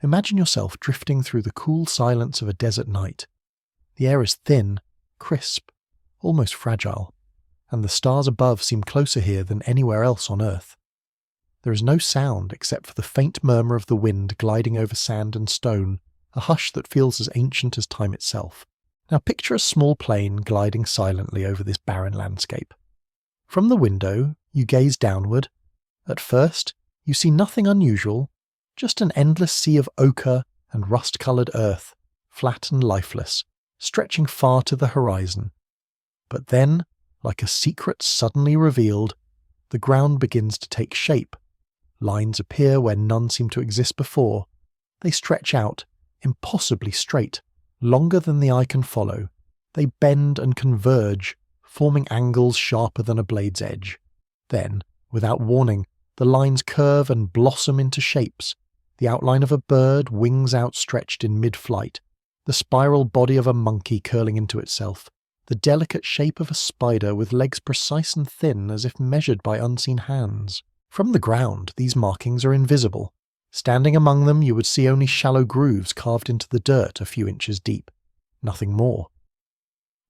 Imagine yourself drifting through the cool silence of a desert night. The air is thin, crisp, almost fragile, and the stars above seem closer here than anywhere else on Earth. There is no sound except for the faint murmur of the wind gliding over sand and stone, a hush that feels as ancient as time itself. Now picture a small plane gliding silently over this barren landscape. From the window, you gaze downward. At first, you see nothing unusual, just an endless sea of ochre and rust-coloured earth, flat and lifeless, stretching far to the horizon. But then, like a secret suddenly revealed, the ground begins to take shape. Lines appear where none seem to exist before. They stretch out, impossibly straight, longer than the eye can follow. They bend and converge, forming angles sharper than a blade's edge. Then, without warning, the lines curve and blossom into shapes. The outline of a bird, wings outstretched in mid-flight, the spiral body of a monkey curling into itself, the delicate shape of a spider with legs precise and thin as if measured by unseen hands. From the ground, these markings are invisible. Standing among them, you would see only shallow grooves carved into the dirt a few inches deep. Nothing more.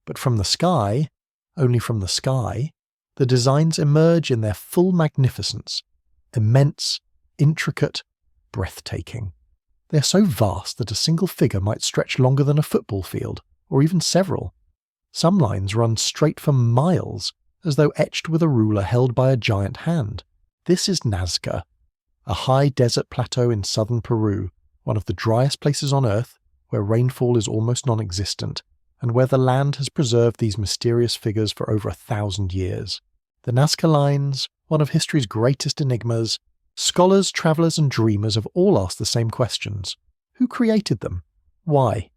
But from the sky, only from the sky, the designs emerge in their full magnificence. Immense, intricate, breathtaking. They are so vast that a single figure might stretch longer than a football field, or even several. Some lines run straight for miles, as though etched with a ruler held by a giant hand. This is Nazca, a high desert plateau in southern Peru, one of the driest places on Earth, where rainfall is almost non-existent, and where the land has preserved these mysterious figures for over 1,000 years. The Nazca Lines, one of history's greatest enigmas. Scholars, travellers and dreamers have all asked the same questions. Who created them? Why?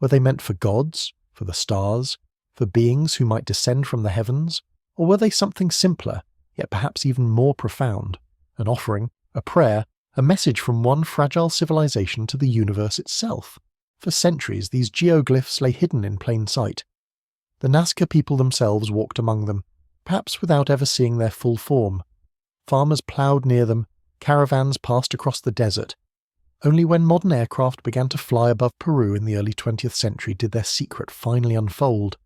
Were they meant for gods, for the stars, for beings who might descend from the heavens? Or were they something simpler, yet perhaps even more profound? An offering, a prayer, a message from one fragile civilization to the universe itself? For centuries, these geoglyphs lay hidden in plain sight. The Nazca people themselves walked among them, perhaps without ever seeing their full form. Farmers ploughed near them, caravans passed across the desert. Only when modern aircraft began to fly above Peru in the early 20th century did their secret finally unfold.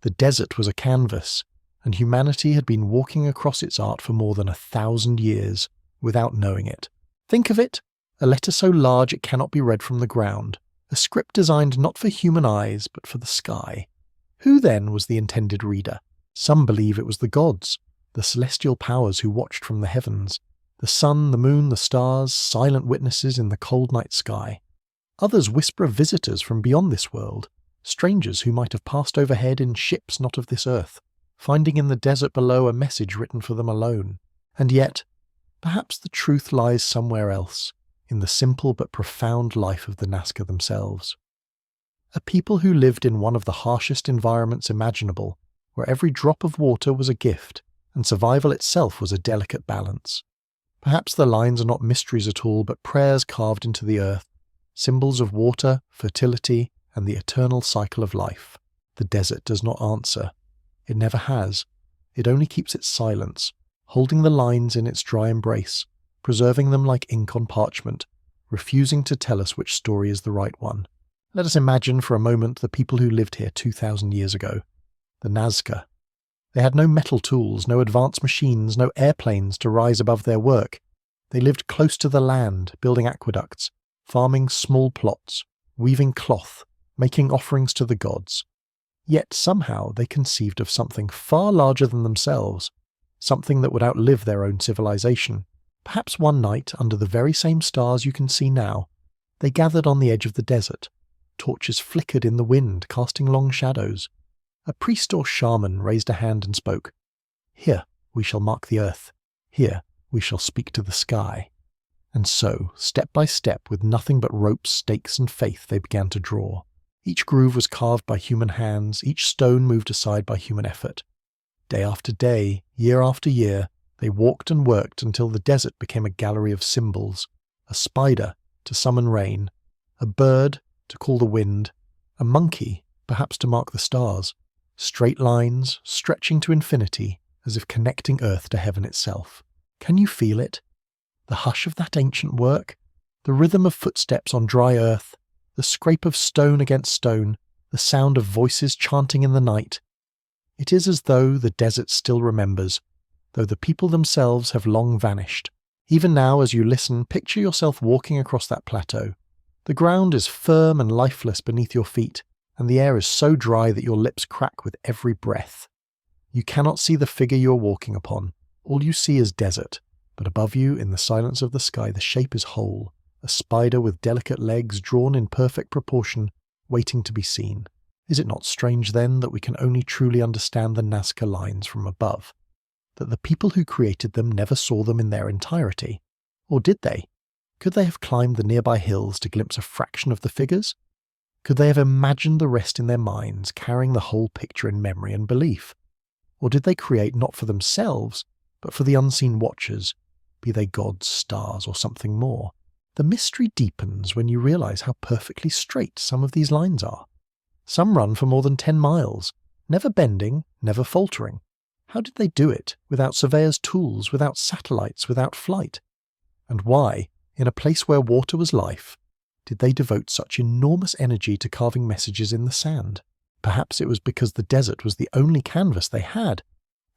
The desert was a canvas, and humanity had been walking across its art for more than 1,000 years, without knowing it. Think of it, a letter so large it cannot be read from the ground, a script designed not for human eyes, but for the sky. Who then was the intended reader? Some believe it was the gods, the celestial powers who watched from the heavens. The sun, the moon, the stars, silent witnesses in the cold night sky. Others whisper of visitors from beyond this world, strangers who might have passed overhead in ships not of this earth, finding in the desert below a message written for them alone. And yet, perhaps the truth lies somewhere else, in the simple but profound life of the Nazca themselves. A people who lived in one of the harshest environments imaginable, where every drop of water was a gift, and survival itself was a delicate balance. Perhaps the lines are not mysteries at all, but prayers carved into the earth, symbols of water, fertility, and the eternal cycle of life. The desert does not answer. It never has. It only keeps its silence, holding the lines in its dry embrace, preserving them like ink on parchment, refusing to tell us which story is the right one. Let us imagine for a moment the people who lived here 2,000 years ago. The Nazca. They had no metal tools, no advanced machines, no airplanes to rise above their work. They lived close to the land, building aqueducts, farming small plots, weaving cloth, making offerings to the gods. Yet somehow they conceived of something far larger than themselves, something that would outlive their own civilization. Perhaps one night, under the very same stars you can see now, they gathered on the edge of the desert. Torches flickered in the wind, casting long shadows. A priest or shaman raised a hand and spoke. Here we shall mark the earth. Here we shall speak to the sky. And so, step by step, with nothing but ropes, stakes and faith, they began to draw. Each groove was carved by human hands, each stone moved aside by human effort. Day after day, year after year, they walked and worked until the desert became a gallery of symbols. A spider to summon rain, a bird to call the wind, a monkey perhaps to mark the stars. Straight lines, stretching to infinity, as if connecting earth to heaven itself. Can you feel it? The hush of that ancient work? The rhythm of footsteps on dry earth, the scrape of stone against stone, the sound of voices chanting in the night. It is as though the desert still remembers, though the people themselves have long vanished. Even now, as you listen, picture yourself walking across that plateau. The ground is firm and lifeless beneath your feet, and the air is so dry that your lips crack with every breath. You cannot see the figure you are walking upon. All you see is desert, but above you, in the silence of the sky, the shape is whole, a spider with delicate legs drawn in perfect proportion, waiting to be seen. Is it not strange, then, that we can only truly understand the Nazca lines from above? That the people who created them never saw them in their entirety? Or did they? Could they have climbed the nearby hills to glimpse a fraction of the figures? Could they have imagined the rest in their minds, carrying the whole picture in memory and belief? Or did they create not for themselves, but for the unseen watchers, be they gods, stars, or something more? The mystery deepens when you realize how perfectly straight some of these lines are. Some run for more than 10 miles, never bending, never faltering. How did they do it, without surveyors' tools, without satellites, without flight? And why, in a place where water was life, did they devote such enormous energy to carving messages in the sand? Perhaps it was because the desert was the only canvas they had,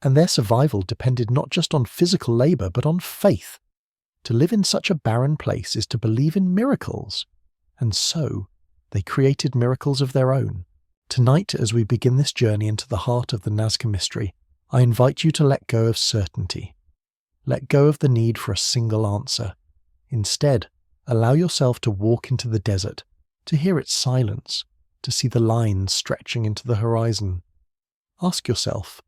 and their survival depended not just on physical labour but on faith. To live in such a barren place is to believe in miracles, and so they created miracles of their own. Tonight, as we begin this journey into the heart of the Nazca mystery, I invite you to let go of certainty. Let go of the need for a single answer. Instead, allow yourself to walk into the desert, to hear its silence, to see the lines stretching into the horizon. Ask yourself,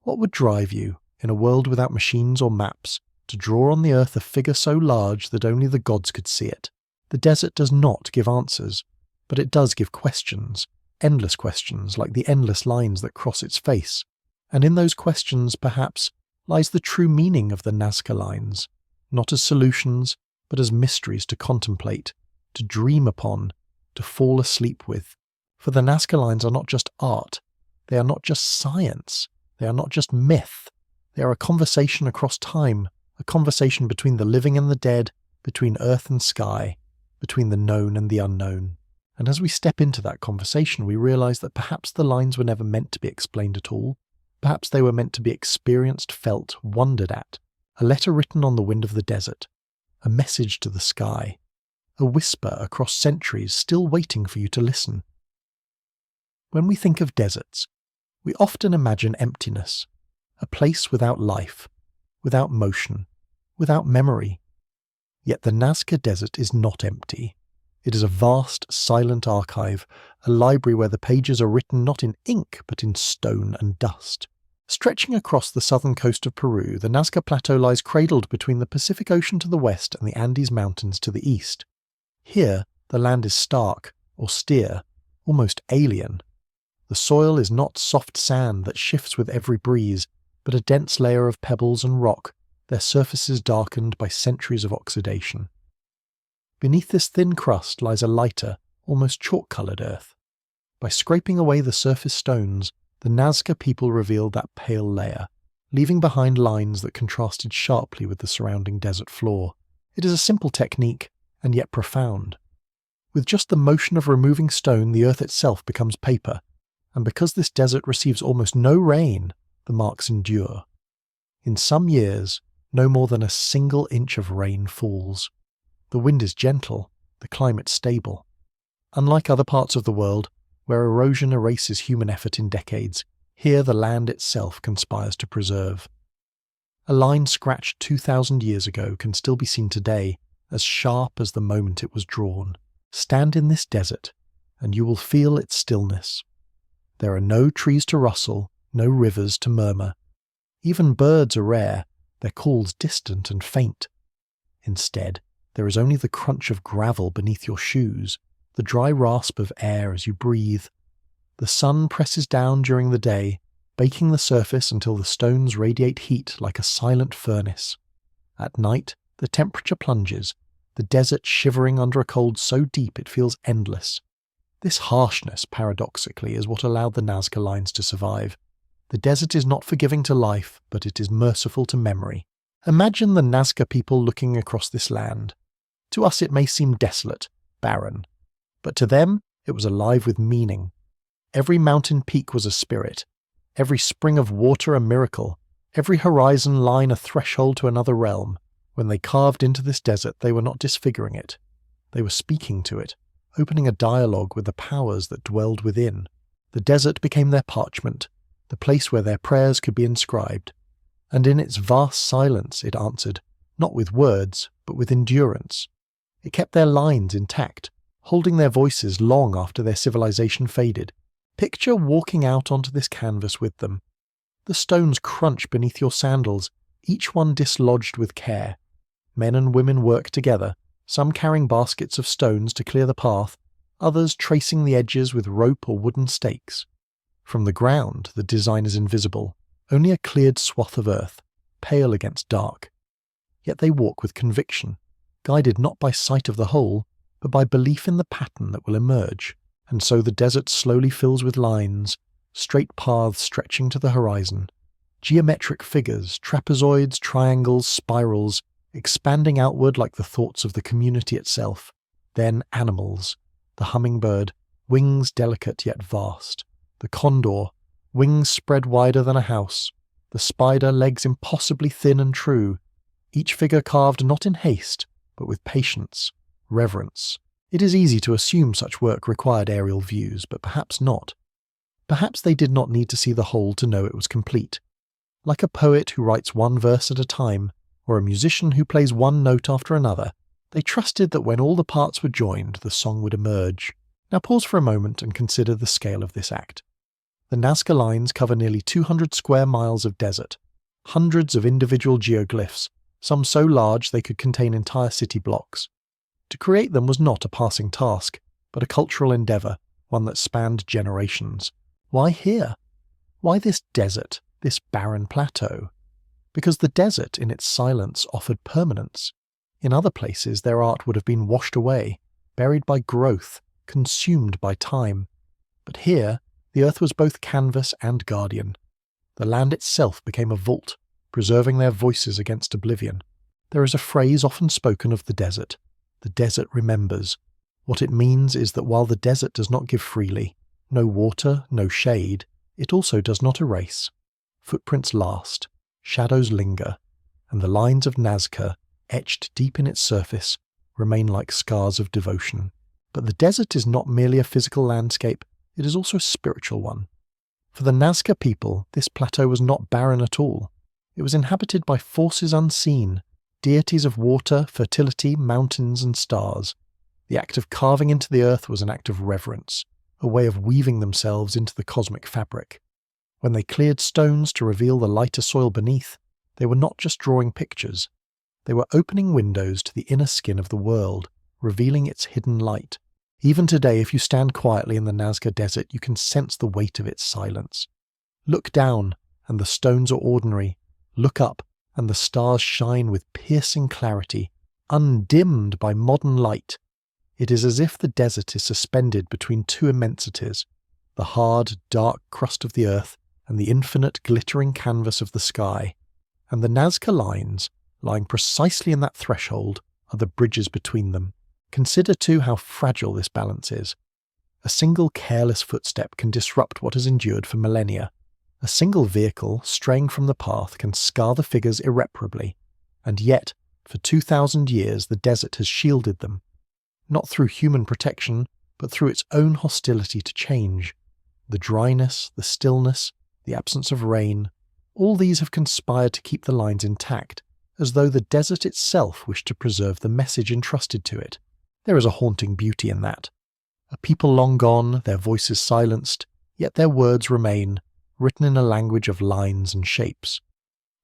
what would drive you, in a world without machines or maps, to draw on the earth a figure so large that only the gods could see it? The desert does not give answers, but it does give questions, endless questions like the endless lines that cross its face. And in those questions, perhaps, lies the true meaning of the Nazca lines, not as solutions, but as mysteries to contemplate, to dream upon, to fall asleep with. For the Nazca lines are not just art, they are not just science, they are not just myth, they are a conversation across time, a conversation between the living and the dead, between earth and sky, between the known and the unknown. And as we step into that conversation, we realize that perhaps the lines were never meant to be explained at all. Perhaps they were meant to be experienced, felt, wondered at. A letter written on the wind of the desert. A message to the sky. A whisper across centuries still waiting for you to listen. When we think of deserts, we often imagine emptiness. A place without life, without motion, without memory. Yet the Nazca Desert is not empty. It is a vast, silent archive, a library where the pages are written not in ink but in stone and dust. Stretching across the southern coast of Peru, the Nazca Plateau lies cradled between the Pacific Ocean to the west and the Andes Mountains to the east. Here, the land is stark, austere, almost alien. The soil is not soft sand that shifts with every breeze, but a dense layer of pebbles and rock, their surfaces darkened by centuries of oxidation. Beneath this thin crust lies a lighter, almost chalk-coloured earth. By scraping away the surface stones, the Nazca people revealed that pale layer, leaving behind lines that contrasted sharply with the surrounding desert floor. It is a simple technique, and yet profound. With just the motion of removing stone, the earth itself becomes paper, and because this desert receives almost no rain, the marks endure. In some years, no more than a single inch of rain falls. The wind is gentle, the climate stable. Unlike other parts of the world, where erosion erases human effort in decades, here the land itself conspires to preserve. A line scratched 2,000 years ago can still be seen today, as sharp as the moment it was drawn. Stand in this desert, and you will feel its stillness. There are no trees to rustle, no rivers to murmur. Even birds are rare, their calls distant and faint. Instead, there is only the crunch of gravel beneath your shoes, the dry rasp of air as you breathe. The sun presses down during the day, baking the surface until the stones radiate heat like a silent furnace. At night, the temperature plunges, the desert shivering under a cold so deep it feels endless. This harshness, paradoxically, is what allowed the Nazca lines to survive. The desert is not forgiving to life, but it is merciful to memory. Imagine the Nazca people looking across this land. To us it may seem desolate, barren, but to them it was alive with meaning. Every mountain peak was a spirit, every spring of water a miracle, every horizon line a threshold to another realm. When they carved into this desert, they were not disfiguring it. They were speaking to it, opening a dialogue with the powers that dwelled within. The desert became their parchment, the place where their prayers could be inscribed. And in its vast silence it answered, not with words, but with endurance. It kept their lines intact, holding their voices long after their civilization faded. Picture walking out onto this canvas with them. The stones crunch beneath your sandals, each one dislodged with care. Men and women work together, some carrying baskets of stones to clear the path, others tracing the edges with rope or wooden stakes. From the ground, the design is invisible, only a cleared swath of earth, pale against dark. Yet they walk with conviction, guided not by sight of the whole, but by belief in the pattern that will emerge. And so the desert slowly fills with lines, straight paths stretching to the horizon, geometric figures, trapezoids, triangles, spirals, expanding outward like the thoughts of the community itself. Then animals, the hummingbird, wings delicate yet vast, the condor, wings spread wider than a house, the spider, legs impossibly thin and true, each figure carved not in haste, but with patience, reverence. It is easy to assume such work required aerial views, but perhaps not. Perhaps they did not need to see the whole to know it was complete. Like a poet who writes one verse at a time, or a musician who plays one note after another, they trusted that when all the parts were joined, the song would emerge. Now pause for a moment and consider the scale of this act. The Nazca Lines cover nearly 200 square miles of desert, hundreds of individual geoglyphs, some so large they could contain entire city blocks. To create them was not a passing task, but a cultural endeavour, one that spanned generations. Why here? Why this desert, this barren plateau? Because the desert in its silence offered permanence. In other places their art would have been washed away, buried by growth, consumed by time. But here the earth was both canvas and guardian. The land itself became a vault, preserving their voices against oblivion. There is a phrase often spoken of the desert remembers. What it means is that while the desert does not give freely, no water, no shade, it also does not erase. Footprints last, shadows linger, and the lines of Nazca, etched deep in its surface, remain like scars of devotion. But the desert is not merely a physical landscape, it is also a spiritual one. For the Nazca people, this plateau was not barren at all. It was inhabited by forces unseen, deities of water, fertility, mountains, and stars. The act of carving into the earth was an act of reverence, a way of weaving themselves into the cosmic fabric. When they cleared stones to reveal the lighter soil beneath, they were not just drawing pictures. They were opening windows to the inner skin of the world, revealing its hidden light. Even today, if you stand quietly in the Nazca Desert, you can sense the weight of its silence. Look down, and the stones are ordinary. Look up, and the stars shine with piercing clarity, undimmed by modern light. It is as if the desert is suspended between two immensities, the hard, dark crust of the earth and the infinite glittering canvas of the sky. And the Nazca Lines, lying precisely in that threshold, are the bridges between them. Consider too how fragile this balance is. A single careless footstep can disrupt what has endured for millennia. A single vehicle straying from the path can scar the figures irreparably, and yet, for 2,000 years the desert has shielded them, not through human protection, but through its own hostility to change. The dryness, the stillness, the absence of rain, all these have conspired to keep the lines intact, as though the desert itself wished to preserve the message entrusted to it. There is a haunting beauty in that. A people long gone, their voices silenced, yet their words remain, written in a language of lines and shapes.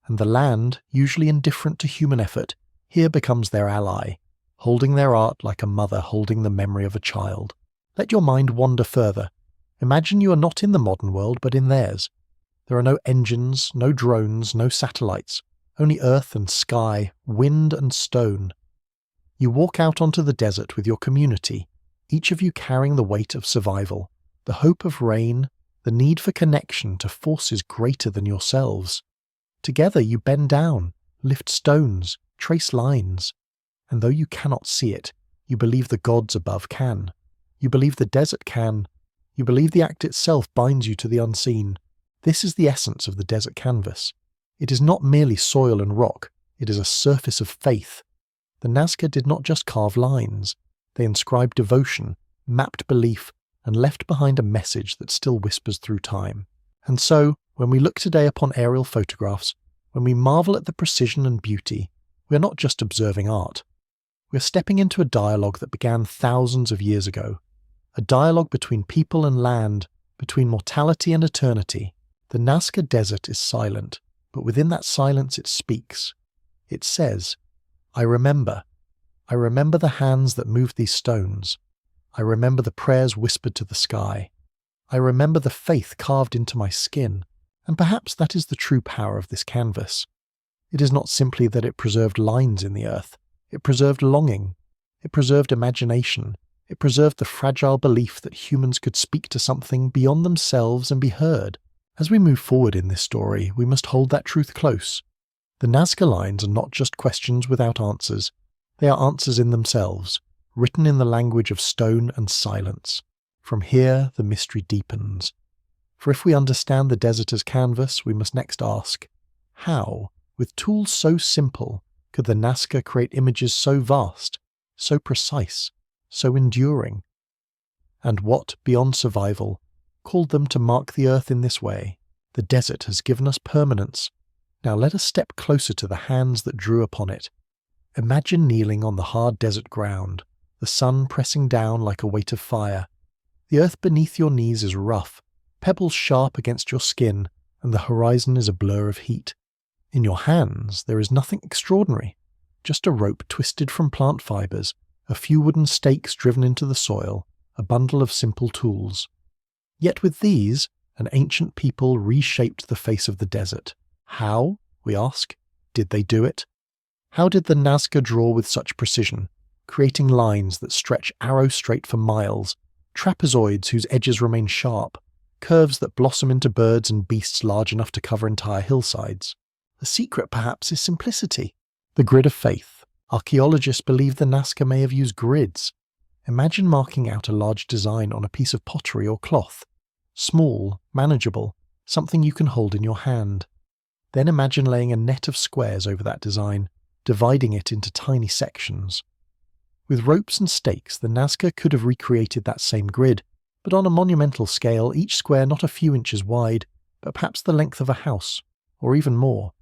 And the land, usually indifferent to human effort, here becomes their ally, holding their art like a mother holding the memory of a child. Let your mind wander further. Imagine you are not in the modern world, but in theirs. There are no engines, no drones, no satellites, only earth and sky, wind and stone. You walk out onto the desert with your community, each of you carrying the weight of survival, the hope of rain, the need for connection to forces greater than yourselves. Together you bend down, lift stones, trace lines, and though you cannot see it, you believe the gods above can. You believe the desert can. You believe the act itself binds you to the unseen. This is the essence of the desert canvas. It is not merely soil and rock, it is a surface of faith. The Nazca did not just carve lines. They inscribed devotion, mapped belief, and left behind a message that still whispers through time. And so, when we look today upon aerial photographs, when we marvel at the precision and beauty, we are not just observing art. We are stepping into a dialogue that began thousands of years ago. A dialogue between people and land, between mortality and eternity. The Nazca Desert is silent, but within that silence it speaks. It says, I remember the hands that moved these stones. I remember the prayers whispered to the sky. I remember the faith carved into my skin, and perhaps that is the true power of this canvas. It is not simply that it preserved lines in the earth. It preserved longing. It preserved imagination. It preserved the fragile belief that humans could speak to something beyond themselves and be heard. As we move forward in this story, we must hold that truth close. The Nazca lines are not just questions without answers. They are answers in themselves, written in the language of stone and silence. From here, the mystery deepens. For if we understand the desert as canvas, we must next ask, how, with tools so simple, could the Nazca create images so vast, so precise, so enduring? And what, beyond survival, called them to mark the earth in this way? The desert has given us permanence. Now let us step closer to the hands that drew upon it. Imagine kneeling on the hard desert ground, the sun pressing down like a weight of fire. The earth beneath your knees is rough, pebbles sharp against your skin, and the horizon is a blur of heat. In your hands there is nothing extraordinary, just a rope twisted from plant fibers, a few wooden stakes driven into the soil, a bundle of simple tools. Yet with these, an ancient people reshaped the face of the desert. How, we ask, did they do it? How did the Nazca draw with such precision, creating lines that stretch arrow-straight for miles, trapezoids whose edges remain sharp, curves that blossom into birds and beasts large enough to cover entire hillsides? The secret, perhaps, is simplicity. The grid of faith. Archaeologists believe the Nazca may have used grids. Imagine marking out a large design on a piece of pottery or cloth. Small, manageable, something you can hold in your hand. Then imagine laying a net of squares over that design, dividing it into tiny sections. With ropes and stakes, the Nazca could have recreated that same grid, but on a monumental scale, each square not a few inches wide, but perhaps the length of a house, or even more.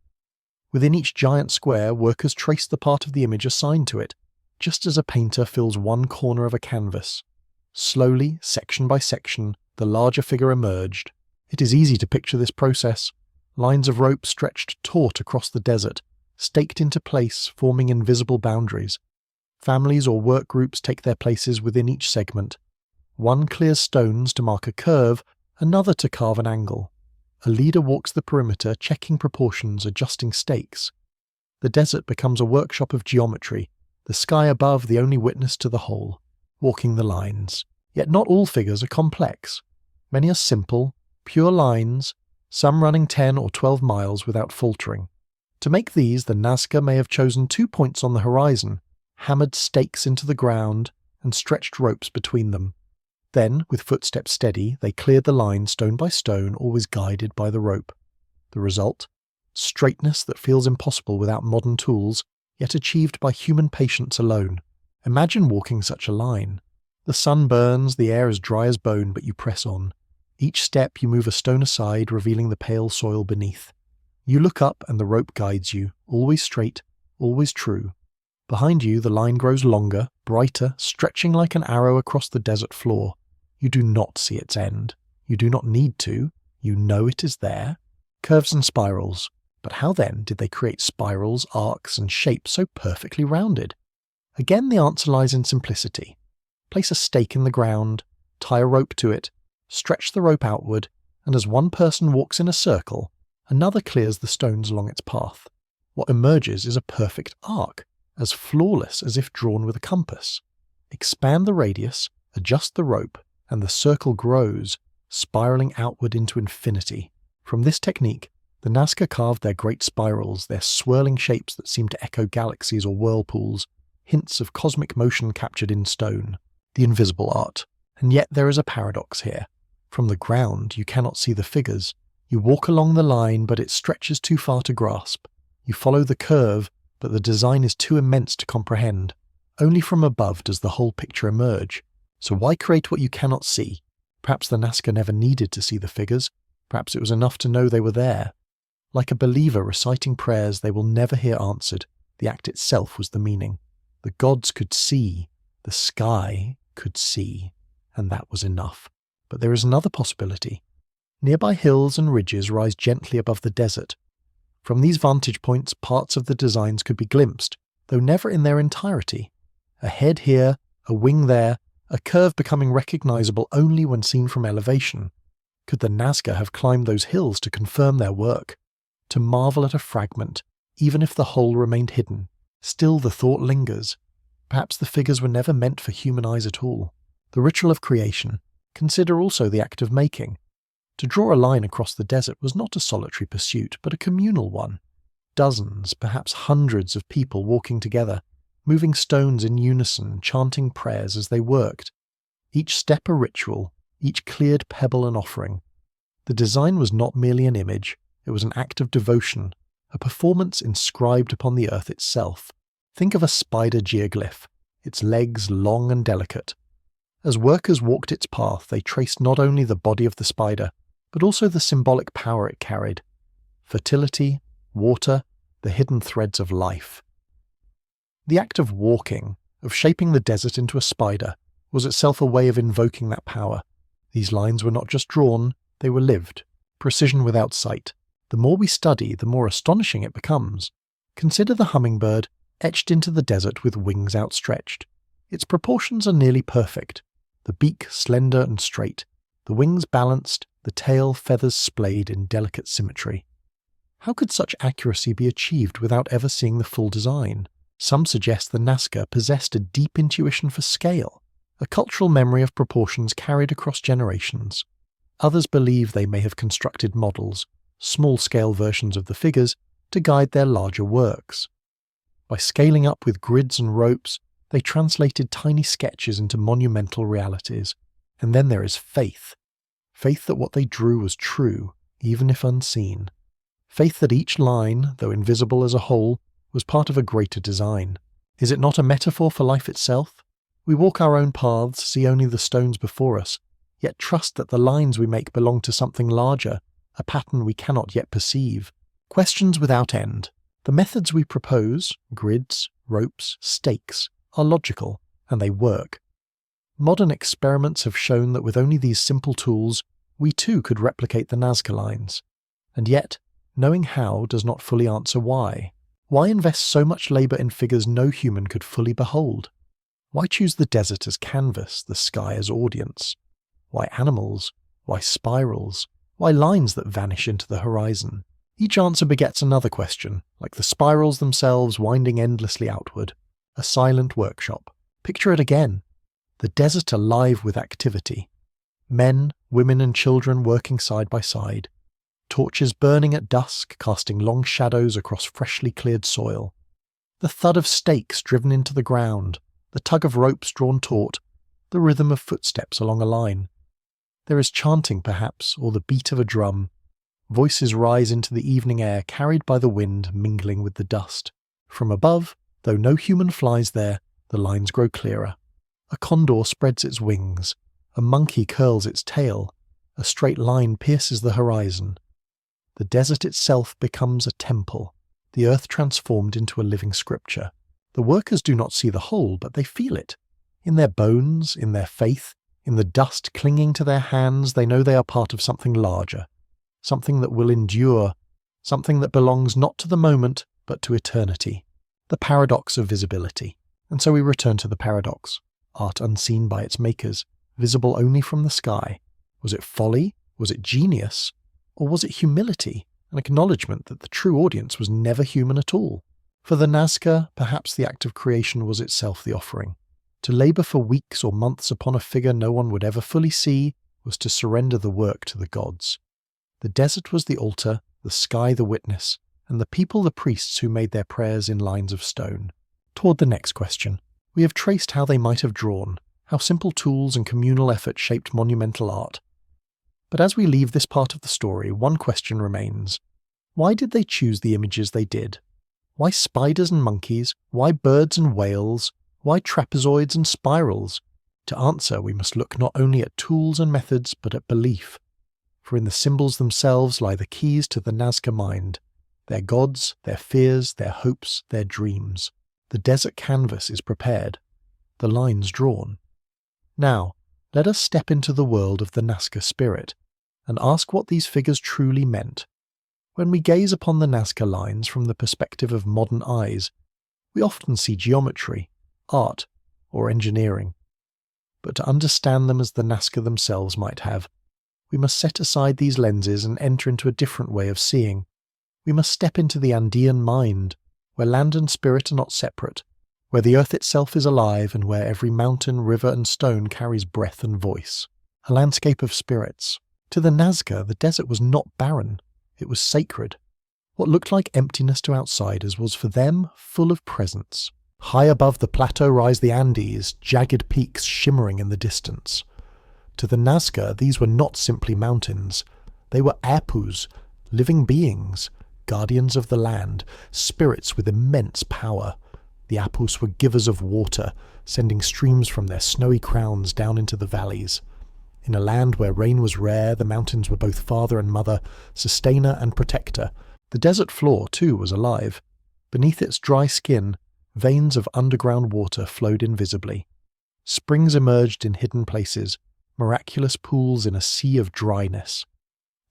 Within each giant square, workers traced the part of the image assigned to it, just as a painter fills one corner of a canvas. Slowly, section by section, the larger figure emerged. It is easy to picture this process. Lines of rope stretched taut across the desert, staked into place, forming invisible boundaries. Families or work groups take their places within each segment. One clears stones to mark a curve, another to carve an angle. A leader walks the perimeter, checking proportions, adjusting stakes. The desert becomes a workshop of geometry, the sky above the only witness to the whole, walking the lines. Yet not all figures are complex. Many are simple, pure lines, some running 10 or 12 miles without faltering. To make these, the Nazca may have chosen 2 points on the horizon, hammered stakes into the ground, and stretched ropes between them. Then, with footsteps steady, they cleared the line stone by stone, always guided by the rope. The result? Straightness that feels impossible without modern tools, yet achieved by human patience alone. Imagine walking such a line. The sun burns, the air is dry as bone, but you press on. Each step you move a stone aside, revealing the pale soil beneath. You look up and the rope guides you, always straight, always true. Behind you the line grows longer, brighter, stretching like an arrow across the desert floor. You do not see its end. You do not need to. You know it is there. Curves and spirals. But how then did they create spirals, arcs, and shapes so perfectly rounded? Again, the answer lies in simplicity. Place a stake in the ground, tie a rope to it, stretch the rope outward, and as one person walks in a circle, another clears the stones along its path. What emerges is a perfect arc, as flawless as if drawn with a compass. Expand the radius, adjust the rope, and the circle grows, spiraling outward into infinity. From this technique, the Nazca carved their great spirals, their swirling shapes that seem to echo galaxies or whirlpools, hints of cosmic motion captured in stone, the invisible art. And yet there is a paradox here. From the ground you cannot see the figures. You walk along the line, but it stretches too far to grasp. You follow the curve, but the design is too immense to comprehend. Only from above does the whole picture emerge. So why create what you cannot see? Perhaps the Nazca never needed to see the figures. Perhaps it was enough to know they were there. Like a believer reciting prayers they will never hear answered, the act itself was the meaning. The gods could see, the sky could see, and that was enough. But there is another possibility. Nearby hills and ridges rise gently above the desert. From these vantage points, parts of the designs could be glimpsed, though never in their entirety. A head here, a wing there, a curve becoming recognizable only when seen from elevation. Could the Nazca have climbed those hills to confirm their work? To marvel at a fragment, even if the whole remained hidden, still the thought lingers. Perhaps the figures were never meant for human eyes at all. The ritual of creation. Consider also the act of making. To draw a line across the desert was not a solitary pursuit, but a communal one. Dozens, perhaps hundreds of people walking together, moving stones in unison, chanting prayers as they worked. Each step a ritual, each cleared pebble an offering. The design was not merely an image, it was an act of devotion, a performance inscribed upon the earth itself. Think of a spider geoglyph, its legs long and delicate. As workers walked its path, they traced not only the body of the spider, but also the symbolic power it carried. Fertility, water, the hidden threads of life. The act of walking, of shaping the desert into a spider, was itself a way of invoking that power. These lines were not just drawn, they were lived. Precision without sight. The more we study, the more astonishing it becomes. Consider the hummingbird, etched into the desert with wings outstretched. Its proportions are nearly perfect. The beak slender and straight, the wings balanced, the tail feathers splayed in delicate symmetry. How could such accuracy be achieved without ever seeing the full design? Some suggest the Nazca possessed a deep intuition for scale, a cultural memory of proportions carried across generations. Others believe they may have constructed models, small-scale versions of the figures, to guide their larger works. By scaling up with grids and ropes, they translated tiny sketches into monumental realities. And then there is faith. Faith that what they drew was true, even if unseen. Faith that each line, though invisible as a whole, was part of a greater design. Is it not a metaphor for life itself? We walk our own paths, see only the stones before us, yet trust that the lines we make belong to something larger, a pattern we cannot yet perceive. Questions without end. The methods we propose, grids, ropes, stakes, are logical, and they work. Modern experiments have shown that with only these simple tools, we too could replicate the Nazca lines. And yet, knowing how does not fully answer why. Why invest so much labour in figures no human could fully behold? Why choose the desert as canvas, the sky as audience? Why animals? Why spirals? Why lines that vanish into the horizon? Each answer begets another question, like the spirals themselves winding endlessly outward. A silent workshop. Picture it again. The desert alive with activity. Men, women and children working side by side. Torches burning at dusk, casting long shadows across freshly cleared soil. The thud of stakes driven into the ground. The tug of ropes drawn taut. The rhythm of footsteps along a line. There is chanting perhaps, or the beat of a drum. Voices rise into the evening air carried by the wind mingling with the dust. From above, though no human flies there, the lines grow clearer. A condor spreads its wings. A monkey curls its tail. A straight line pierces the horizon. The desert itself becomes a temple, the earth transformed into a living scripture. The workers do not see the whole, but they feel it. In their bones, in their faith, in the dust clinging to their hands, they know they are part of something larger, something that will endure, something that belongs not to the moment, but to eternity. The paradox of visibility. And so we return to the paradox. Art unseen by its makers, visible only from the sky. Was it folly? Was it genius? Or was it humility, an acknowledgement that the true audience was never human at all? For the Nazca, perhaps the act of creation was itself the offering. To labour for weeks or months upon a figure no one would ever fully see was to surrender the work to the gods. The desert was the altar, the sky the witness, and the people the priests who made their prayers in lines of stone. Toward the next question, we have traced how they might have drawn, how simple tools and communal effort shaped monumental art. But as we leave this part of the story, one question remains. Why did they choose the images they did? Why spiders and monkeys? Why birds and whales? Why trapezoids and spirals? To answer, we must look not only at tools and methods, but at belief. For in the symbols themselves lie the keys to the Nazca mind, their gods, their fears, their hopes, their dreams. The desert canvas is prepared, the lines drawn. Now, let us step into the world of the Nazca spirit, and ask what these figures truly meant. When we gaze upon the Nazca lines from the perspective of modern eyes, we often see geometry, art, or engineering. But to understand them as the Nazca themselves might have, we must set aside these lenses and enter into a different way of seeing. We must step into the Andean mind, where land and spirit are not separate, where the earth itself is alive and where every mountain, river and stone carries breath and voice. A landscape of spirits. To the Nazca, the desert was not barren, it was sacred. What looked like emptiness to outsiders was for them full of presence. High above the plateau rise the Andes, jagged peaks shimmering in the distance. To the Nazca, these were not simply mountains. They were apus, living beings, guardians of the land, spirits with immense power. The apus were givers of water, sending streams from their snowy crowns down into the valleys. In a land where rain was rare, the mountains were both father and mother, sustainer and protector. The desert floor, too, was alive. Beneath its dry skin, veins of underground water flowed invisibly. Springs emerged in hidden places, miraculous pools in a sea of dryness.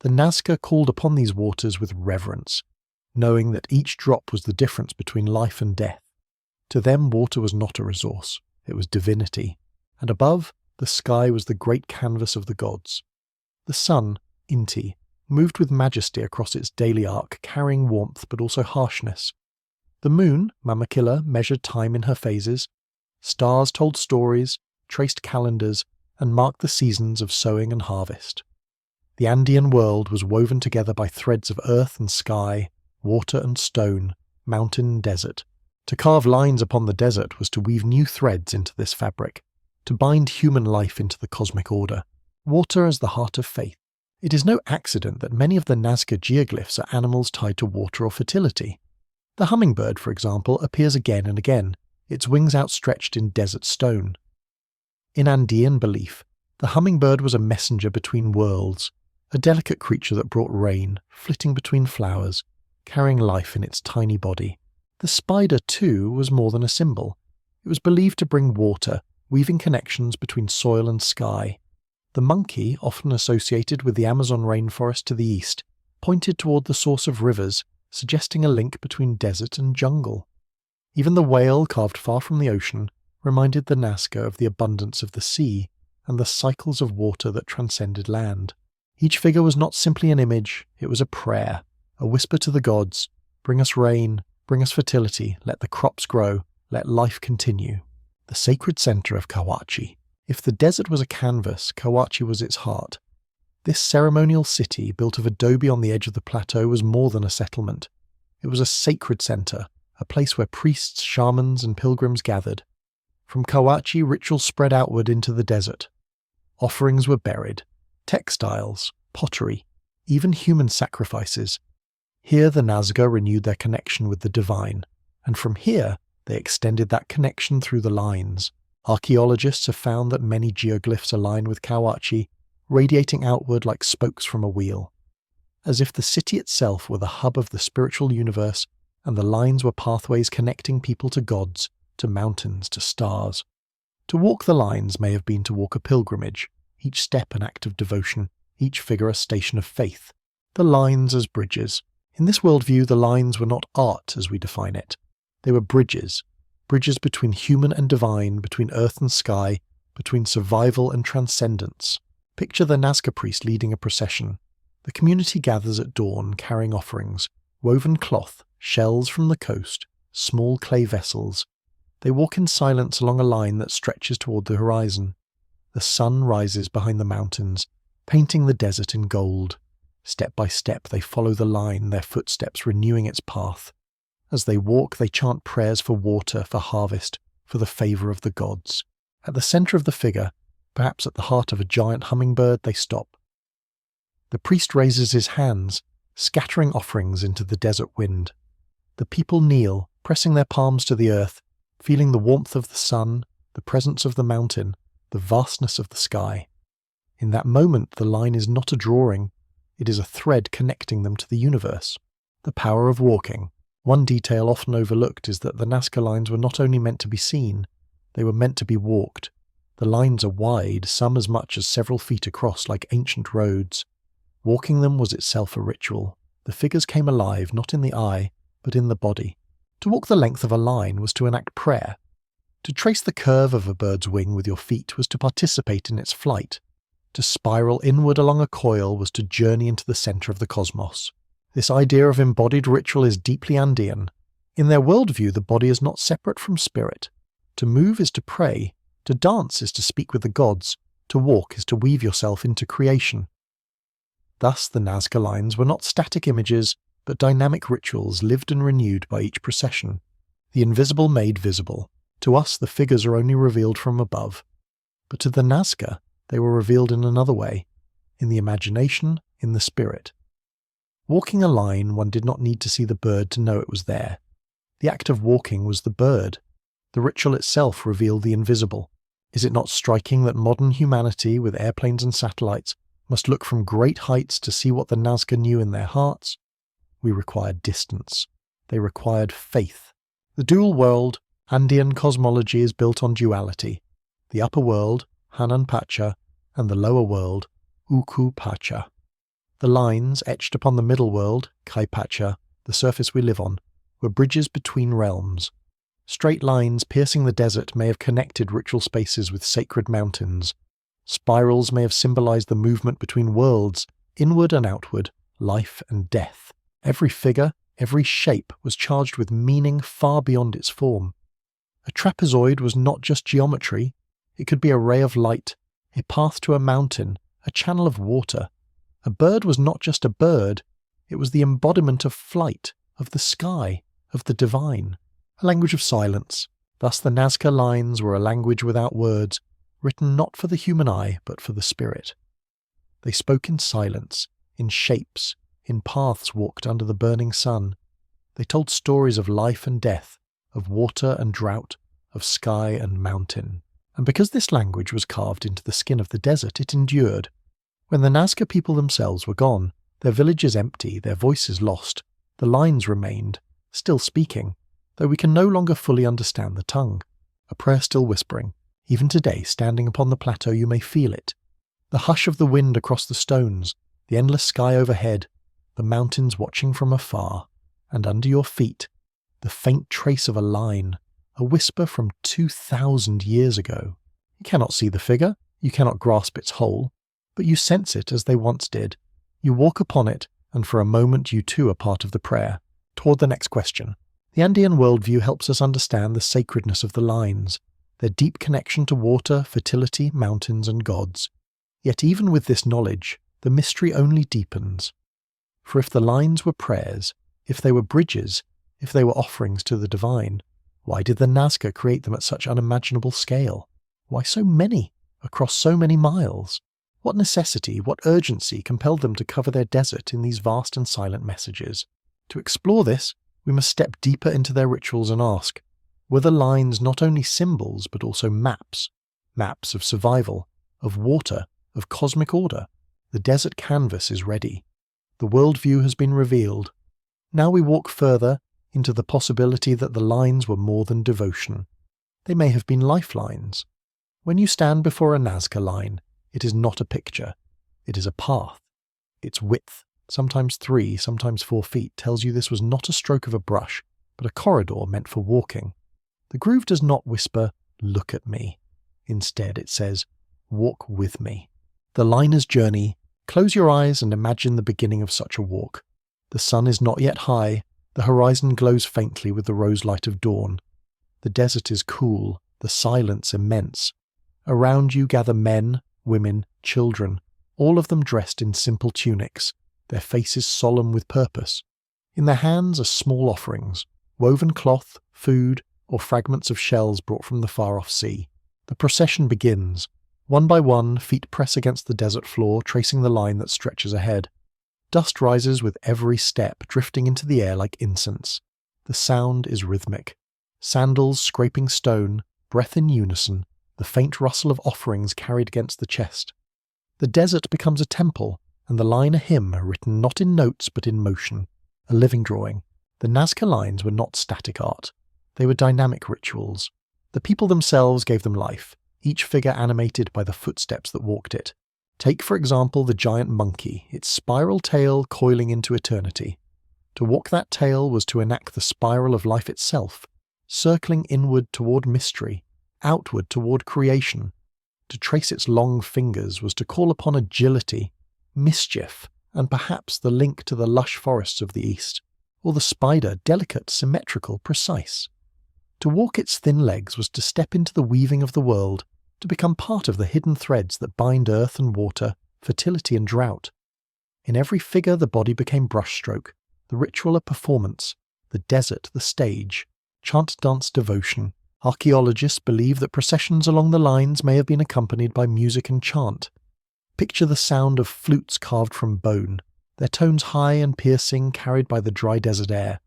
The Nazca called upon these waters with reverence, knowing that each drop was the difference between life and death. To them, water was not a resource, it was divinity. And above, the sky was the great canvas of the gods. The sun, Inti, moved with majesty across its daily arc, carrying warmth but also harshness. The moon, Mamakilla, measured time in her phases. Stars told stories, traced calendars, and marked the seasons of sowing and harvest. The Andean world was woven together by threads of earth and sky, water and stone, mountain and desert. To carve lines upon the desert was to weave new threads into this fabric, to bind human life into the cosmic order. Water as the heart of faith. It is no accident that many of the Nazca geoglyphs are animals tied to water or fertility. The hummingbird, for example, appears again and again, its wings outstretched in desert stone. In Andean belief, the hummingbird was a messenger between worlds, a delicate creature that brought rain, flitting between flowers, carrying life in its tiny body. The spider, too, was more than a symbol. It was believed to bring water, weaving connections between soil and sky. The monkey, often associated with the Amazon rainforest to the east, pointed toward the source of rivers, suggesting a link between desert and jungle. Even the whale, carved far from the ocean, reminded the Nazca of the abundance of the sea and the cycles of water that transcended land. Each figure was not simply an image, it was a prayer, a whisper to the gods, bring us rain, bring us fertility, let the crops grow, let life continue. The sacred center of Kawachi. If the desert was a canvas, Kawachi was its heart. This ceremonial city, built of adobe on the edge of the plateau, was more than a settlement. It was a sacred center, a place where priests, shamans, and pilgrims gathered. From Kawachi, rituals spread outward into the desert. Offerings were buried, textiles, pottery, even human sacrifices. Here the Nazca renewed their connection with the divine, and from here they extended that connection through the lines. Archaeologists have found that many geoglyphs align with Kawachi, radiating outward like spokes from a wheel. As if the city itself were the hub of the spiritual universe, and the lines were pathways connecting people to gods, to mountains, to stars. To walk the lines may have been to walk a pilgrimage, each step an act of devotion, each figure a station of faith. The lines as bridges. In this worldview, the lines were not art as we define it. They were bridges. Bridges between human and divine, between earth and sky, between survival and transcendence. Picture the Nazca priest leading a procession. The community gathers at dawn, carrying offerings, woven cloth, shells from the coast, small clay vessels. They walk in silence along a line that stretches toward the horizon. The sun rises behind the mountains, painting the desert in gold. Step by step they follow the line, their footsteps renewing its path. As they walk, they chant prayers for water, for harvest, for the favour of the gods. At the centre of the figure, perhaps at the heart of a giant hummingbird, they stop. The priest raises his hands, scattering offerings into the desert wind. The people kneel, pressing their palms to the earth, feeling the warmth of the sun, the presence of the mountain, the vastness of the sky. In that moment, the line is not a drawing, it is a thread connecting them to the universe. The power of walking. One detail often overlooked is that the Nazca lines were not only meant to be seen, they were meant to be walked. The lines are wide, some as much as several feet across, like ancient roads. Walking them was itself a ritual. The figures came alive, not in the eye, but in the body. To walk the length of a line was to enact prayer. To trace the curve of a bird's wing with your feet was to participate in its flight. To spiral inward along a coil was to journey into the centre of the cosmos. This idea of embodied ritual is deeply Andean. In their worldview, the body is not separate from spirit. To move is to pray, to dance is to speak with the gods, to walk is to weave yourself into creation. Thus, the Nazca lines were not static images, but dynamic rituals lived and renewed by each procession. The invisible made visible. To us, the figures are only revealed from above. But to the Nazca, they were revealed in another way, in the imagination, in the spirit. Walking a line, one did not need to see the bird to know it was there. The act of walking was the bird. The ritual itself revealed the invisible. Is it not striking that modern humanity, with airplanes and satellites, must look from great heights to see what the Nazca knew in their hearts? We required distance. They required faith. The dual world, Andean cosmology, is built on duality. The upper world, Hanan Pacha, and the lower world, Uku Pacha. The lines, etched upon the middle world, Kai Pacha, the surface we live on, were bridges between realms. Straight lines piercing the desert may have connected ritual spaces with sacred mountains. Spirals may have symbolized the movement between worlds, inward and outward, life and death. Every figure, every shape was charged with meaning far beyond its form. A trapezoid was not just geometry, it could be a ray of light, a path to a mountain, a channel of water. A bird was not just a bird, it was the embodiment of flight, of the sky, of the divine. A language of silence. Thus the Nazca lines were a language without words, written not for the human eye, but for the spirit. They spoke in silence, in shapes, in paths walked under the burning sun. They told stories of life and death, of water and drought, of sky and mountain. And because this language was carved into the skin of the desert, it endured. When the Nazca people themselves were gone, their villages empty, their voices lost, the lines remained, still speaking, though we can no longer fully understand the tongue. A prayer still whispering. Even today, standing upon the plateau, you may feel it. The hush of the wind across the stones, the endless sky overhead, the mountains watching from afar, and under your feet, the faint trace of a line, a whisper from 2,000 years ago. You cannot see the figure, you cannot grasp its whole, but you sense it as they once did. You walk upon it, and for a moment you too are part of the prayer. Toward the next question. The Andean worldview helps us understand the sacredness of the lines, their deep connection to water, fertility, mountains, and gods. Yet even with this knowledge, the mystery only deepens. For if the lines were prayers, if they were bridges, if they were offerings to the divine, why did the Nazca create them at such unimaginable scale? Why so many, across so many miles? What necessity, what urgency compelled them to cover their desert in these vast and silent messages? To explore this, we must step deeper into their rituals and ask, were the lines not only symbols but also maps? Maps of survival, of water, of cosmic order. The desert canvas is ready. The worldview has been revealed. Now we walk further into the possibility that the lines were more than devotion. They may have been lifelines. When you stand before a Nazca line, it is not a picture. It is a path. Its width, sometimes 3, sometimes 4 feet, tells you this was not a stroke of a brush, but a corridor meant for walking. The groove does not whisper, "Look at me." Instead, it says, "Walk with me." The liner's journey. Close your eyes and imagine the beginning of such a walk. The sun is not yet high. The horizon glows faintly with the rose light of dawn. The desert is cool, the silence immense. Around you gather men, women, children, all of them dressed in simple tunics, their faces solemn with purpose. In their hands are small offerings, woven cloth, food, or fragments of shells brought from the far-off sea. The procession begins. One by one, feet press against the desert floor, tracing the line that stretches ahead. Dust rises with every step, drifting into the air like incense. The sound is rhythmic. Sandals scraping stone, breath in unison, the faint rustle of offerings carried against the chest. The desert becomes a temple, and the line a hymn written not in notes but in motion, a living drawing. The Nazca Lines were not static art. They were dynamic rituals. The people themselves gave them life, each figure animated by the footsteps that walked it. Take, for example, the giant monkey, its spiral tail coiling into eternity. To walk that tail was to enact the spiral of life itself, circling inward toward mystery, outward toward creation. To trace its long fingers was to call upon agility, mischief, and perhaps the link to the lush forests of the east. Or the spider, delicate, symmetrical, precise. To walk its thin legs was to step into the weaving of the world, to become part of the hidden threads that bind earth and water, fertility and drought. In every figure the body became brushstroke, the ritual a performance, the desert the stage, chant dance devotion. Archaeologists believe that processions along the lines may have been accompanied by music and chant. Picture the sound of flutes carved from bone, their tones high and piercing, carried by the dry desert air.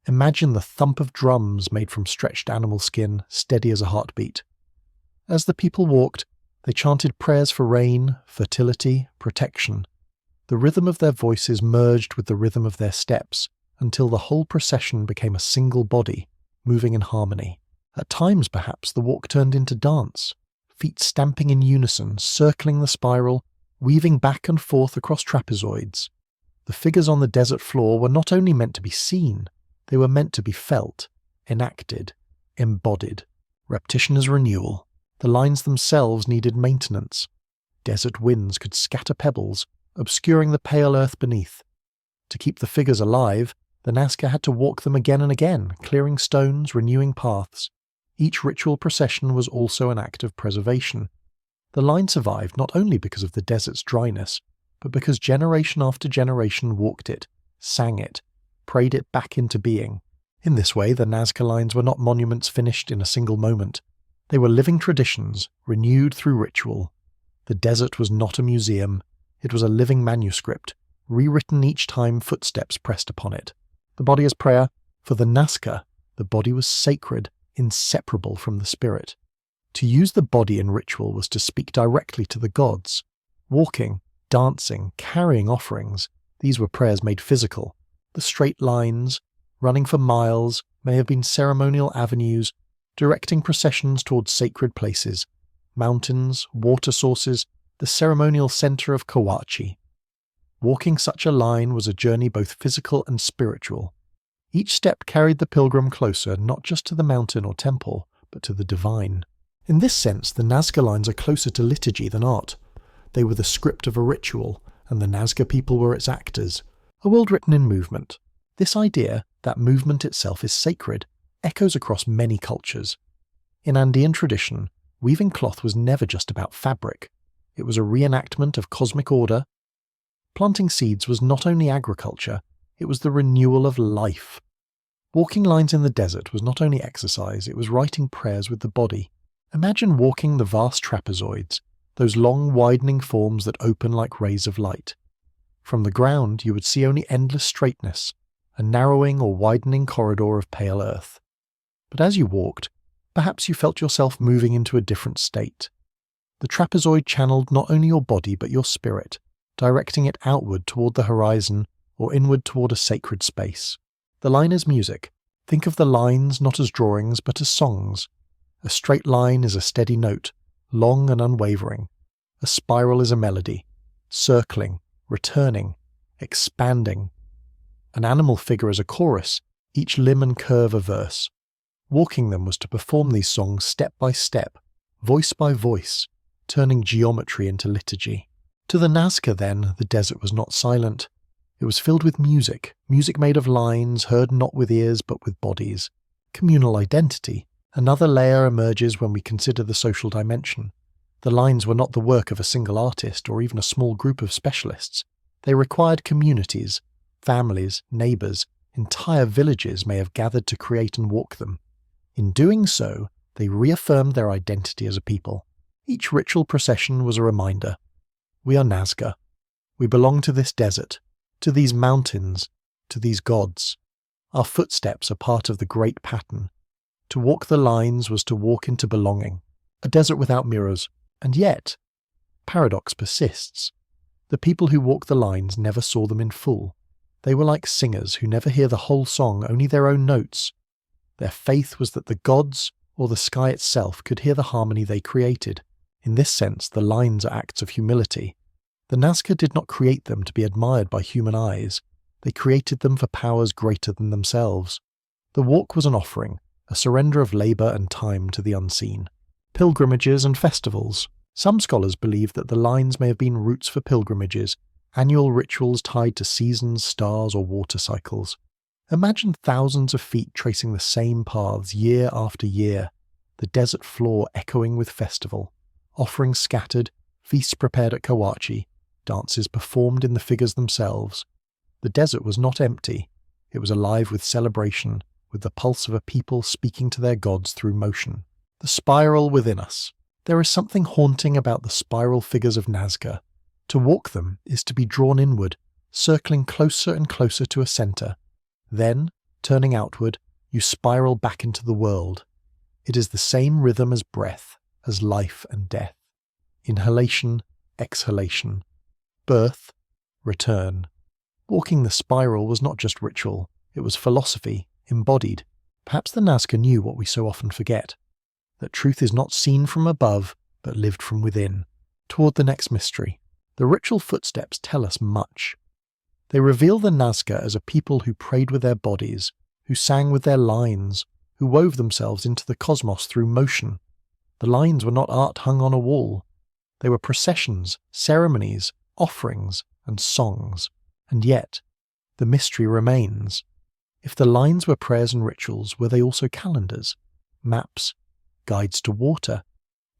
Imagine the thump of drums made from stretched animal skin, steady as a heartbeat. As the people walked, they chanted prayers for rain, fertility, protection. The rhythm of their voices merged with the rhythm of their steps, until the whole procession became a single body, moving in harmony. At times, perhaps, the walk turned into dance, feet stamping in unison, circling the spiral, weaving back and forth across trapezoids. The figures on the desert floor were not only meant to be seen, they were meant to be felt, enacted, embodied. Repetition as renewal. The lines themselves needed maintenance. Desert winds could scatter pebbles, obscuring the pale earth beneath. To keep the figures alive, the Nazca had to walk them again and again, clearing stones, renewing paths. Each ritual procession was also an act of preservation. The line survived not only because of the desert's dryness, but because generation after generation walked it, sang it, prayed it back into being. In this way, the Nazca Lines were not monuments finished in a single moment. They were living traditions, renewed through ritual. The desert was not a museum. It was a living manuscript, rewritten each time footsteps pressed upon it. The body as prayer. For the Nazca, the body was sacred, inseparable from the spirit. To use the body in ritual was to speak directly to the gods. Walking, dancing, carrying offerings, these were prayers made physical. The straight lines, running for miles, may have been ceremonial avenues, directing processions towards sacred places, mountains, water sources, the ceremonial center of Kawachi. Walking such a line was a journey both physical and spiritual. Each step carried the pilgrim closer not just to the mountain or temple, but to the divine. In this sense, the Nazca Lines are closer to liturgy than art. They were the script of a ritual, and the Nazca people were its actors. A world written in movement. This idea, that movement itself is sacred, echoes across many cultures. In Andean tradition, weaving cloth was never just about fabric. It was a reenactment of cosmic order. Planting seeds was not only agriculture, it was the renewal of life. Walking lines in the desert was not only exercise, it was writing prayers with the body. Imagine walking the vast trapezoids, those long widening forms that open like rays of light. From the ground you would see only endless straightness, a narrowing or widening corridor of pale earth. But as you walked, perhaps you felt yourself moving into a different state. The trapezoid channeled not only your body but your spirit, directing it outward toward the horizon or inward toward a sacred space. The line is music. Think of the lines not as drawings but as songs. A straight line is a steady note, long and unwavering. A spiral is a melody, circling, returning, expanding. An animal figure is a chorus, each limb and curve a verse. Walking them was to perform these songs step by step, voice by voice, turning geometry into liturgy. To the Nazca, then, the desert was not silent. It was filled with music, music made of lines, heard not with ears but with bodies. Communal identity. Another layer emerges when we consider the social dimension. The lines were not the work of a single artist or even a small group of specialists. They required communities, families, neighbours, Entire villages may have gathered to create and walk them. In doing so, they reaffirmed their identity as a people. Each ritual procession was a reminder. We are Nazca. We belong to this desert, to these mountains, to these gods. Our footsteps are part of the great pattern. To walk the lines was to walk into belonging, a desert without mirrors, and yet, paradox persists. The people who walked the lines never saw them in full. They were like singers who never hear the whole song, only their own notes. Their faith was that the gods, or the sky itself, could hear the harmony they created. In this sense, the lines are acts of humility. The Nazca did not create them to be admired by human eyes. They created them for powers greater than themselves. The walk was an offering, a surrender of labour and time to the unseen. Pilgrimages and festivals. Some scholars believe that the lines may have been routes for pilgrimages, annual rituals tied to seasons, stars, or water cycles. Imagine thousands of feet tracing the same paths year after year, the desert floor echoing with festival, offerings scattered, feasts prepared at Kawachi, dances performed in the figures themselves. The desert was not empty. It was alive with celebration, with the pulse of a people speaking to their gods through motion. The spiral within us. There is something haunting about the spiral figures of Nazca. To walk them is to be drawn inward, circling closer and closer to a centre. Then, turning outward, you spiral back into the world. It is the same rhythm as breath, as life and death. Inhalation, exhalation. Birth, return. Walking the spiral was not just ritual, it was philosophy, embodied. Perhaps the Nazca knew what we so often forget, that truth is not seen from above, but lived from within. Toward the next mystery. The ritual footsteps tell us much. They reveal the Nazca as a people who prayed with their bodies, who sang with their lines, who wove themselves into the cosmos through motion. The lines were not art hung on a wall. They were processions, ceremonies, offerings, and songs. And yet, the mystery remains. If the lines were prayers and rituals, were they also calendars, maps, guides to water?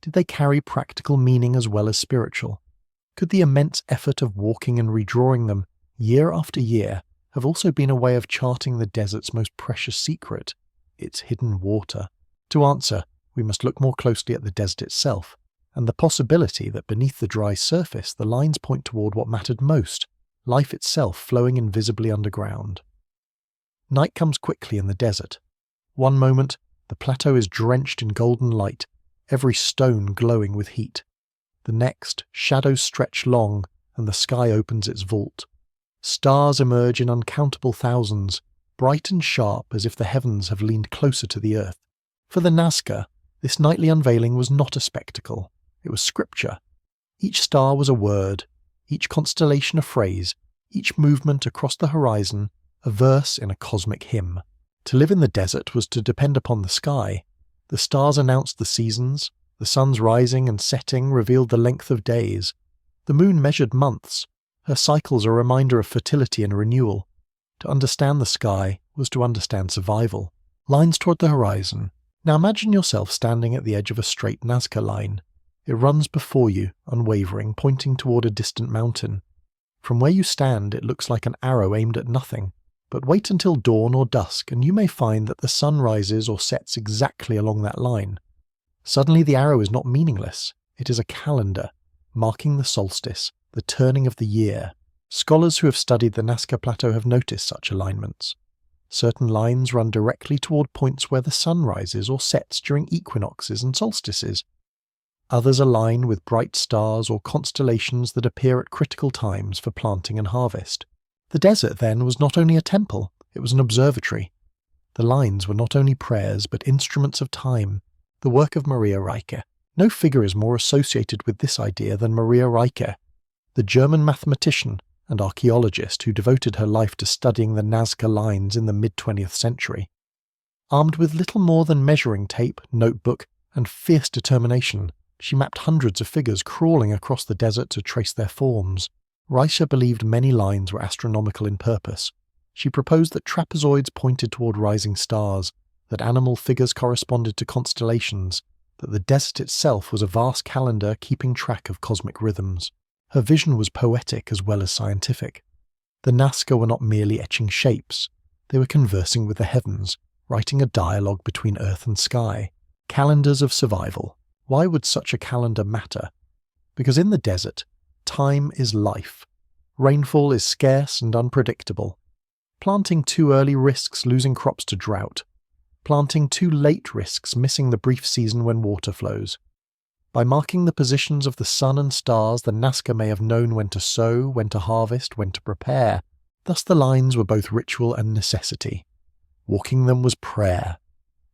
Did they carry practical meaning as well as spiritual? Could the immense effort of walking and redrawing them, year after year, have also been a way of charting the desert's most precious secret, its hidden water? To answer, we must look more closely at the desert itself, and the possibility that beneath the dry surface the lines point toward what mattered most, life itself flowing invisibly underground. Night comes quickly in the desert. One moment, the plateau is drenched in golden light, every stone glowing with heat. The next, shadows stretch long, and the sky opens its vault. Stars emerge in uncountable thousands, bright and sharp as if the heavens have leaned closer to the earth. For the Nazca, this nightly unveiling was not a spectacle, it was scripture. Each star was a word, each constellation a phrase, each movement across the horizon a verse in a cosmic hymn. To live in the desert was to depend upon the sky. The stars announced the seasons, the sun's rising and setting revealed the length of days. The moon measured months, her cycles a reminder of fertility and renewal. To understand the sky was to understand survival. Lines toward the horizon. Now imagine yourself standing at the edge of a straight Nazca line. It runs before you, unwavering, pointing toward a distant mountain. From where you stand, it looks like an arrow aimed at nothing. But wait until dawn or dusk, and you may find that the sun rises or sets exactly along that line. Suddenly the arrow is not meaningless. It is a calendar, marking the solstice, the turning of the year. Scholars who have studied the Nazca Plateau have noticed such alignments. Certain lines run directly toward points where the sun rises or sets during equinoxes and solstices. Others align with bright stars or constellations that appear at critical times for planting and harvest. The desert, then, was not only a temple, it was an observatory. The lines were not only prayers, but instruments of time, the work of Maria Rijke. No figure is more associated with this idea than Maria Rijke, the German mathematician and archaeologist who devoted her life to studying the Nazca lines in the mid-20th century. Armed with little more than measuring tape, notebook, and fierce determination, she mapped hundreds of figures crawling across the desert to trace their forms. Rijke believed many lines were astronomical in purpose. She proposed that trapezoids pointed toward rising stars, that animal figures corresponded to constellations, that the desert itself was a vast calendar keeping track of cosmic rhythms. Her vision was poetic as well as scientific. The Nazca were not merely etching shapes, They were conversing with the heavens, writing a dialogue between earth and sky. Calendars of survival. Why would such a calendar matter? Because in the desert, time is life. Rainfall is scarce and unpredictable. Planting too early risks losing crops to drought. Planting too late risks missing the brief season when water flows. By marking the positions of the sun and stars, the Nazca may have known when to sow, when to harvest, when to prepare. Thus the lines were both ritual and necessity. Walking them was prayer.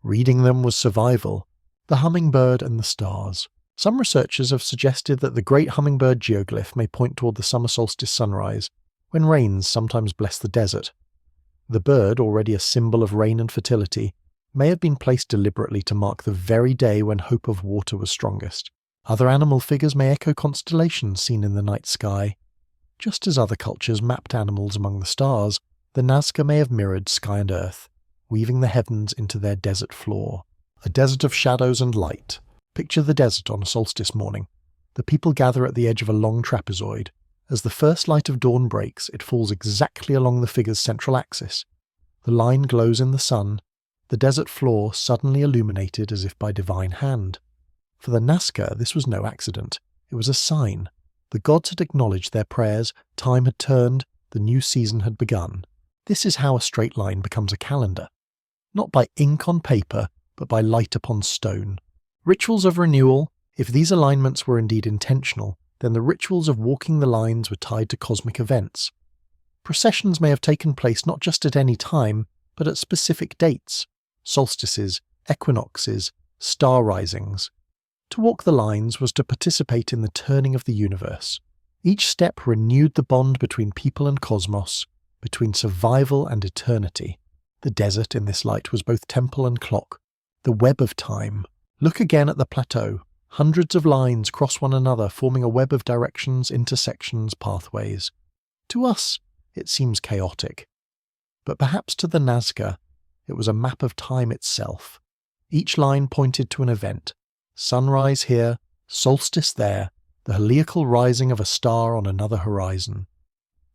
Reading them was survival. The hummingbird and the stars. Some researchers have suggested that the great hummingbird geoglyph may point toward the summer solstice sunrise, when rains sometimes bless the desert. The bird, already a symbol of rain and fertility, may have been placed deliberately to mark the very day when hope of water was strongest. Other animal figures may echo constellations seen in the night sky. Just as other cultures mapped animals among the stars, the Nazca may have mirrored sky and earth, weaving the heavens into their desert floor. A desert of shadows and light. Picture the desert on a solstice morning. The people gather at the edge of a long trapezoid. As the first light of dawn breaks, it falls exactly along the figure's central axis. The line glows in the sun, the desert floor suddenly illuminated as if by divine hand. For the Nazca, this was no accident. It was a sign. The gods had acknowledged their prayers, time had turned, the new season had begun. This is how a straight line becomes a calendar. Not by ink on paper, but by light upon stone. Rituals of renewal. If these alignments were indeed intentional, then the rituals of walking the lines were tied to cosmic events. Processions may have taken place not just at any time, but at specific dates. Solstices, equinoxes, star risings. To walk the lines was to participate in the turning of the universe. Each step renewed the bond between people and cosmos, between survival and eternity. The desert in this light was both temple and clock, the web of time. Look again at the plateau. Hundreds of lines cross one another, forming a web of directions, intersections, pathways. To us, it seems chaotic. But perhaps to the Nazca, it was a map of time itself. Each line pointed to an event. Sunrise here, solstice there, the heliacal rising of a star on another horizon.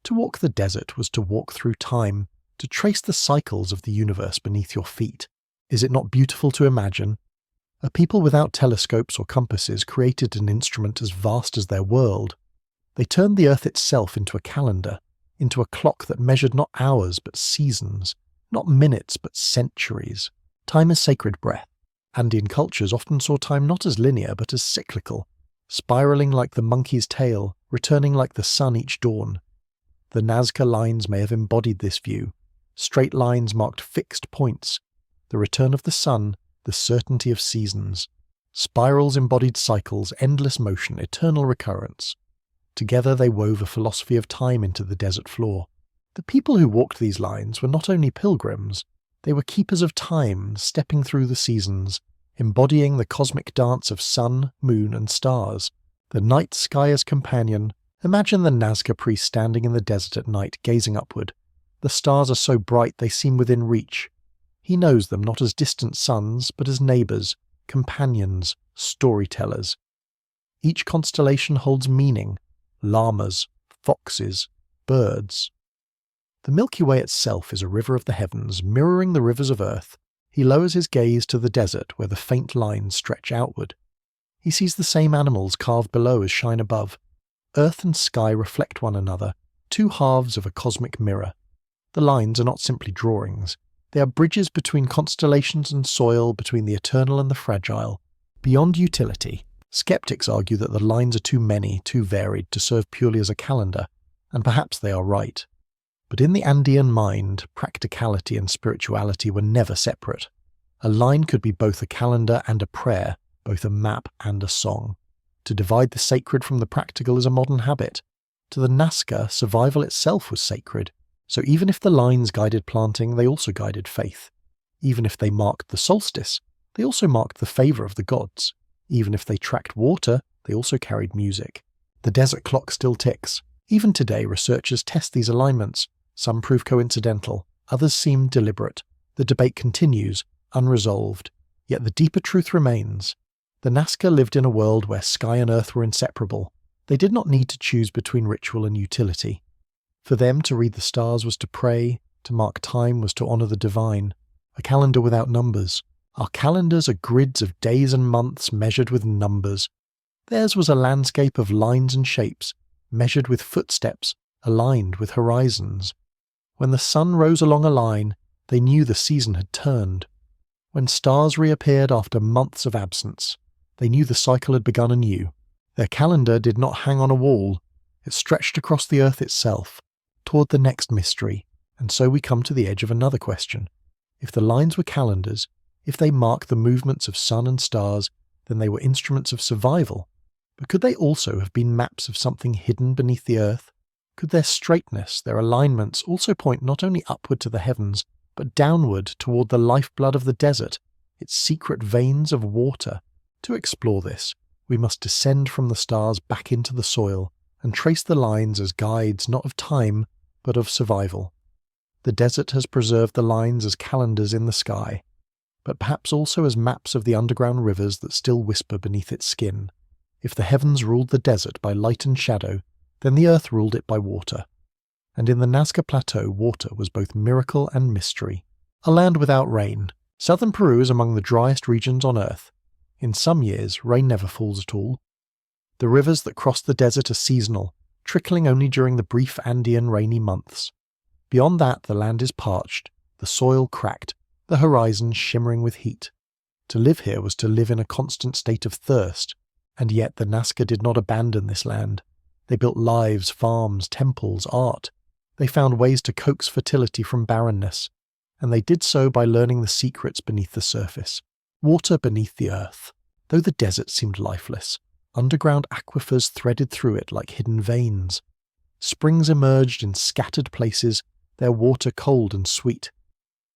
To walk the desert was to walk through time, to trace the cycles of the universe beneath your feet. Is it not beautiful to imagine? A people without telescopes or compasses created an instrument as vast as their world. They turned the earth itself into a calendar, into a clock that measured not hours but seasons, not minutes but centuries. Time is sacred breath. Andean cultures often saw time not as linear but as cyclical, spiraling like the monkey's tail, returning like the sun each dawn. The Nazca lines may have embodied this view. Straight lines marked fixed points, the return of the sun, the certainty of seasons. Spirals embodied cycles, endless motion, eternal recurrence. Together they wove a philosophy of time into the desert floor. The people who walked these lines were not only pilgrims, they were keepers of time, stepping through the seasons, embodying the cosmic dance of sun, moon, and stars. The night sky as companion. Imagine the Nazca priest standing in the desert at night, gazing upward. The stars are so bright they seem within reach. He knows them not as distant suns, but as neighbours, companions, storytellers. Each constellation holds meaning. Llamas, foxes, birds. The Milky Way itself is a river of the heavens, mirroring the rivers of earth. He lowers his gaze to the desert where the faint lines stretch outward. He sees the same animals carved below as shine above. Earth and sky reflect one another, two halves of a cosmic mirror. The lines are not simply drawings. They are bridges between constellations and soil, between the eternal and the fragile. Beyond utility, skeptics argue that the lines are too many, too varied to serve purely as a calendar, and perhaps they are right. But in the Andean mind, practicality and spirituality were never separate. A line could be both a calendar and a prayer, both a map and a song. To divide the sacred from the practical is a modern habit. To the Nazca, survival itself was sacred. So even if the lines guided planting, they also guided faith. Even if they marked the solstice, they also marked the favour of the gods. Even if they tracked water, they also carried music. The desert clock still ticks. Even today, researchers test these alignments. Some prove coincidental, others seem deliberate. The debate continues, unresolved. Yet the deeper truth remains. The Nazca lived in a world where sky and earth were inseparable. They did not need to choose between ritual and utility. For them, to read the stars was to pray, To mark time was to honour the divine, a calendar without numbers. Our calendars are grids of days and months measured with numbers. Theirs was a landscape of lines and shapes, measured with footsteps, aligned with horizons. When the sun rose along a line, they knew the season had turned. When stars reappeared after months of absence, they knew the cycle had begun anew. Their calendar did not hang on a wall. It stretched across the earth itself, toward the next mystery, and so we come to the edge of another question. If the lines were calendars, if they mark the movements of sun and stars, then they were instruments of survival. But could they also have been maps of something hidden beneath the earth? Could their straightness, their alignments, also point not only upward to the heavens, but downward toward the lifeblood of the desert, its secret veins of water? To explore this, we must descend from the stars back into the soil and trace the lines as guides not of time, but of survival. The desert has preserved the lines as calendars in the sky, but perhaps also as maps of the underground rivers that still whisper beneath its skin. If the heavens ruled the desert by light and shadow, then the earth ruled it by water. And in the Nazca Plateau, water was both miracle and mystery. A land without rain. Southern Peru is among the driest regions on earth. In some years, rain never falls at all. The rivers that cross the desert are seasonal, trickling only during the brief Andean rainy months. Beyond that, the land is parched, the soil cracked, the horizon shimmering with heat. To live here was to live in a constant state of thirst, and yet the Nazca did not abandon this land. They built lives, farms, temples, art. They found ways to coax fertility from barrenness, and they did so by learning the secrets beneath the surface. Water beneath the earth. Though the desert seemed lifeless, underground aquifers threaded through it like hidden veins. Springs emerged in scattered places, their water cold and sweet.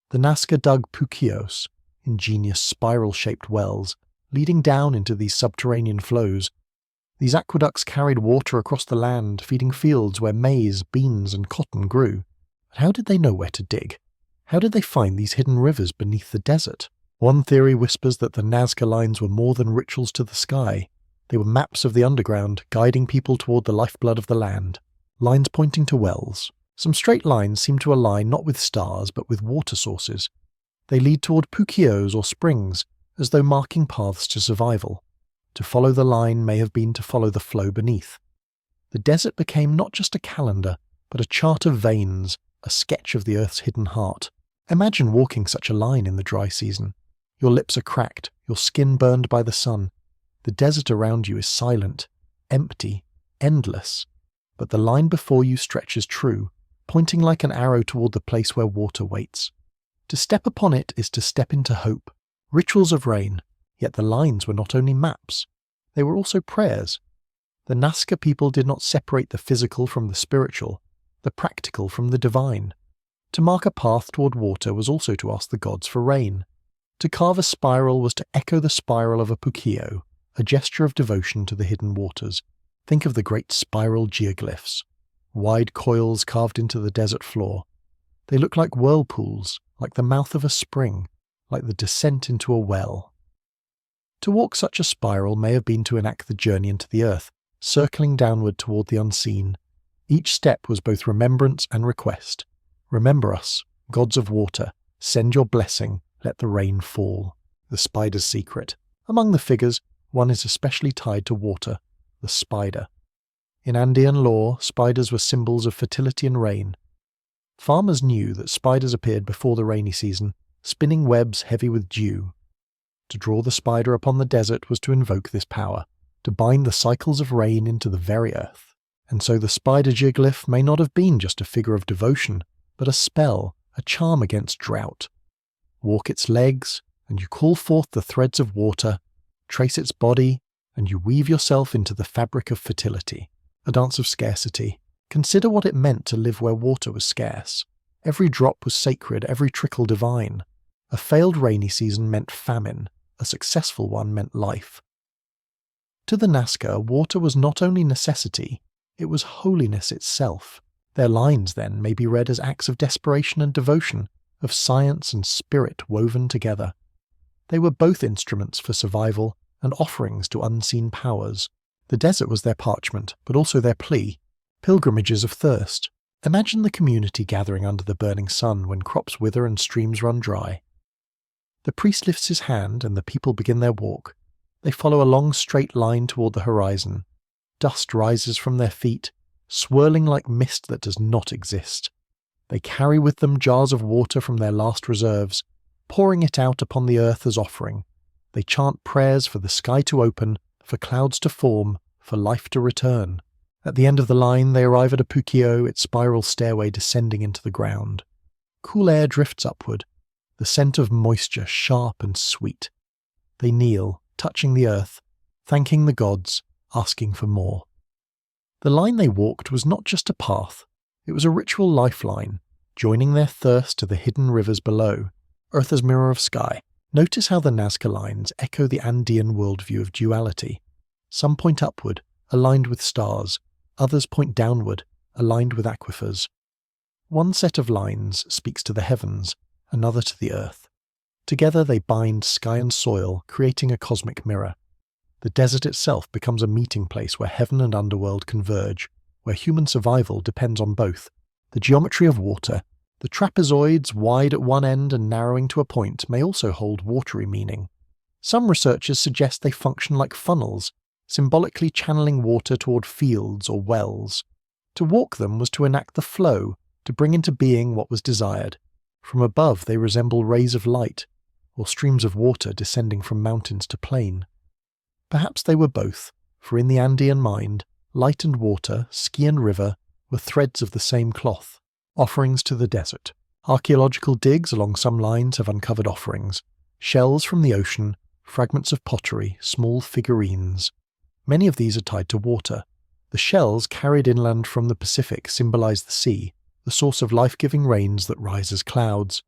The Nazca dug puquios, ingenious spiral-shaped wells, leading down into these subterranean flows. These aqueducts carried water across the land, feeding fields where maize, beans, and cotton grew. But how did they know where to dig? How did they find these hidden rivers beneath the desert? One theory whispers that the Nazca lines were more than rituals to the sky. They were maps of the underground, guiding people toward the lifeblood of the land. Lines pointing to wells. Some straight lines seem to align not with stars, but with water sources. They lead toward puquios or springs, as though marking paths to survival. To follow the line may have been to follow the flow beneath. The desert became not just a calendar, but a chart of veins, a sketch of the earth's hidden heart. Imagine walking such a line in the dry season. Your lips are cracked, your skin burned by the sun. The desert around you is silent, empty, endless. But the line before you stretches true, pointing like an arrow toward the place where water waits. To step upon it is to step into hope. Rituals of rain, yet the lines were not only maps, they were also prayers. The Nazca people did not separate the physical from the spiritual, the practical from the divine. To mark a path toward water was also to ask the gods for rain. To carve a spiral was to echo the spiral of a puquio, a gesture of devotion to the hidden waters. Think of the great spiral geoglyphs, wide coils carved into the desert floor. They look like whirlpools, like the mouth of a spring, like the descent into a well. To walk such a spiral may have been to enact the journey into the earth, circling downward toward the unseen. Each step was both remembrance and request. Remember us, gods of water, send your blessing, let the rain fall. The spider's secret. Among the figures, one is especially tied to water, the spider. In Andean lore, spiders were symbols of fertility and rain. Farmers knew that spiders appeared before the rainy season, spinning webs heavy with dew. To draw the spider upon the desert was to invoke this power, to bind the cycles of rain into the very earth. And so the spider geoglyph may not have been just a figure of devotion, but a spell, a charm against drought. Walk its legs, and you call forth the threads of water, trace its body, and you weave yourself into the fabric of fertility. A dance of scarcity. Consider what it meant to live where water was scarce. Every drop was sacred, every trickle divine. A failed rainy season meant famine, a successful one meant life. To the Nazca, water was not only necessity, it was holiness itself. Their lines, then, may be read as acts of desperation and devotion, of science and spirit woven together. They were both instruments for survival and offerings to unseen powers. The desert was their parchment, but also their plea, pilgrimages of thirst. Imagine the community gathering under the burning sun when crops wither and streams run dry. The priest lifts his hand and the people begin their walk. They follow a long straight line toward the horizon. Dust rises from their feet, swirling like mist that does not exist. They carry with them jars of water from their last reserves, pouring it out upon the earth as offering. They chant prayers for the sky to open, for clouds to form, for life to return. At the end of the line, they arrive at a pukiyo, its spiral stairway descending into the ground. Cool air drifts upward, the scent of moisture sharp and sweet. They kneel, touching the earth, thanking the gods, asking for more. The line they walked was not just a path, it was a ritual lifeline, joining their thirst to the hidden rivers below. Earth as mirror of sky. Notice how the Nazca lines echo the Andean worldview of duality. Some point upward, aligned with stars, others point downward, aligned with aquifers. One set of lines speaks to the heavens, another to the earth. Together they bind sky and soil, creating a cosmic mirror. The desert itself becomes a meeting place where heaven and underworld converge, where human survival depends on both. The geometry of water, the trapezoids wide at one end and narrowing to a point, may also hold watery meaning. Some researchers suggest they function like funnels, symbolically channeling water toward fields or wells. To walk them was to enact the flow, to bring into being what was desired. From above they resemble rays of light, or streams of water descending from mountains to plain. Perhaps they were both, for in the Andean mind, light and water, ski and river, were threads of the same cloth, offerings to the desert. Archaeological digs along some lines have uncovered offerings, shells from the ocean, fragments of pottery, small figurines. Many of these are tied to water. The shells carried inland from the Pacific symbolize the sea, the source of life-giving rains that rise as clouds.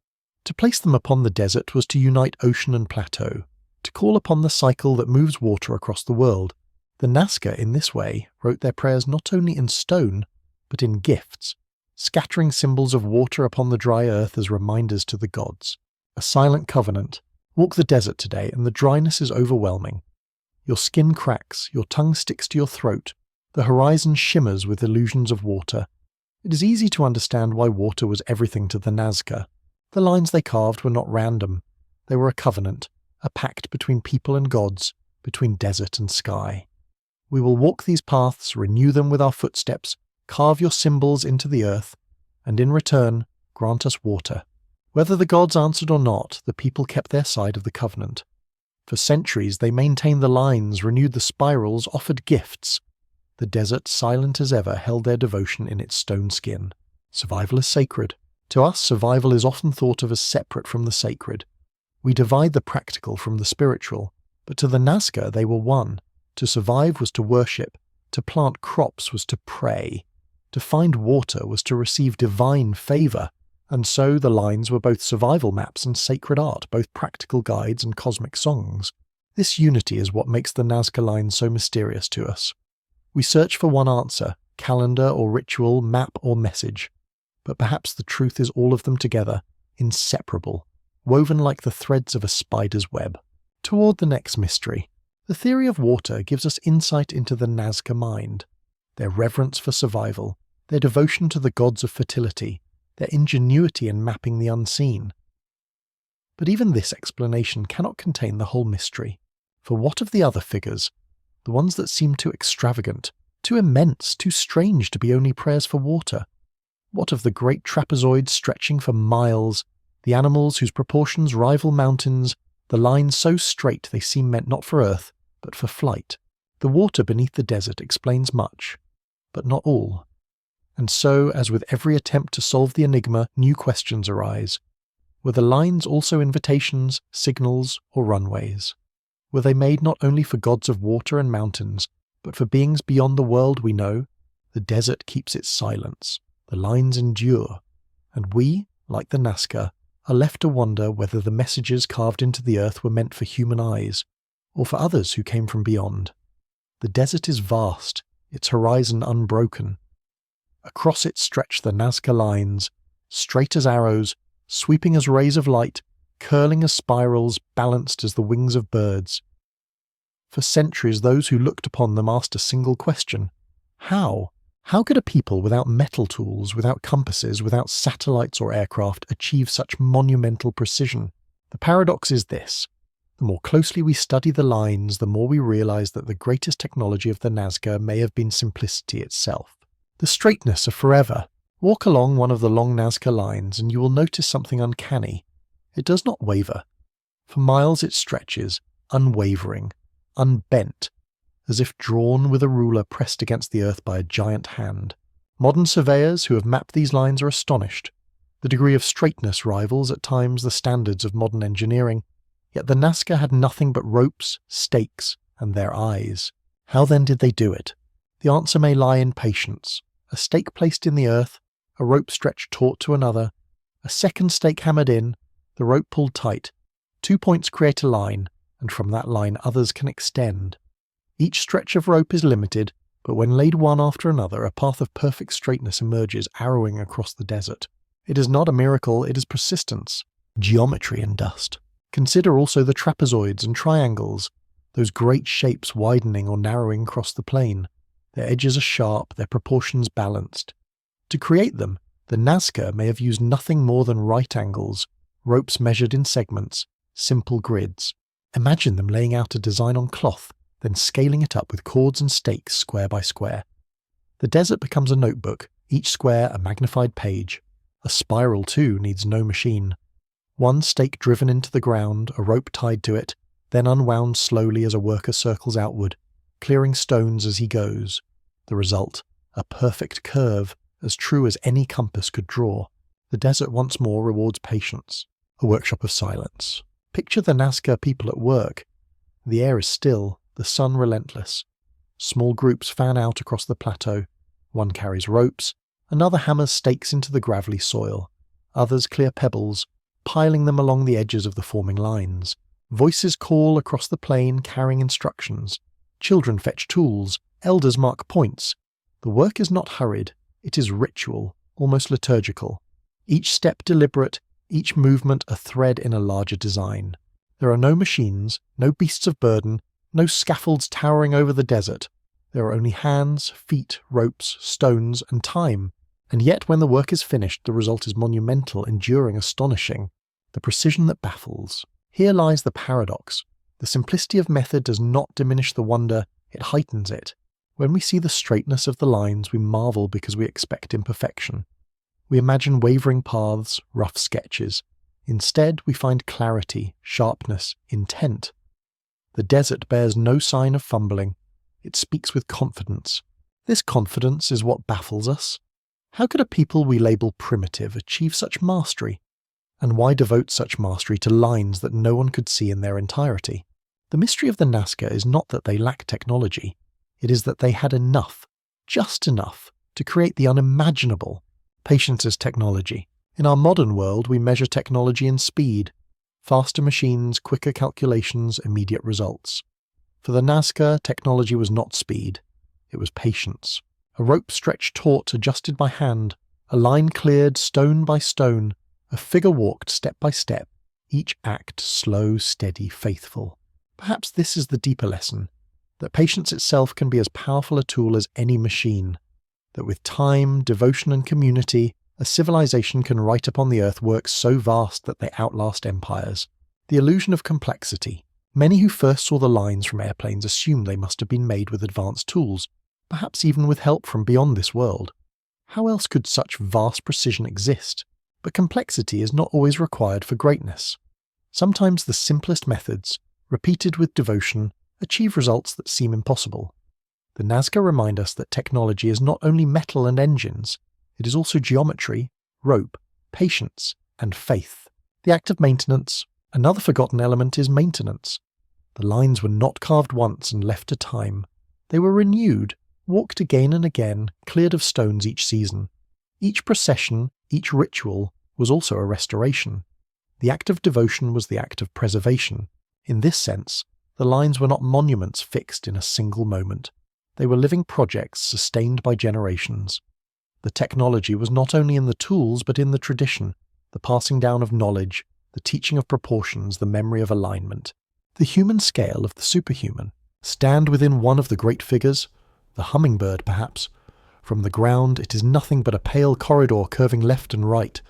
To place them upon the desert was to unite ocean and plateau, to call upon the cycle that moves water across the world. The Nazca, in this way, wrote their prayers not only in stone, but in gifts, scattering symbols of water upon the dry earth as reminders to the gods. A silent covenant. Walk the desert today, and the dryness is overwhelming. Your skin cracks, your tongue sticks to your throat, the horizon shimmers with illusions of water. It is easy to understand why water was everything to the Nazca. The lines they carved were not random. They were a covenant, a pact between people and gods, between desert and sky. We will walk these paths, renew them with our footsteps, carve your symbols into the earth, and in return, grant us water. Whether the gods answered or not, the people kept their side of the covenant. For centuries they maintained the lines, renewed the spirals, offered gifts. The desert, silent as ever, held their devotion in its stone skin. Survival is sacred. To us, survival is often thought of as separate from the sacred. We divide the practical from the spiritual, but to the Nazca they were one. To survive was to worship, to plant crops was to pray, to find water was to receive divine favour, and so the lines were both survival maps and sacred art, both practical guides and cosmic songs. This unity is what makes the Nazca lines so mysterious to us. We search for one answer, calendar or ritual, map or message, but perhaps the truth is all of them together, inseparable, woven like the threads of a spider's web. Toward the next mystery, the theory of water gives us insight into the Nazca mind, their reverence for survival, their devotion to the gods of fertility, their ingenuity in mapping the unseen. But even this explanation cannot contain the whole mystery, for what of the other figures, the ones that seem too extravagant, too immense, too strange to be only prayers for water? What of the great trapezoids stretching for miles, the animals whose proportions rival mountains, the lines so straight they seem meant not for earth, but for flight? The water beneath the desert explains much, but not all. And so, as with every attempt to solve the enigma, new questions arise. Were the lines also invitations, signals, or runways? Were they made not only for gods of water and mountains, but for beings beyond the world we know? The desert keeps its silence, the lines endure, and we, like the Nazca, are left to wonder whether the messages carved into the earth were meant for human eyes, or for others who came from beyond. The desert is vast, its horizon unbroken. Across it stretch the Nazca lines, straight as arrows, sweeping as rays of light, curling as spirals, balanced as the wings of birds. For centuries those who looked upon them asked a single question. How How could a people without metal tools, without compasses, without satellites or aircraft achieve such monumental precision? The paradox is this. The more closely we study the lines, the more we realize that the greatest technology of the Nazca may have been simplicity itself. The straightness of forever. Walk along one of the long Nazca lines and you will notice something uncanny. It does not waver. For miles it stretches, unwavering, unbent, as if drawn with a ruler pressed against the earth by a giant hand. Modern surveyors who have mapped these lines are astonished. The degree of straightness rivals at times the standards of modern engineering, yet the Nazca had nothing but ropes, stakes, and their eyes. How then did they do it? The answer may lie in patience. A stake placed in the earth, a rope stretched taut to another, a second stake hammered in, the rope pulled tight. 2 points create a line, and from that line others can extend. Each stretch of rope is limited, but when laid one after another, a path of perfect straightness emerges, arrowing across the desert. It is not a miracle, it is persistence, geometry and dust. Consider also the trapezoids and triangles, those great shapes widening or narrowing across the plain. Their edges are sharp, their proportions balanced. To create them, the Nazca may have used nothing more than right angles, ropes measured in segments, simple grids. Imagine them laying out a design on cloth, then scaling it up with cords and stakes square by square. The desert becomes a notebook, each square a magnified page. A spiral, too, needs no machine. One stake driven into the ground, a rope tied to it, then unwound slowly as a worker circles outward, clearing stones as he goes. The result, a perfect curve, as true as any compass could draw. The desert once more rewards patience. A workshop of silence. Picture the Nazca people at work. The air is still, the sun relentless. Small groups fan out across the plateau. One carries ropes, another hammers stakes into the gravelly soil. Others clear pebbles, piling them along the edges of the forming lines. Voices call across the plain carrying instructions. Children fetch tools, elders mark points. The work is not hurried, it is ritual, almost liturgical. Each step deliberate, each movement a thread in a larger design. There are no machines, no beasts of burden, no scaffolds towering over the desert. There are only hands, feet, ropes, stones, and time. And yet when the work is finished, the result is monumental, enduring, astonishing. The precision that baffles. Here lies the paradox. The simplicity of method does not diminish the wonder, it heightens it. When we see the straightness of the lines, we marvel because we expect imperfection. We imagine wavering paths, rough sketches. Instead, we find clarity, sharpness, intent. The desert bears no sign of fumbling. It speaks with confidence. This confidence is what baffles us. How could a people we label primitive achieve such mastery? And why devote such mastery to lines that no one could see in their entirety? The mystery of the Nazca is not that they lack technology. It is that they had enough, just enough, to create the unimaginable. Patience is technology. In our modern world, we measure technology in speed. Faster machines, quicker calculations, immediate results. For the Nazca, technology was not speed. It was patience. A rope stretched taut, adjusted by hand. A line cleared stone by stone. A figure walked step by step. Each act slow, steady, faithful. Perhaps this is the deeper lesson. That patience itself can be as powerful a tool as any machine. That with time, devotion and community, a civilization can write upon the earth works so vast that they outlast empires. The illusion of complexity. Many who first saw the lines from airplanes assumed they must have been made with advanced tools, perhaps even with help from beyond this world. How else could such vast precision exist? But complexity is not always required for greatness. Sometimes the simplest methods, repeated with devotion, achieve results that seem impossible. The Nazca remind us that technology is not only metal and engines, it is also geometry, rope, patience, and faith. The act of maintenance. Another forgotten element is maintenance. The lines were not carved once and left to time. They were renewed, walked again and again, cleared of stones each season. Each procession, each ritual, was also a restoration. The act of devotion was the act of preservation. In this sense, the lines were not monuments fixed in a single moment. They were living projects sustained by generations. The technology was not only in the tools but in the tradition, the passing down of knowledge, the teaching of proportions, the memory of alignment. The human scale of the superhuman stand within one of the great figures, the hummingbird perhaps, From the ground, it is nothing but a pale corridor curving left and right.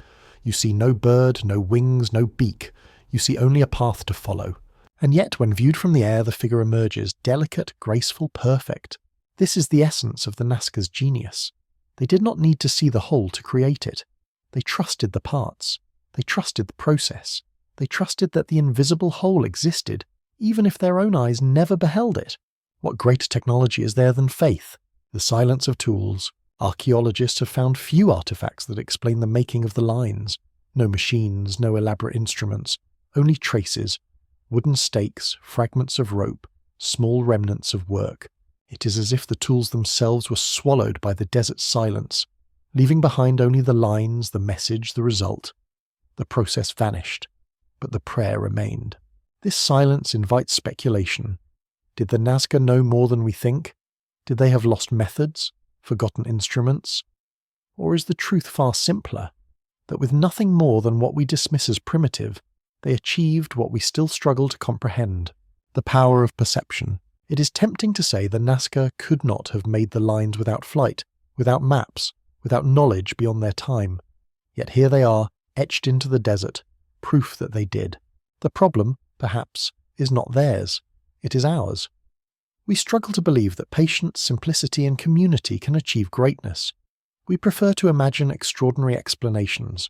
You see no bird, no wings, no beak. You see only a path to follow. And yet, when viewed from the air, the figure emerges, delicate, graceful, perfect. This is the essence of the Nazca's genius. They did not need to see the whole to create it. They trusted the parts. They trusted the process. They trusted that the invisible whole existed, even if their own eyes never beheld it. What greater technology is there than faith? The silence of tools. Archaeologists have found few artifacts that explain the making of the lines. No machines, no elaborate instruments, only traces, wooden stakes, fragments of rope, small remnants of work. It is as if the tools themselves were swallowed by the desert's silence, leaving behind only the lines, the message, the result. The process vanished, but the prayer remained. This silence invites speculation. Did the Nazca know more than we think? Did they have lost methods, forgotten instruments? Or is the truth far simpler, that with nothing more than what we dismiss as primitive, they achieved what we still struggle to comprehend, the power of perception? It is tempting to say the Nazca could not have made the lines without flight, without maps, without knowledge beyond their time. Yet here they are, etched into the desert, proof that they did. The problem, perhaps, is not theirs. It is ours. We struggle to believe that patience, simplicity, and community can achieve greatness. We prefer to imagine extraordinary explanations.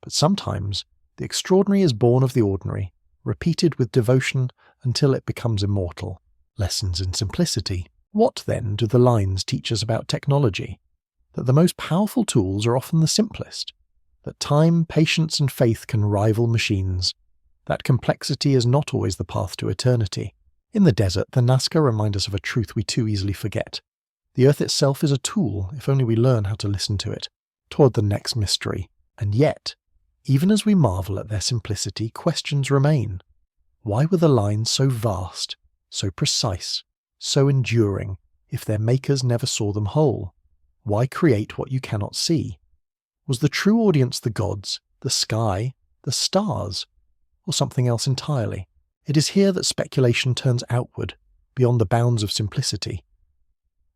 But sometimes, the extraordinary is born of the ordinary, repeated with devotion until it becomes immortal. Lessons in simplicity. What, then, do the lines teach us about technology? That the most powerful tools are often the simplest. That time, patience, and faith can rival machines. That complexity is not always the path to eternity. In the desert, the Nazca remind us of a truth we too easily forget. The earth itself is a tool, if only we learn how to listen to it, toward the next mystery. And yet, even as we marvel at their simplicity, questions remain. Why were the lines so vast, so precise, so enduring, if their makers never saw them whole? Why create what you cannot see? Was the true audience the gods, the sky, the stars, or something else entirely? It is here that speculation turns outward, beyond the bounds of simplicity.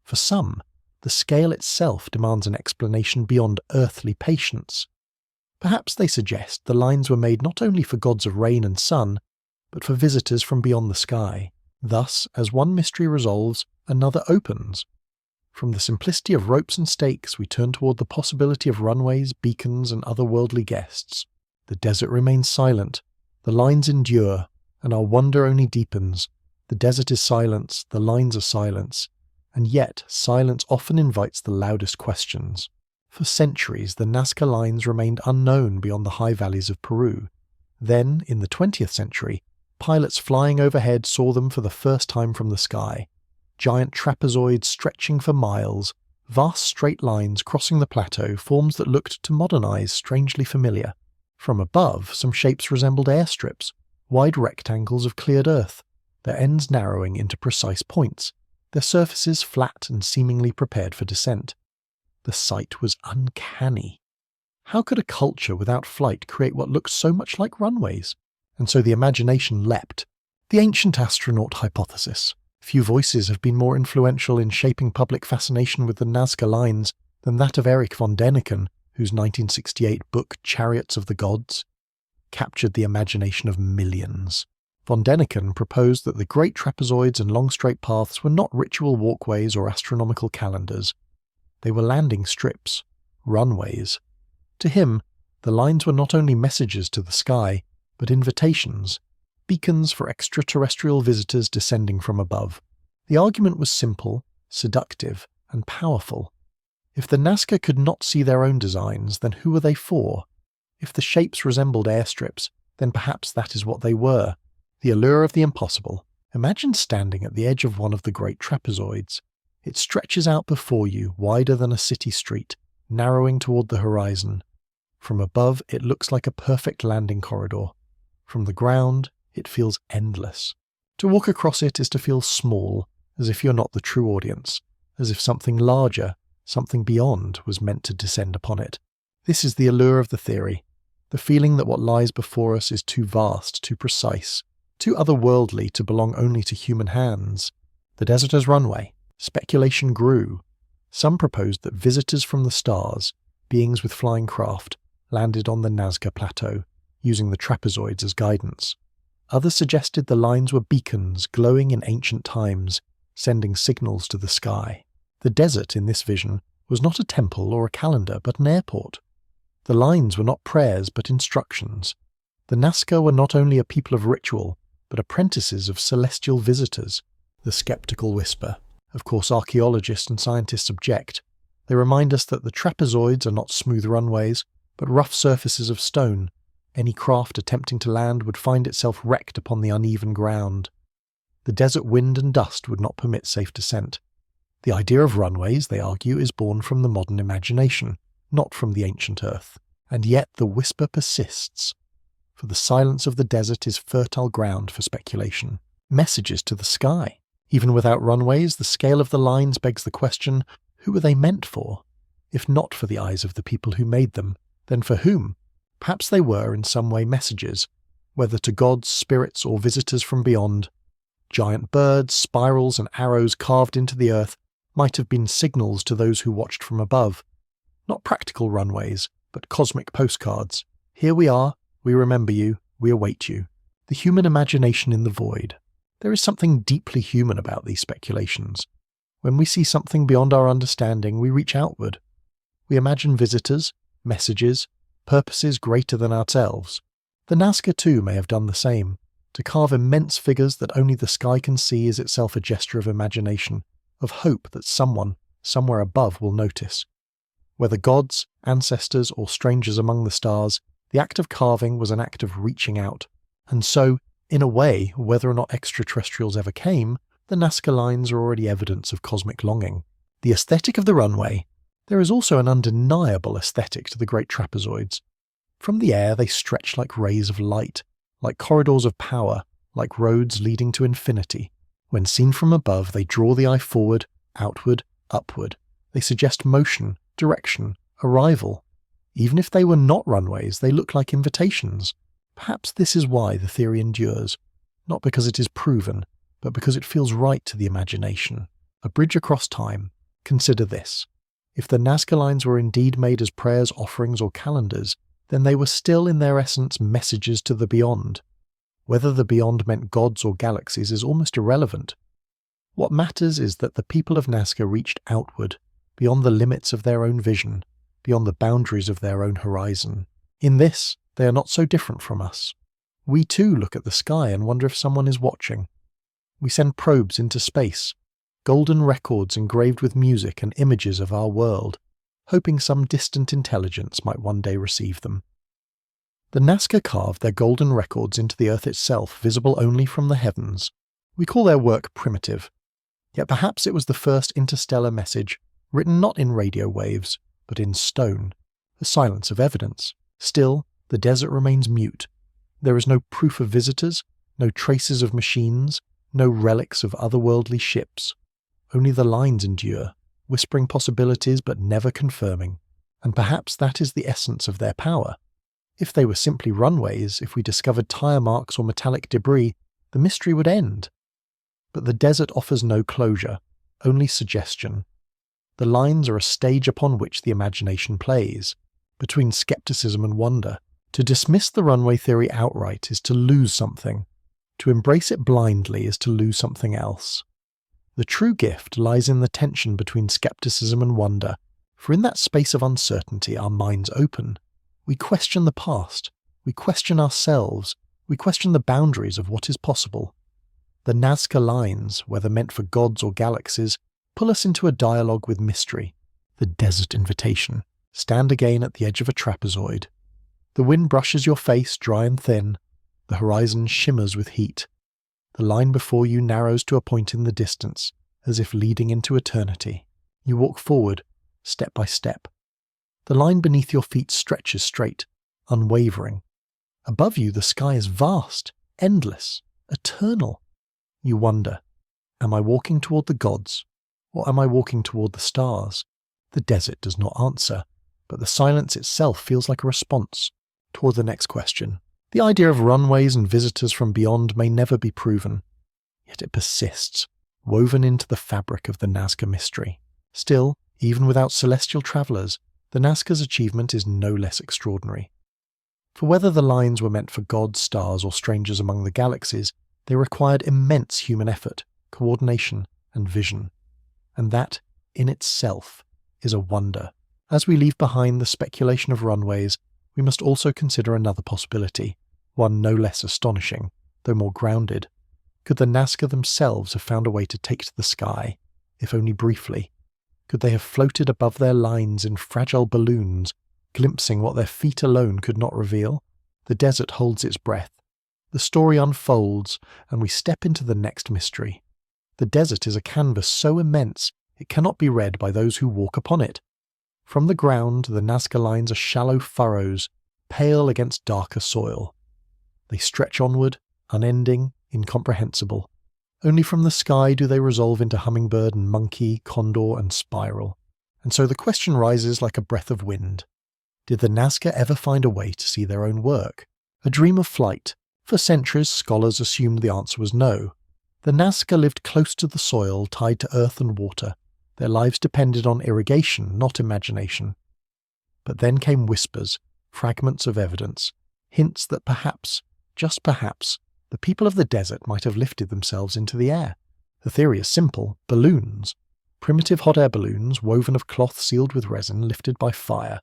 For some, the scale itself demands an explanation beyond earthly patience. Perhaps they suggest the lines were made not only for gods of rain and sun, but for visitors from beyond the sky. Thus, as one mystery resolves, another opens. From the simplicity of ropes and stakes, we turn toward the possibility of runways, beacons, and otherworldly guests. The desert remains silent, the lines endure, and our wonder only deepens. The desert is silence, the lines are silence, and yet silence often invites the loudest questions. For centuries, the Nazca lines remained unknown beyond the high valleys of Peru. Then, in the 20th century, pilots flying overhead saw them for the first time from the sky. Giant trapezoids stretching for miles, vast straight lines crossing the plateau, forms that looked to modern eyes strangely familiar. From above, some shapes resembled airstrips, wide rectangles of cleared earth, their ends narrowing into precise points, their surfaces flat and seemingly prepared for descent. The sight was uncanny. How could a culture without flight create what looked so much like runways? And so the imagination leapt. The ancient astronaut hypothesis. Few voices have been more influential in shaping public fascination with the Nazca lines than that of Erich von Däniken, whose 1968 book Chariots of the Gods captured the imagination of millions. Von Däniken proposed that the great trapezoids and long straight paths were not ritual walkways or astronomical calendars. They were landing strips, runways. To him, the lines were not only messages to the sky, but invitations, beacons for extraterrestrial visitors descending from above. The argument was simple, seductive, and powerful. If the Nazca could not see their own designs, then who were they for? If the shapes resembled airstrips, then perhaps that is what they were. The allure of the impossible. Imagine standing at the edge of one of the great trapezoids. It stretches out before you, wider than a city street, narrowing toward the horizon. From above, it looks like a perfect landing corridor. From the ground, it feels endless. To walk across it is to feel small, as if you're not the true audience, as if something larger, something beyond, was meant to descend upon it. This is the allure of the theory, the feeling that what lies before us is too vast, too precise, too otherworldly to belong only to human hands. The deserter's runway. Speculation grew. Some proposed that visitors from the stars, beings with flying craft, landed on the Nazca Plateau, using the trapezoids as guidance. Others suggested the lines were beacons glowing in ancient times, sending signals to the sky. The desert in this vision was not a temple or a calendar, but an airport. The lines were not prayers, but instructions. The Nazca were not only a people of ritual, but apprentices of celestial visitors. The skeptical whisper. Of course, archaeologists and scientists object. They remind us that the trapezoids are not smooth runways, but rough surfaces of stone. Any craft attempting to land would find itself wrecked upon the uneven ground. The desert wind and dust would not permit safe descent. The idea of runways, they argue, is born from the modern imagination, not from the ancient earth. And yet the whisper persists. For the silence of the desert is fertile ground for speculation. Messages to the sky. Even without runways, the scale of the lines begs the question, who were they meant for? If not for the eyes of the people who made them, then for whom? Perhaps they were in some way messages, whether to gods, spirits, or visitors from beyond. Giant birds, spirals, and arrows carved into the earth might have been signals to those who watched from above. Not practical runways, but cosmic postcards. Here we are, we remember you, we await you. The human imagination in the void. There is something deeply human about these speculations. When we see something beyond our understanding, we reach outward. We imagine visitors, messages, purposes greater than ourselves. The Nazca too may have done the same. To carve immense figures that only the sky can see is itself a gesture of imagination, of hope that someone, somewhere above, will notice. Whether gods, ancestors, or strangers among the stars, the act of carving was an act of reaching out. And so, in a way, whether or not extraterrestrials ever came, the Nazca lines are already evidence of cosmic longing. The aesthetic of the runway. There is also an undeniable aesthetic to the great trapezoids. From the air they stretch like rays of light, like corridors of power, like roads leading to infinity. When seen from above, they draw the eye forward, outward, upward. They suggest motion, direction, arrival. Even if they were not runways, they look like invitations. Perhaps this is why the theory endures, not because it is proven, but because it feels right to the imagination. A bridge across time. Consider this. If the Nazca lines were indeed made as prayers, offerings, or calendars, then they were still in their essence messages to the beyond. Whether the beyond meant gods or galaxies is almost irrelevant. What matters is that the people of Nazca reached outward, beyond the limits of their own vision, beyond the boundaries of their own horizon. In this, they are not so different from us. We too look at the sky and wonder if someone is watching. We send probes into space, golden records engraved with music and images of our world, hoping some distant intelligence might one day receive them. The Nazca carved their golden records into the earth itself, visible only from the heavens. We call their work primitive. Yet perhaps it was the first interstellar message, written not in radio waves, but in stone, the silence of evidence. Still, the desert remains mute. There is no proof of visitors, no traces of machines, no relics of otherworldly ships. Only the lines endure, whispering possibilities but never confirming. And perhaps that is the essence of their power. If they were simply runways, if we discovered tire marks or metallic debris, the mystery would end. But the desert offers no closure, only suggestion. The lines are a stage upon which the imagination plays, between skepticism and wonder. To dismiss the runway theory outright is to lose something. To embrace it blindly is to lose something else. The true gift lies in the tension between skepticism and wonder, for in that space of uncertainty our minds open. We question the past, we question ourselves, we question the boundaries of what is possible. The Nazca lines, whether meant for gods or galaxies, pull us into a dialogue with mystery. The desert invitation. Stand again at the edge of a trapezoid. The wind brushes your face dry and thin. The horizon shimmers with heat. The line before you narrows to a point in the distance, as if leading into eternity. You walk forward, step by step. The line beneath your feet stretches straight, unwavering. Above you the sky is vast, endless, eternal. You wonder, am I walking toward the gods, or am I walking toward the stars? The desert does not answer, but the silence itself feels like a response toward the next question. The idea of runways and visitors from beyond may never be proven, yet it persists, woven into the fabric of the Nazca mystery. Still, Even without celestial travellers, the Nazca's achievement is no less extraordinary. For whether the lines were meant for gods, stars, or strangers among the galaxies, they required immense human effort, coordination, and vision. And that, in itself, is a wonder. As we leave behind the speculation of runways, we must also consider another possibility, one no less astonishing, though more grounded. Could the Nazca themselves have found a way to take to the sky, if only briefly? Could they have floated above their lines in fragile balloons, glimpsing what their feet alone could not reveal? The desert holds its breath. The story unfolds, and we step into the next mystery. The desert is a canvas so immense it cannot be read by those who walk upon it. From the ground, the Nazca lines are shallow furrows, pale against darker soil. They stretch onward, unending, incomprehensible. Only from the sky do they resolve into hummingbird and monkey, condor and spiral. And so the question rises like a breath of wind. Did the Nazca ever find a way to see their own work? A dream of flight? For centuries, scholars assumed the answer was no. The Nazca lived close to the soil, tied to earth and water. Their lives depended on irrigation, not imagination. But then came whispers, fragments of evidence, hints that perhaps, just perhaps, the people of the desert might have lifted themselves into the air. The theory is simple: balloons. Primitive hot air balloons, woven of cloth sealed with resin, lifted by fire.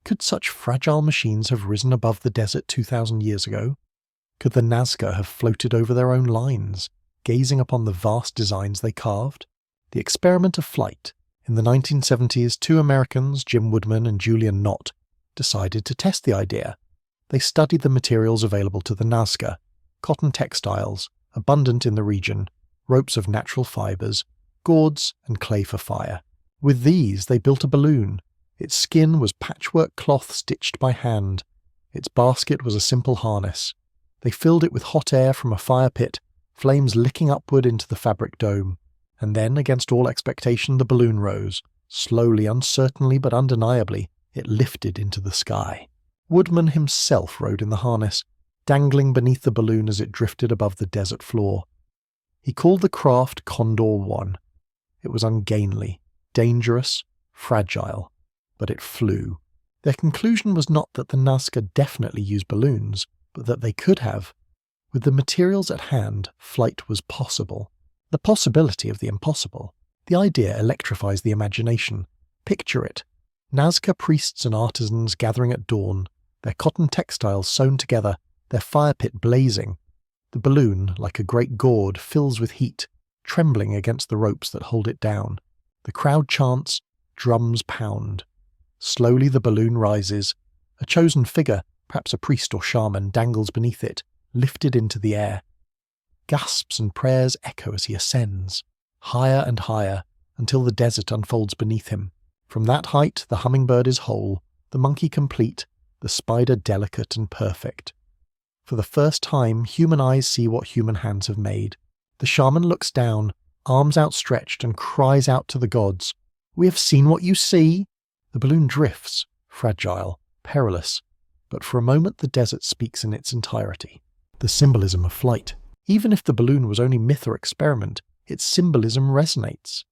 Could such fragile machines have risen above the desert 2,000 years ago? Could the Nazca have floated over their own lines, gazing upon the vast designs they carved? The experiment of flight. In the 1970s, two Americans, Jim Woodman and Julian Knott, decided to test the idea. They studied the materials available to the Nazca: cotton textiles, abundant in the region, ropes of natural fibres, gourds and clay for fire. With these they built a balloon. Its skin was patchwork cloth stitched by hand. Its basket was a simple harness. They filled it with hot air from a fire pit, flames licking upward into the fabric dome. And then, against all expectation, the balloon rose. Slowly, uncertainly, but undeniably, it lifted into the sky. Woodman himself rode in the harness, dangling beneath the balloon as it drifted above the desert floor. He called the craft Condor 1. It was ungainly, dangerous, fragile, but it flew. Their conclusion was not that the Nazca definitely used balloons, but that they could have. With the materials at hand, flight was possible. The possibility of the impossible. The idea electrifies the imagination. Picture it. Nazca priests and artisans gathering at dawn, their cotton textiles sewn together, their fire pit blazing. The balloon, like a great gourd, fills with heat, trembling against the ropes that hold it down. The crowd chants, drums pound. Slowly the balloon rises. A chosen figure, perhaps a priest or shaman, dangles beneath it, lifted into the air. Gasps and prayers echo as he ascends, higher and higher, until the desert unfolds beneath him. From that height the hummingbird is whole, the monkey complete, the spider delicate and perfect. For the first time, human eyes see what human hands have made. The shaman looks down, arms outstretched, and cries out to the gods, "We have seen what you see!" The balloon drifts, fragile, perilous, but for a moment the desert speaks in its entirety. The symbolism of flight. Even if the balloon was only myth or experiment, its symbolism resonates.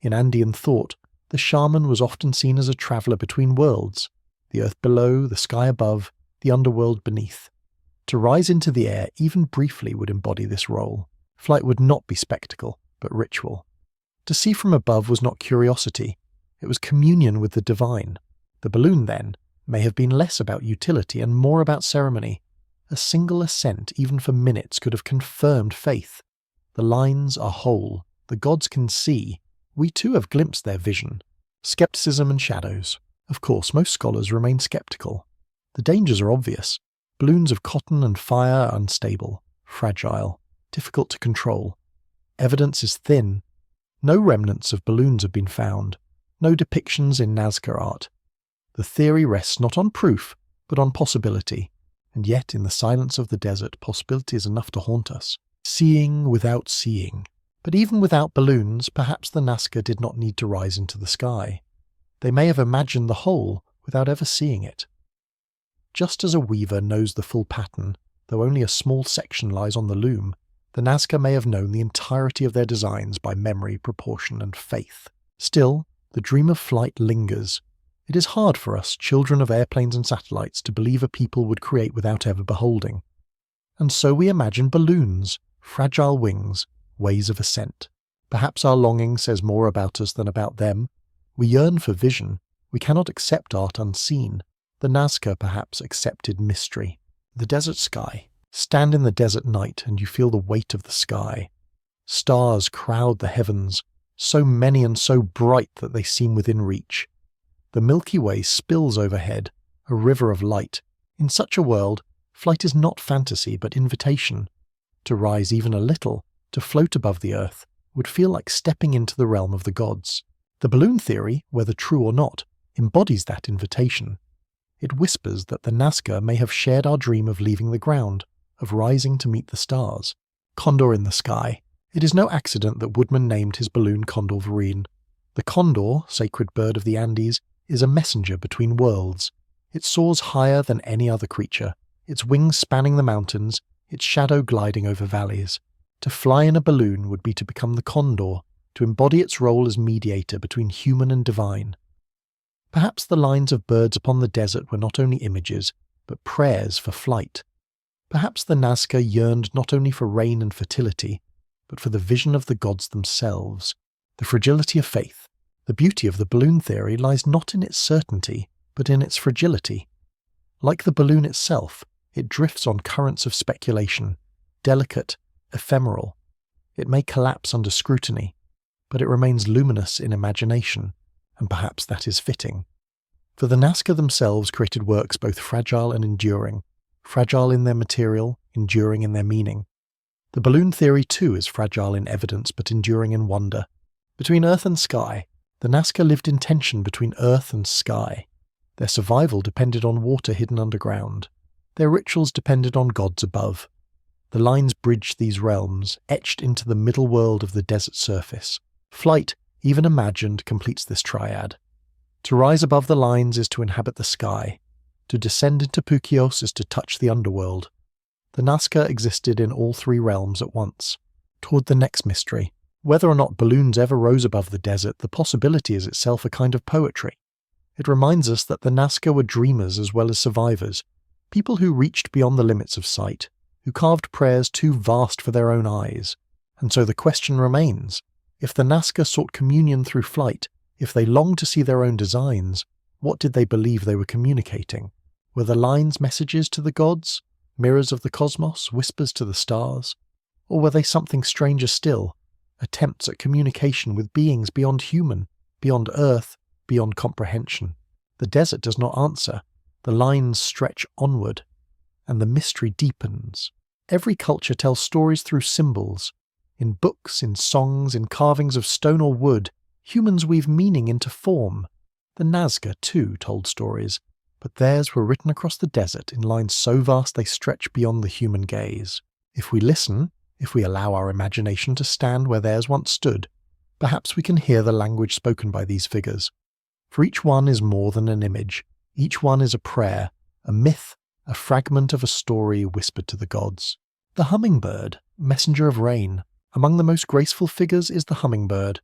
In Andean thought, the shaman was often seen as a traveller between worlds, the earth below, the sky above, the underworld beneath. To rise into the air, even briefly, would embody this role. Flight would not be spectacle, but ritual. To see from above was not curiosity, it was communion with the divine. The balloon, then, may have been less about utility and more about ceremony. A single ascent, even for minutes, could have confirmed faith. The lines are whole, the gods can see. We too have glimpsed their vision. Skepticism and shadows. Of course, most scholars remain skeptical. The dangers are obvious. Balloons of cotton and fire are unstable, fragile, difficult to control. Evidence is thin. No remnants of balloons have been found, no depictions in Nazca art. The theory rests not on proof, but on possibility. And yet, in the silence of the desert, possibility is enough to haunt us. Seeing without seeing. But even without balloons, perhaps the Nazca did not need to rise into the sky. They may have imagined the whole without ever seeing it. Just as a weaver knows the full pattern, though only a small section lies on the loom, the Nazca may have known the entirety of their designs by memory, proportion, and faith. Still, The dream of flight lingers. It is hard for us, children of airplanes and satellites, to believe a people would create without ever beholding. And so we imagine balloons, fragile wings, ways of ascent. Perhaps our longing says more about us than about them. We yearn for vision. We cannot accept art unseen. The Nazca perhaps accepted mystery. The desert sky. Stand in the desert night and you feel the weight of the sky. Stars crowd the heavens, so many and so bright that they seem within reach. The Milky Way spills overhead, a river of light. In such a world, flight is not fantasy but invitation. To rise even a little, to float above the earth, would feel like stepping into the realm of the gods. The balloon theory, whether true or not, embodies that invitation. It whispers that the Nazca may have shared our dream of leaving the ground, of rising to meet the stars. Condor in the sky. It is no accident that Woodman named his balloon Condor Vereen. The condor, sacred bird of the Andes, is a messenger between worlds. It soars higher than any other creature, its wings spanning the mountains, its shadow gliding over valleys. To fly in a balloon would be to become the condor, to embody its role as mediator between human and divine. Perhaps the lines of birds upon the desert were not only images, but prayers for flight. Perhaps the Nazca yearned not only for rain and fertility, but for the vision of the gods themselves. The fragility of faith. The beauty of the balloon theory lies not in its certainty, but in its fragility. Like the balloon itself, it drifts on currents of speculation, delicate, ephemeral. It may collapse under scrutiny, but it remains luminous in imagination, and perhaps that is fitting. For the Nazca themselves created works both fragile and enduring, fragile in their material, enduring in their meaning. The balloon theory too is fragile in evidence but enduring in wonder. Between earth and sky, the Nazca lived in tension between earth and sky. Their survival depended on water hidden underground. Their rituals depended on gods above. The lines bridged these realms, etched into the middle world of the desert surface. Flight, even imagined, completes this triad. To rise above the lines is to inhabit the sky. To descend into Puquios is to touch the underworld. The Nazca existed in all three realms at once. Toward the next mystery, whether or not balloons ever rose above the desert, the possibility is itself a kind of poetry. It reminds us that the Nazca were dreamers as well as survivors, people who reached beyond the limits of sight, who carved prayers too vast for their own eyes. And so the question remains, if the Nazca sought communion through flight, if they longed to see their own designs, what did they believe they were communicating? Were the lines messages to the gods, mirrors of the cosmos, whispers to the stars? Or were they something stranger still, attempts at communication with beings beyond human, beyond earth, beyond comprehension? The desert does not answer, the lines stretch onward, and the mystery deepens. Every culture tells stories through symbols. In books, in songs, in carvings of stone or wood, humans weave meaning into form. The Nazca, too, told stories, but theirs were written across the desert in lines so vast they stretch beyond the human gaze. If we listen, if we allow our imagination to stand where theirs once stood, perhaps we can hear the language spoken by these figures. For each one is more than an image. Each one is a prayer, a myth, a fragment of a story whispered to the gods. The hummingbird, messenger of rain. Among the most graceful figures is the hummingbird.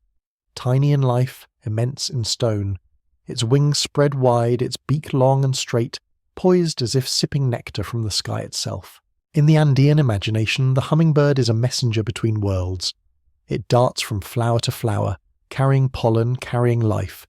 Tiny in life, immense in stone. Its wings spread wide, its beak long and straight, poised as if sipping nectar from the sky itself. In the Andean imagination, the hummingbird is a messenger between worlds. It darts from flower to flower, carrying pollen, carrying life.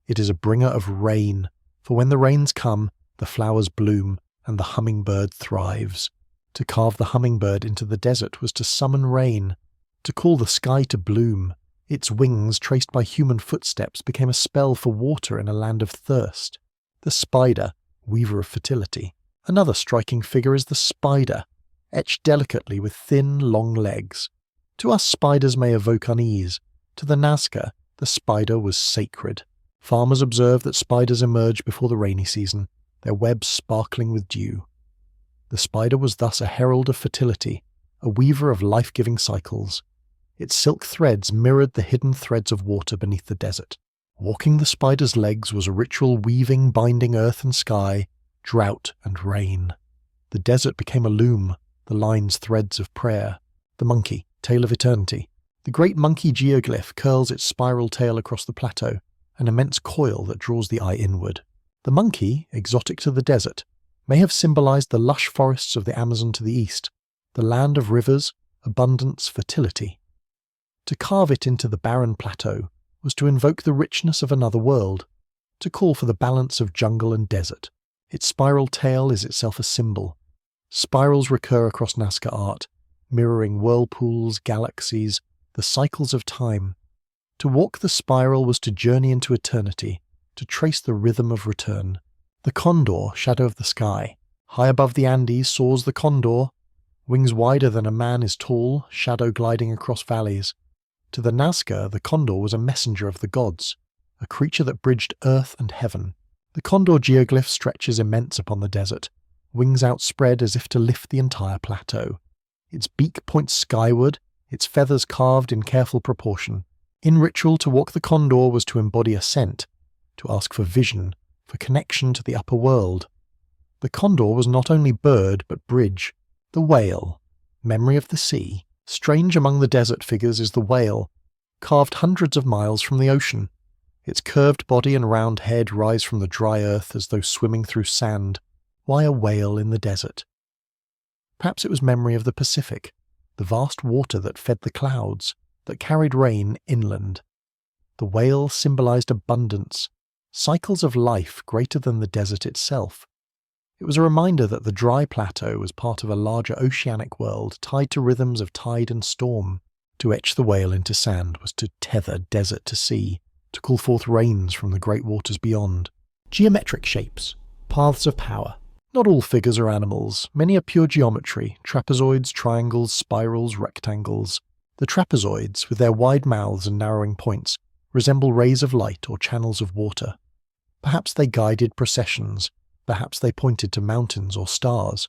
It is a bringer of rain, for when the rains come, the flowers bloom, and the hummingbird thrives. To carve the hummingbird into the desert was to summon rain, to call the sky to bloom. Its wings, traced by human footsteps, became a spell for water in a land of thirst. The spider, weaver of fertility. Another striking figure is the spider, etched delicately with thin, long legs. To us, spiders may evoke unease. To the Nazca, the spider was sacred. Farmers observed that spiders emerged before the rainy season, their webs sparkling with dew. The spider was thus a herald of fertility, a weaver of life-giving cycles. Its silk threads mirrored the hidden threads of water beneath the desert. Walking the spider's legs was a ritual weaving, binding earth and sky, drought and rain. The desert became a loom, the lines threads of prayer. The monkey, tale of eternity. The great monkey geoglyph curls its spiral tail across the plateau, an immense coil that draws the eye inward. The monkey, exotic to the desert, may have symbolized the lush forests of the Amazon to the east, the land of rivers, abundance, fertility. To carve it into the barren plateau was to invoke the richness of another world, to call for the balance of jungle and desert. Its spiral tail is itself a symbol. Spirals recur across Nazca art, mirroring whirlpools, galaxies, the cycles of time. To walk the spiral was to journey into eternity, to trace the rhythm of return. The condor, shadow of the sky. High above the Andes soars the condor. Wings wider than a man is tall, shadow gliding across valleys. To the Nazca, the condor was a messenger of the gods, a creature that bridged earth and heaven. The condor geoglyph stretches immense upon the desert, wings outspread as if to lift the entire plateau. Its beak points skyward, its feathers carved in careful proportion. In ritual, to walk the condor was to embody ascent, to ask for vision, for connection to the upper world. The condor was not only bird but bridge. The whale, memory of the sea. Strange among the desert figures is the whale, carved hundreds of miles from the ocean. Its curved body and round head rise from the dry earth as though swimming through sand. Why a whale in the desert? Perhaps it was memory of the Pacific, the vast water that fed the clouds, that carried rain inland. The whale symbolized abundance, cycles of life greater than the desert itself. It was a reminder that the dry plateau was part of a larger oceanic world tied to rhythms of tide and storm. To etch the whale into sand was to tether desert to sea, to call forth rains from the great waters beyond. Geometric shapes, paths of power. Not all figures are animals. Many are pure geometry, trapezoids, triangles, spirals, rectangles. The trapezoids, with their wide mouths and narrowing points, resemble rays of light or channels of water. Perhaps they guided processions. Perhaps they pointed to mountains or stars.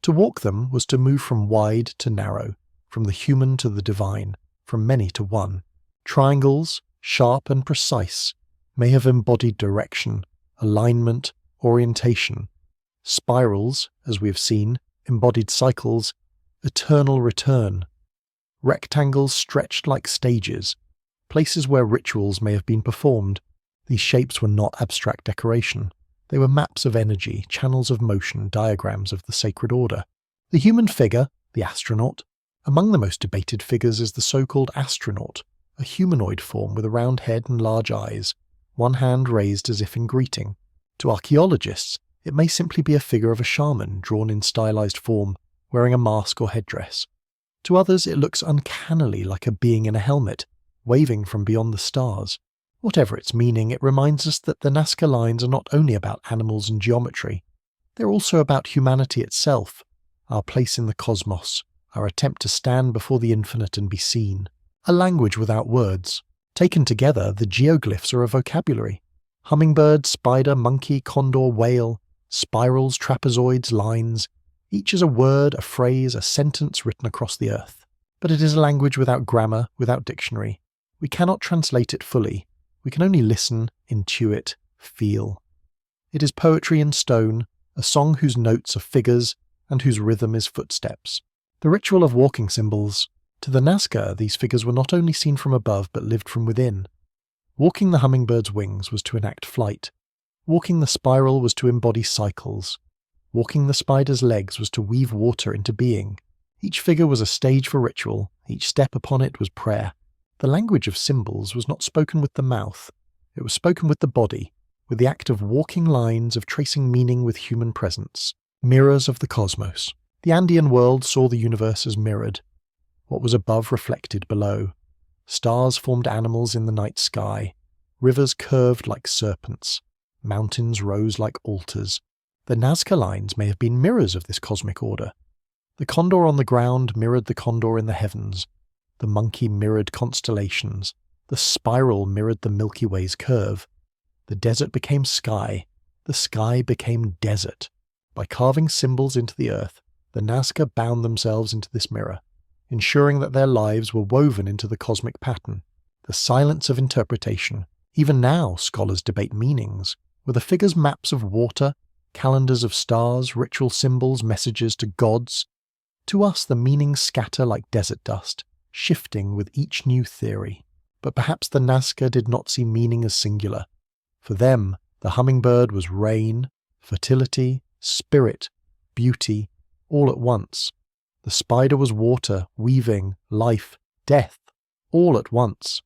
To walk them was to move from wide to narrow, from the human to the divine, from many to one. Triangles, sharp and precise, may have embodied direction, alignment, orientation. Spirals, as we have seen, embodied cycles, eternal return. Rectangles stretched like stages, places where rituals may have been performed. These shapes were not abstract decoration. They were maps of energy, channels of motion, diagrams of the sacred order. The human figure, the astronaut. Among the most debated figures is the so-called astronaut, a humanoid form with a round head and large eyes, one hand raised as if in greeting. To archaeologists, it may simply be a figure of a shaman drawn in stylized form, wearing a mask or headdress. To others, it looks uncannily like a being in a helmet, waving from beyond the stars. Whatever its meaning, it reminds us that the Nazca lines are not only about animals and geometry. They're also about humanity itself, our place in the cosmos, our attempt to stand before the infinite and be seen. A language without words. Taken together, the geoglyphs are a vocabulary. Hummingbird, spider, monkey, condor, whale, spirals, trapezoids, lines. Each is a word, a phrase, a sentence written across the earth. But it is a language without grammar, without dictionary. We cannot translate it fully. We can only listen, intuit, feel. It is poetry in stone, a song whose notes are figures and whose rhythm is footsteps. The ritual of walking symbols. To the Nazca, these figures were not only seen from above but lived from within. Walking the hummingbird's wings was to enact flight. Walking the spiral was to embody cycles. Walking the spider's legs was to weave water into being. Each figure was a stage for ritual, each step upon it was prayer. The language of symbols was not spoken with the mouth, it was spoken with the body, with the act of walking lines, of tracing meaning with human presence. Mirrors of the cosmos. The Andean world saw the universe as mirrored. What was above reflected below. Stars formed animals in the night sky. Rivers curved like serpents. Mountains rose like altars. The Nazca lines may have been mirrors of this cosmic order. The condor on the ground mirrored the condor in the heavens. The monkey mirrored constellations. The spiral mirrored the Milky Way's curve. The desert became sky. The sky became desert. By carving symbols into the earth, the Nazca bound themselves into this mirror, ensuring that their lives were woven into the cosmic pattern. The silence of interpretation. Even now, scholars debate meanings. Were the figures maps of water, calendars of stars, ritual symbols, messages to gods? To us, the meanings scatter like desert dust, shifting with each new theory. But perhaps the Nazca did not see meaning as singular. For them, the hummingbird was rain, fertility, spirit, beauty, all at once. The spider was water, weaving, life, death, all at once.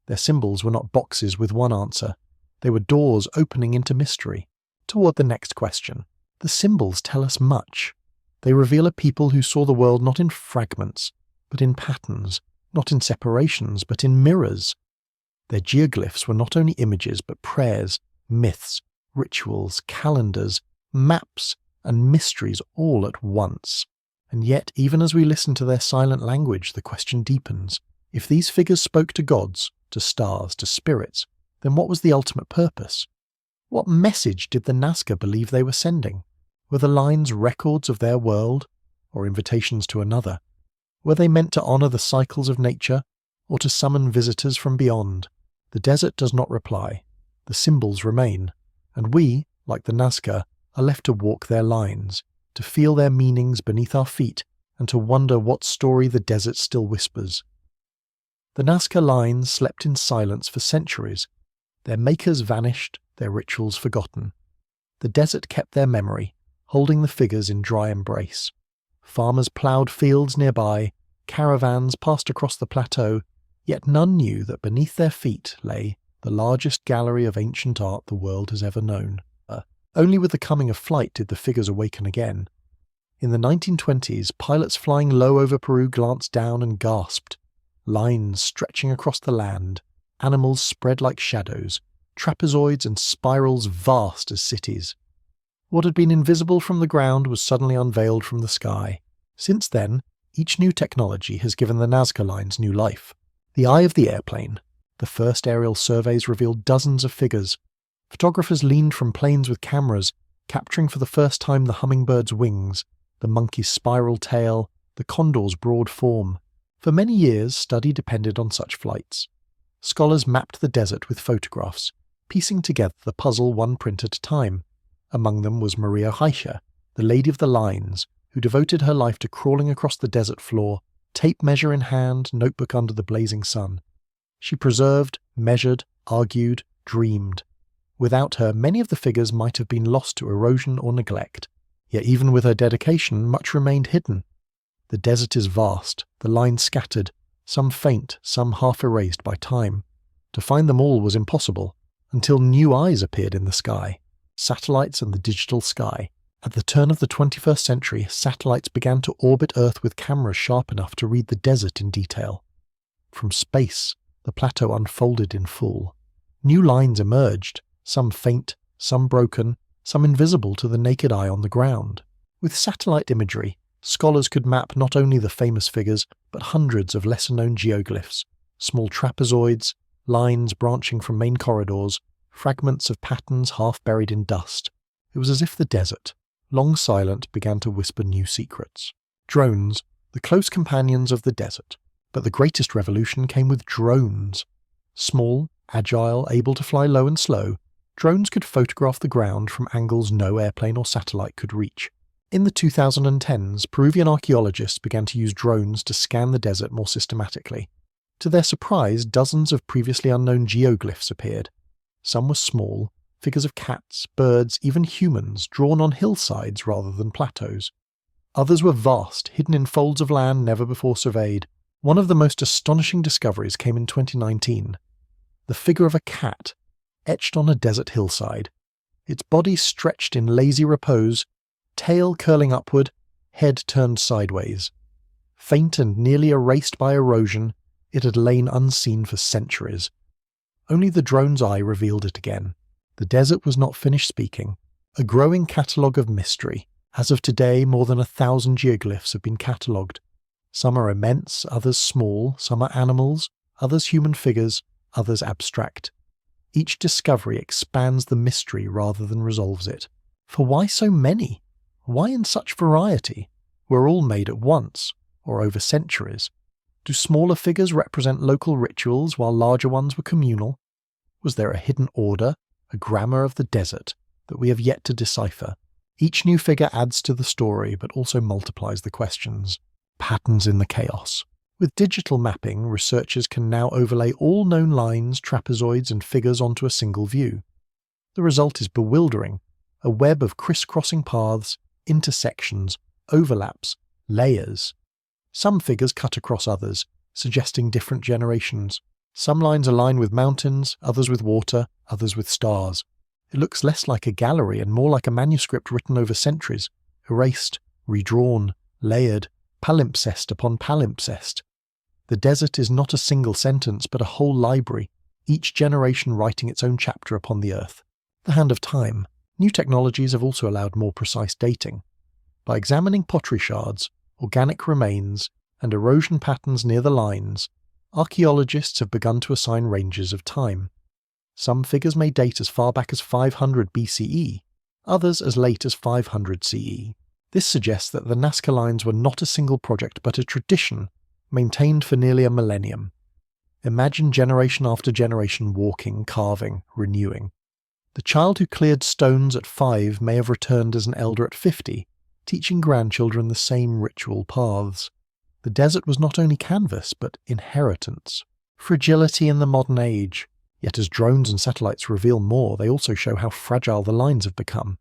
Their symbols were not boxes with one answer. They were doors opening into mystery, toward the next question. The symbols tell us much. They reveal a people who saw the world not in fragments, but in patterns, not in separations, but in mirrors. Their geoglyphs were not only images, but prayers, myths, rituals, calendars, maps, and mysteries all at once. And yet, even as we listen to their silent language, the question deepens. If these figures spoke to gods, to stars, to spirits, then what was the ultimate purpose? What message did the Nazca believe they were sending? Were the lines records of their world, or invitations to another? Were they meant to honour the cycles of nature, or to summon visitors from beyond? The desert does not reply. The symbols remain, and we, like the Nazca, are left to walk their lines, to feel their meanings beneath our feet, and to wonder what story the desert still whispers. The Nazca lines slept in silence for centuries. Their makers vanished, their rituals forgotten. The desert kept their memory, holding the figures in dry embrace. Farmers ploughed fields nearby, caravans passed across the plateau, yet none knew that beneath their feet lay the largest gallery of ancient art the world has ever known. Only with the coming of flight did the figures awaken again. In the 1920s, pilots flying low over Peru glanced down and gasped. Lines stretching across the land, animals spread like shadows, trapezoids and spirals vast as cities. What had been invisible from the ground was suddenly unveiled from the sky. Since then, each new technology has given the Nazca lines new life. The eye of the airplane. The first aerial surveys revealed dozens of figures. Photographers leaned from planes with cameras, capturing for the first time the hummingbird's wings, the monkey's spiral tail, the condor's broad form. For many years, study depended on such flights. Scholars mapped the desert with photographs, piecing together the puzzle one print at a time. Among them was Maria Reicher, the lady of the lines, who devoted her life to crawling across the desert floor, tape measure in hand, notebook under the blazing sun. She preserved, measured, argued, dreamed. Without her, many of the figures might have been lost to erosion or neglect. Yet even with her dedication, much remained hidden. The desert is vast, the lines scattered, some faint, some half erased by time. To find them all was impossible, until new eyes appeared in the sky. Satellites and the digital sky. At the turn of the 21st century, satellites began to orbit Earth with cameras sharp enough to read the desert in detail. From space, the plateau unfolded in full. New lines emerged, some faint, some broken, some invisible to the naked eye on the ground. With satellite imagery, scholars could map not only the famous figures, but hundreds of lesser-known geoglyphs, small trapezoids, lines branching from main corridors, fragments of patterns half buried in dust. It was as if the desert, long silent, began to whisper new secrets. Drones, the close companions of the desert. But the greatest revolution came with drones. Small, agile, able to fly low and slow, drones could photograph the ground from angles no airplane or satellite could reach. In the 2010s, Peruvian archaeologists began to use drones to scan the desert more systematically. To their surprise, dozens of previously unknown geoglyphs appeared. Some were small, figures of cats, birds, even humans, drawn on hillsides rather than plateaus. Others were vast, hidden in folds of land never before surveyed. One of the most astonishing discoveries came in 2019. The figure of a cat, etched on a desert hillside. Its body stretched in lazy repose, tail curling upward, head turned sideways. Faint and nearly erased by erosion, it had lain unseen for centuries. Only the drone's eye revealed it again. The desert was not finished speaking. A growing catalogue of mystery. As of today, more than 1,000 geoglyphs have been catalogued. Some are immense, others small, some are animals, others human figures, others abstract. Each discovery expands the mystery rather than resolves it. For why so many? Why in such variety? Were all made at once, or over centuries? Do smaller figures represent local rituals while larger ones were communal? Was there a hidden order, a grammar of the desert, that we have yet to decipher? Each new figure adds to the story but also multiplies the questions. Patterns in the chaos. With digital mapping, researchers can now overlay all known lines, trapezoids, and figures onto a single view. The result is bewildering, a web of crisscrossing paths, intersections, overlaps, layers. Some figures cut across others, suggesting different generations. Some lines align with mountains, others with water, others with stars. It looks less like a gallery and more like a manuscript written over centuries, erased, redrawn, layered, palimpsest upon palimpsest. The desert is not a single sentence, but a whole library, each generation writing its own chapter upon the earth. The hand of time. New technologies have also allowed more precise dating. By examining pottery shards, organic remains, and erosion patterns near the lines, archaeologists have begun to assign ranges of time. Some figures may date as far back as 500 BCE, others as late as 500 CE. This suggests that the Nazca Lines were not a single project but a tradition, maintained for nearly a millennium. Imagine generation after generation walking, carving, renewing. The child who cleared stones at 5 may have returned as an elder at 50, teaching grandchildren the same ritual paths. The desert was not only canvas, but inheritance. Fragility in the modern age. Yet as drones and satellites reveal more, they also show how fragile the lines have become.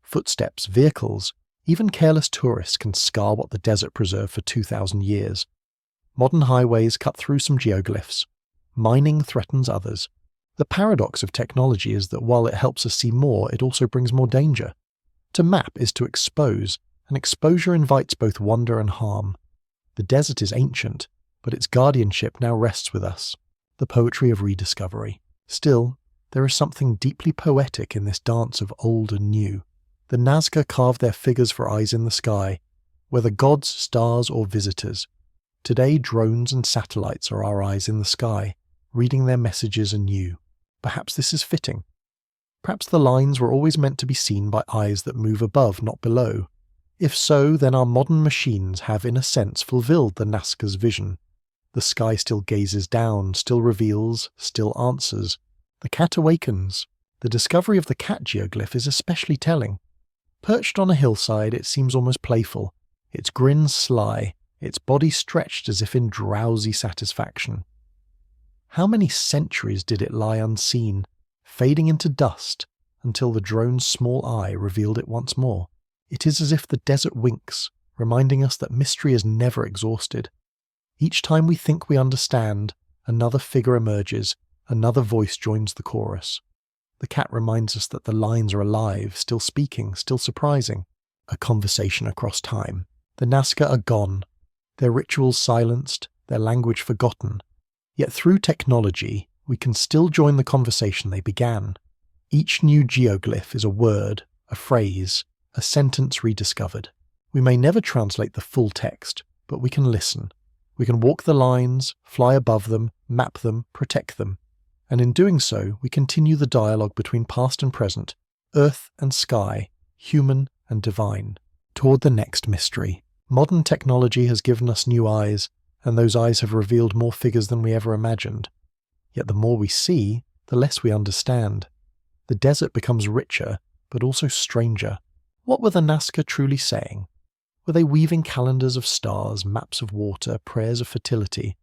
Footsteps, vehicles, even careless tourists can scar what the desert preserved for 2,000 years. Modern highways cut through some geoglyphs. Mining threatens others. The paradox of technology is that while it helps us see more, it also brings more danger. To map is to expose, and exposure invites both wonder and harm. The desert is ancient, but its guardianship now rests with us. The poetry of rediscovery. Still, there is something deeply poetic in this dance of old and new. The Nazca carved their figures for eyes in the sky, whether gods, stars, or visitors. Today, drones and satellites are our eyes in the sky, reading their messages anew. Perhaps this is fitting. Perhaps the lines were always meant to be seen by eyes that move above, not below. If so, then our modern machines have, in a sense, fulfilled the Nazca's vision. The sky still gazes down, still reveals, still answers. The cat awakens. The discovery of the cat geoglyph is especially telling. Perched on a hillside, it seems almost playful, its grin sly, its body stretched as if in drowsy satisfaction. How many centuries did it lie unseen, fading into dust, until the drone's small eye revealed it once more? It is as if the desert winks, reminding us that mystery is never exhausted. Each time we think we understand, another figure emerges, another voice joins the chorus. The cat reminds us that the lines are alive, still speaking, still surprising. A conversation across time. The Nazca are gone, their rituals silenced, their language forgotten. Yet through technology, we can still join the conversation they began. Each new geoglyph is a word, a phrase, a sentence rediscovered. We may never translate the full text, but we can listen. We can walk the lines, fly above them, map them, protect them. And in doing so, we continue the dialogue between past and present, earth and sky, human and divine, toward the next mystery. Modern technology has given us new eyes, and those eyes have revealed more figures than we ever imagined. Yet the more we see, the less we understand. The desert becomes richer, but also stranger. What were the Nazca truly saying? Were they weaving calendars of stars, maps of water, prayers of fertility?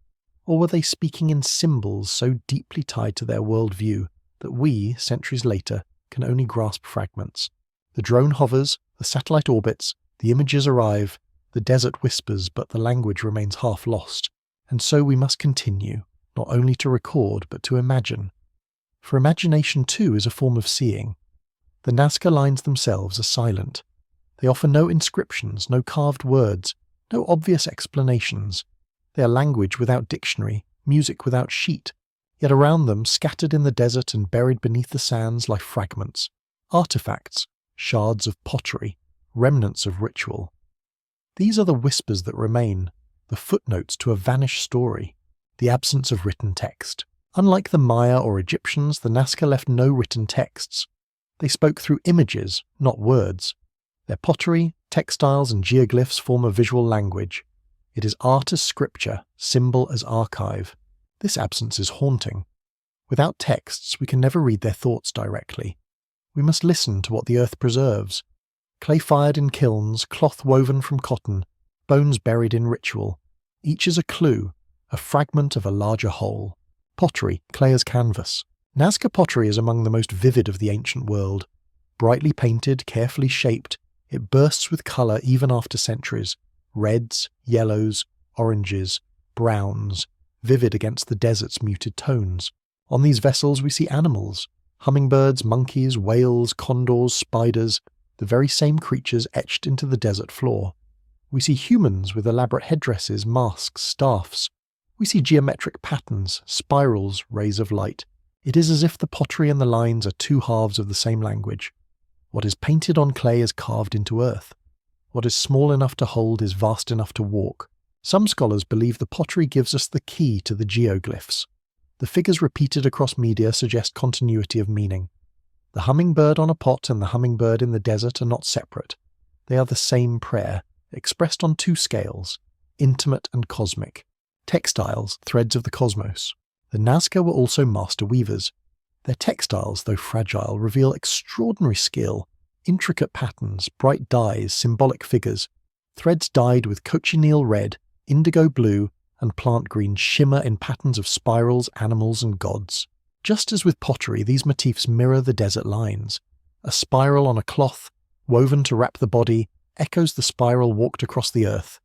Or were they speaking in symbols so deeply tied to their worldview that we, centuries later, can only grasp fragments? The drone hovers, the satellite orbits, the images arrive, the desert whispers, but the language remains half lost. And so we must continue, not only to record, but to imagine. For imagination too is a form of seeing. The Nazca lines themselves are silent. They offer no inscriptions, no carved words, no obvious explanations. They are language without dictionary, music without sheet. Yet around them, scattered in the desert and buried beneath the sands, lie fragments, artifacts, shards of pottery, remnants of ritual. These are the whispers that remain, the footnotes to a vanished story, the absence of written text. Unlike the Maya or Egyptians, the Nazca left no written texts. They spoke through images, not words. Their pottery, textiles, and geoglyphs form a visual language. It is art as scripture, symbol as archive. This absence is haunting. Without texts, we can never read their thoughts directly. We must listen to what the earth preserves. Clay fired in kilns, cloth woven from cotton, bones buried in ritual. Each is a clue, a fragment of a larger whole. Pottery, clay as canvas. Nazca pottery is among the most vivid of the ancient world. Brightly painted, carefully shaped, it bursts with colour even after centuries. Reds, yellows, oranges, browns, vivid against the desert's muted tones. On these vessels we see animals, hummingbirds, monkeys, whales, condors, spiders, the very same creatures etched into the desert floor. We see humans with elaborate headdresses, masks, staffs. We see geometric patterns, spirals, rays of light. It is as if the pottery and the lines are two halves of the same language. What is painted on clay is carved into earth. What is small enough to hold is vast enough to walk. Some scholars believe the pottery gives us the key to the geoglyphs. The figures repeated across media suggest continuity of meaning. The hummingbird on a pot and the hummingbird in the desert are not separate. They are the same prayer, expressed on two scales, intimate and cosmic. Textiles, threads of the cosmos. The Nazca were also master weavers. Their textiles, though fragile, reveal extraordinary skill, intricate patterns, bright dyes, symbolic figures. Threads dyed with cochineal red, indigo blue, and plant green shimmer in patterns of spirals, animals, and gods. Just as with pottery, these motifs mirror the desert lines. A spiral on a cloth, woven to wrap the body, echoes the spiral walked across the earth.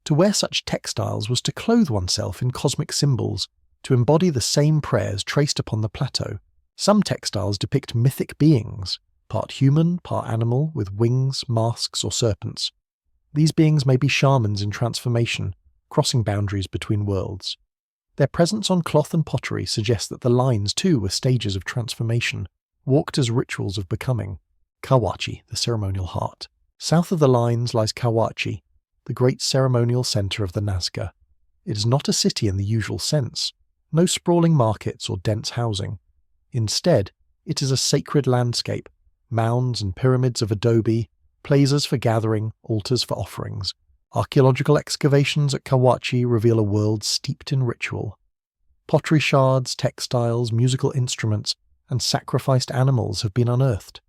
To wear such textiles was to clothe oneself in cosmic symbols, to embody the same prayers traced upon the plateau. Some textiles depict mythic beings, part human, part animal, with wings, masks, or serpents. These beings may be shamans in transformation, crossing boundaries between worlds. Their presence on cloth and pottery suggests that the lines too were stages of transformation, walked as rituals of becoming. Kawachi, the ceremonial heart. South of the lines lies Kawachi, the great ceremonial centre of the Nazca. It is not a city in the usual sense, no sprawling markets or dense housing. Instead, it is a sacred landscape, mounds and pyramids of adobe, plazas for gathering, altars for offerings. Archaeological excavations at Kawachi reveal a world steeped in ritual. Pottery shards, textiles, musical instruments, and sacrificed animals have been unearthed.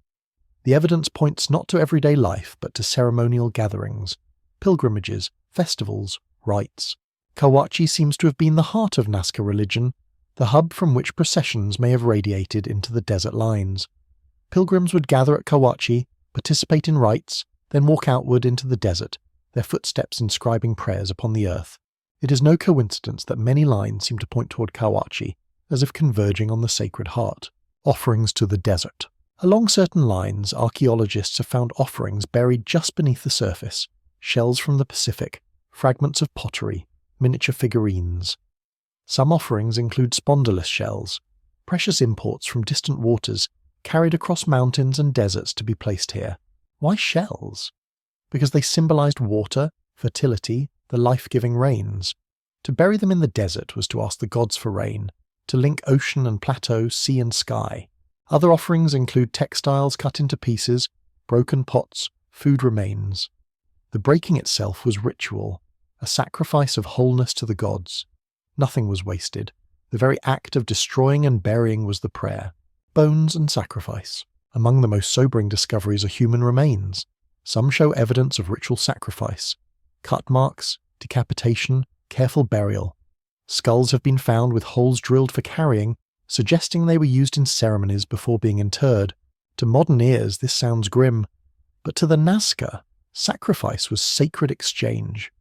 The evidence points not to everyday life, but to ceremonial gatherings, pilgrimages, festivals, rites. Kawachi seems to have been the heart of Nazca religion, the hub from which processions may have radiated into the desert lines. Pilgrims would gather at Kawachi, participate in rites, then walk outward into the desert, their footsteps inscribing prayers upon the earth. It is no coincidence that many lines seem to point toward Kawachi, as if converging on the Sacred Heart. Offerings to the desert. Along certain lines, archaeologists have found offerings buried just beneath the surface, shells from the Pacific, fragments of pottery, miniature figurines. Some offerings include spondylus shells, precious imports from distant waters, carried across mountains and deserts to be placed here. Why shells? Because they symbolized water, fertility, the life-giving rains. To bury them in the desert was to ask the gods for rain, to link ocean and plateau, sea and sky. Other offerings include textiles cut into pieces, broken pots, food remains. The breaking itself was ritual, a sacrifice of wholeness to the gods. Nothing was wasted. The very act of destroying and burying was the prayer. Bones and sacrifice. Among the most sobering discoveries are human remains. Some show evidence of ritual sacrifice. Cut marks, decapitation, careful burial. Skulls have been found with holes drilled for carrying, suggesting they were used in ceremonies before being interred. To modern ears, this sounds grim, but to the Nazca, sacrifice was sacred exchange.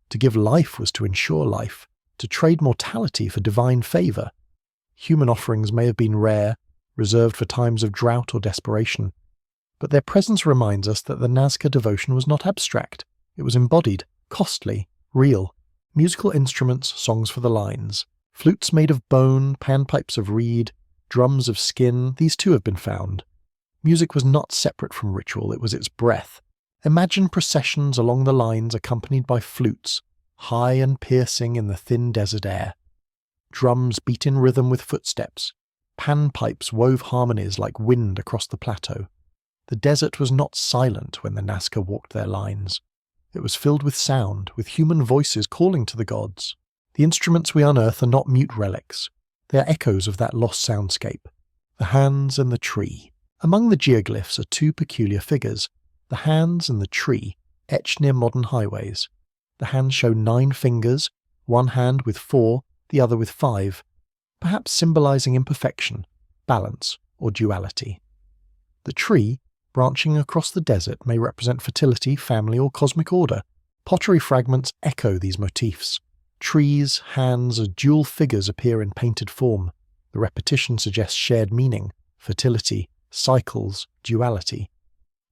To give life was to ensure life, to trade mortality for divine favour. Human offerings may have been rare, reserved for times of drought or desperation, but their presence reminds us that the Nazca devotion was not abstract. It was embodied, costly, real. Musical instruments, songs for the lines. Flutes made of bone, panpipes of reed, drums of skin, these too have been found. Music was not separate from ritual, it was its breath. Imagine processions along the lines accompanied by flutes, high and piercing in the thin desert air. Drums beat in rhythm with footsteps. Panpipes wove harmonies like wind across the plateau. The desert was not silent when the Nazca walked their lines. It was filled with sound, with human voices calling to the gods. The instruments we unearth are not mute relics. They are echoes of that lost soundscape. The hands and the tree. Among the geoglyphs are two peculiar figures, the hands and the tree, etched near modern highways. The hands show 9 fingers, one hand with 4, the other with 5, perhaps symbolizing imperfection, balance, or duality. The tree, branching across the desert, may represent fertility, family, or cosmic order. Pottery fragments echo these motifs. Trees, hands, or dual figures appear in painted form. The repetition suggests shared meaning, fertility, cycles, duality.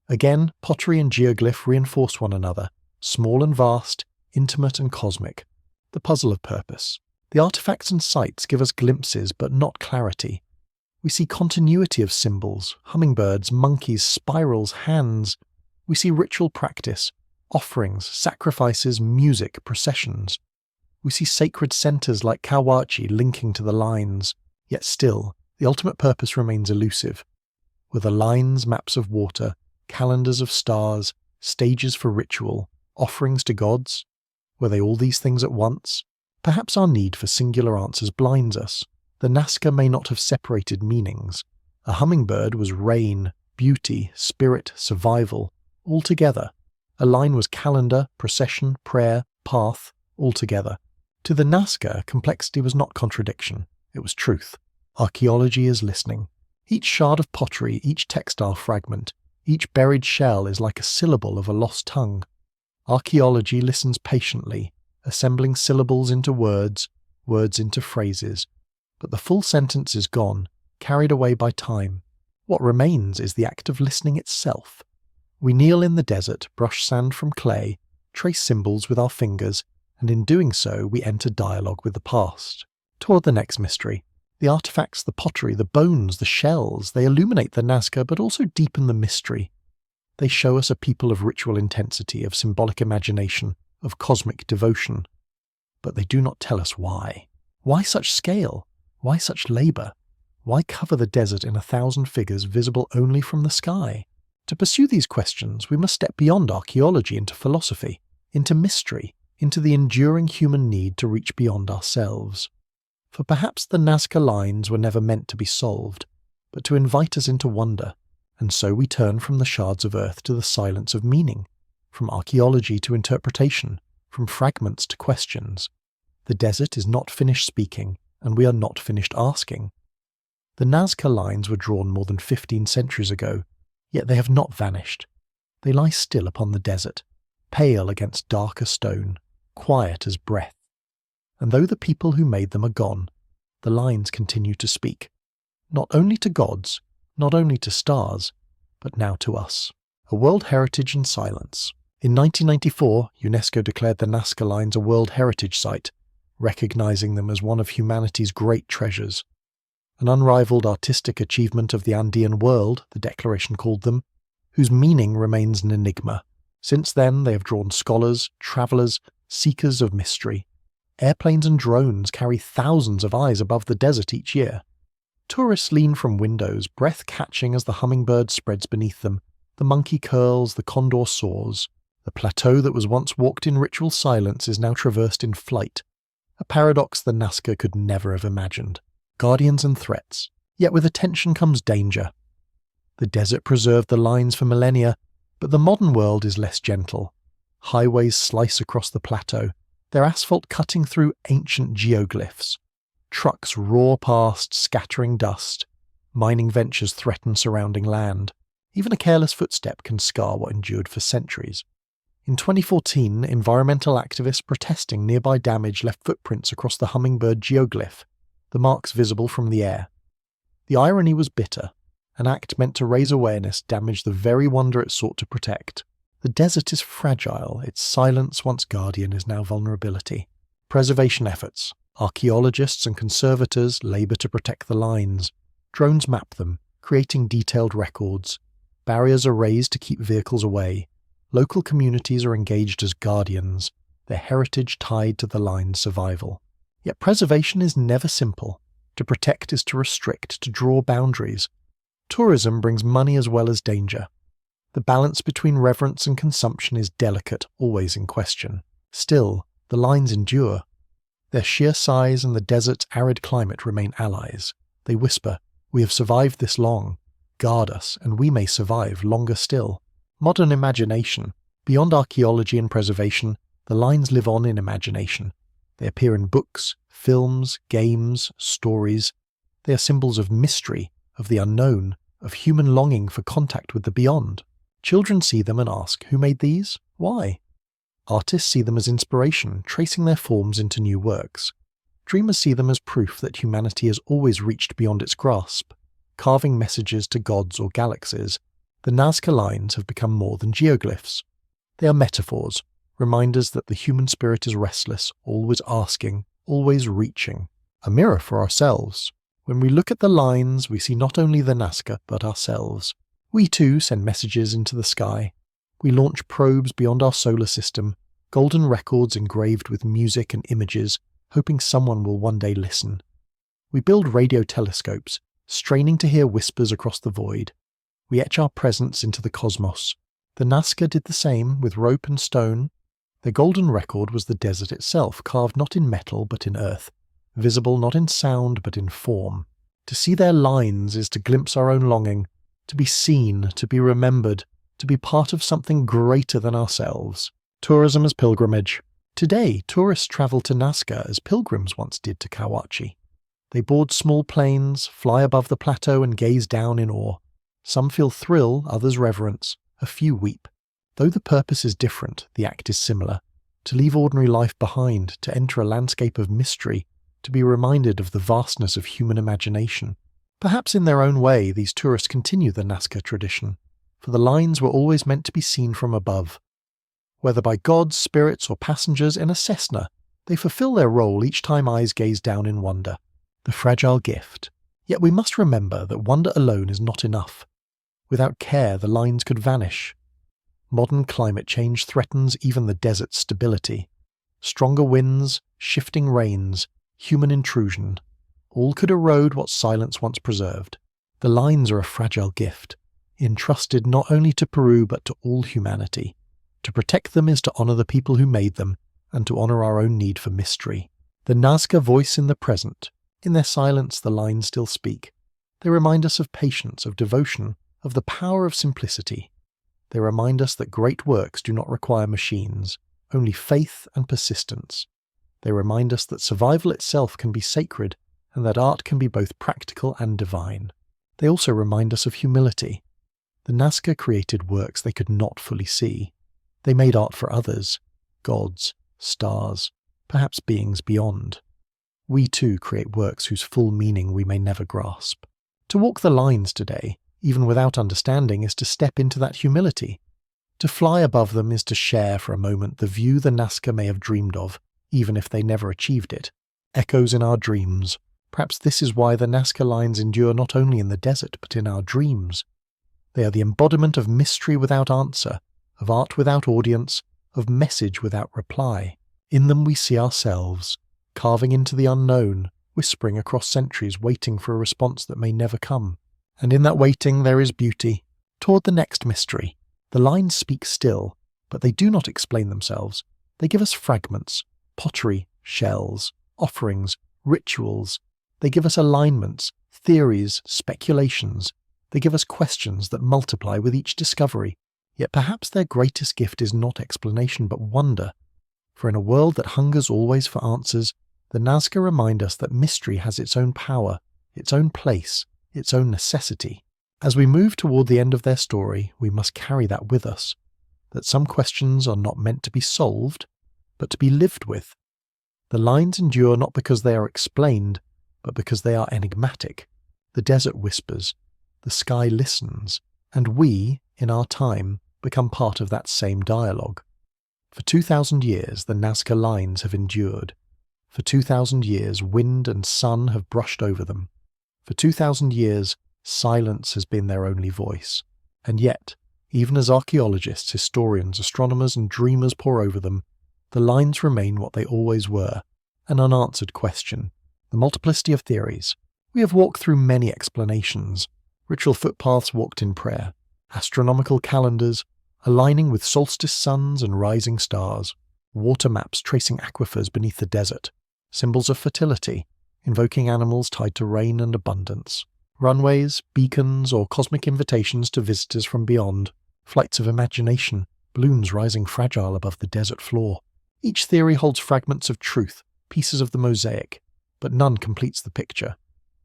Again, pottery and geoglyph reinforce one another, small and vast, intimate and cosmic. The puzzle of purpose. The artifacts and sites give us glimpses but not clarity. We see continuity of symbols, hummingbirds, monkeys, spirals, hands. We see ritual practice, offerings, sacrifices, music, processions. We see sacred centers like Kawachi linking to the lines, yet still, the ultimate purpose remains elusive. Were the lines maps of water, calendars of stars, stages for ritual, offerings to gods? Were they all these things at once? Perhaps our need for singular answers blinds us. The Nazca may not have separated meanings. A hummingbird was rain, beauty, spirit, survival, all together. A line was calendar, procession, prayer, path, all together. To the Nazca, complexity was not contradiction, it was truth. Archaeology is listening. Each shard of pottery, each textile fragment, each buried shell is like a syllable of a lost tongue. Archaeology listens patiently, assembling syllables into words, words into phrases. But the full sentence is gone, carried away by time. What remains is the act of listening itself. We kneel in the desert, brush sand from clay, trace symbols with our fingers, and in doing so we enter dialogue with the past. Toward the next mystery. The artifacts, the pottery, the bones, the shells, they illuminate the Nazca but also deepen the mystery. They show us a people of ritual intensity, of symbolic imagination, of cosmic devotion. But they do not tell us why. Why such scale? Why such labour? Why cover the desert in 1,000 figures visible only from the sky? To pursue these questions, we must step beyond archaeology into philosophy, into mystery, into the enduring human need to reach beyond ourselves. For perhaps the Nazca lines were never meant to be solved, but to invite us into wonder, and so we turn from the shards of earth to the silence of meaning, from archaeology to interpretation, from fragments to questions. The desert is not finished speaking, and we are not finished asking. The Nazca lines were drawn more than 15 centuries ago, yet they have not vanished. They lie still upon the desert, pale against darker stone, quiet as breath. And though the people who made them are gone, the lines continue to speak, not only to gods, not only to stars, but now to us. A World Heritage in Silence. In 1994, UNESCO declared the Nazca Lines a World Heritage Site, recognizing them as one of humanity's great treasures. An unrivaled artistic achievement of the Andean world, the declaration called them, whose meaning remains an enigma. Since then, they have drawn scholars, travellers, seekers of mystery. Airplanes and drones carry thousands of eyes above the desert each year. Tourists lean from windows, breath-catching as the hummingbird spreads beneath them, the monkey curls, the condor soars. The plateau that was once walked in ritual silence is now traversed in flight, a paradox the Nazca could never have imagined. Guardians and threats, yet with attention comes danger. The desert preserved the lines for millennia, but the modern world is less gentle. Highways slice across the plateau, their asphalt cutting through ancient geoglyphs. Trucks roar past, scattering dust. Mining ventures threaten surrounding land. Even a careless footstep can scar what endured for centuries. In 2014, environmental activists protesting nearby damage left footprints across the hummingbird geoglyph, the marks visible from the air. The irony was bitter. An act meant to raise awareness damaged the very wonder it sought to protect. The desert is fragile, its silence once guardian is now vulnerability. Preservation efforts. Archaeologists and conservators labour to protect the lines. Drones map them, creating detailed records. Barriers are raised to keep vehicles away. Local communities are engaged as guardians, their heritage tied to the line's survival. Yet preservation is never simple. To protect is to restrict, to draw boundaries. Tourism brings money as well as danger. The balance between reverence and consumption is delicate, always in question. Still, the lines endure. Their sheer size and the desert's arid climate remain allies. They whisper, "We have survived this long. Guard us, and we may survive longer still." Modern imagination. Beyond archaeology and preservation, the lines live on in imagination. They appear in books, films, games, stories. They are symbols of mystery, of the unknown, of human longing for contact with the beyond. Children see them and ask, who made these? Why? Artists see them as inspiration, tracing their forms into new works. Dreamers see them as proof that humanity has always reached beyond its grasp, carving messages to gods or galaxies. The Nazca Lines have become more than geoglyphs. They are metaphors, reminders that the human spirit is restless, always asking, always reaching. A mirror for ourselves. When we look at the lines, we see not only the Nazca, but ourselves. We too send messages into the sky. We launch probes beyond our solar system, golden records engraved with music and images, hoping someone will one day listen. We build radio telescopes, straining to hear whispers across the void. We etch our presence into the cosmos. The Nazca did the same with rope and stone. Their golden record was the desert itself, carved not in metal but in earth, visible not in sound but in form. To see their lines is to glimpse our own longing, to be seen, to be remembered, to be part of something greater than ourselves. Tourism as pilgrimage. Today, tourists travel to Nazca as pilgrims once did to Kawachi. They board small planes, fly above the plateau and gaze down in awe. Some feel thrill, others reverence, a few weep. Though the purpose is different, the act is similar. To leave ordinary life behind, to enter a landscape of mystery, to be reminded of the vastness of human imagination. Perhaps in their own way, these tourists continue the Nazca tradition, for the lines were always meant to be seen from above. Whether by gods, spirits, or passengers in a Cessna, they fulfill their role each time eyes gaze down in wonder. The fragile gift. Yet we must remember that wonder alone is not enough. Without care, the lines could vanish. Modern climate change threatens even the desert's stability. Stronger winds, shifting rains, human intrusion, all could erode what silence once preserved. The lines are a fragile gift, entrusted not only to Peru but to all humanity. To protect them is to honor the people who made them, and to honor our own need for mystery. The Nazca voice in the present. In their silence the lines still speak. They remind us of patience, of devotion, of the power of simplicity. They remind us that great works do not require machines, only faith and persistence. They remind us that survival itself can be sacred, and that art can be both practical and divine. They also remind us of humility. The Nazca created works they could not fully see. They made art for others, gods, stars, perhaps beings beyond. We too create works whose full meaning we may never grasp. To walk the lines today, even without understanding, is to step into that humility. To fly above them is to share for a moment the view the Nazca may have dreamed of, even if they never achieved it. Echoes in our dreams. Perhaps this is why the Nazca lines endure not only in the desert but in our dreams. They are the embodiment of mystery without answer, of art without audience, of message without reply. In them we see ourselves, carving into the unknown, whispering across centuries, waiting for a response that may never come. And in that waiting there is beauty. Toward the next mystery. The lines speak still, but they do not explain themselves. They give us fragments, pottery, shells, offerings, rituals. They give us alignments, theories, speculations. They give us questions that multiply with each discovery. Yet perhaps their greatest gift is not explanation but wonder. For in a world that hungers always for answers, the Nazca remind us that mystery has its own power, its own place, its own necessity. As we move toward the end of their story, we must carry that with us, that some questions are not meant to be solved, but to be lived with. The lines endure not because they are explained, but because they are enigmatic. The desert whispers, the sky listens, and we, in our time, become part of that same dialogue. For 2,000 years the Nazca lines have endured. For 2,000 years wind and sun have brushed over them. For 2,000 years silence has been their only voice. And yet, even as archaeologists, historians, astronomers and dreamers pore over them, the lines remain what they always were, an unanswered question. The multiplicity of theories. We have walked through many explanations, ritual footpaths walked in prayer, astronomical calendars, aligning with solstice suns and rising stars, water maps tracing aquifers beneath the desert, symbols of fertility, invoking animals tied to rain and abundance, runways, beacons, or cosmic invitations to visitors from beyond, flights of imagination, balloons rising fragile above the desert floor. Each theory holds fragments of truth, pieces of the mosaic, but none completes the picture.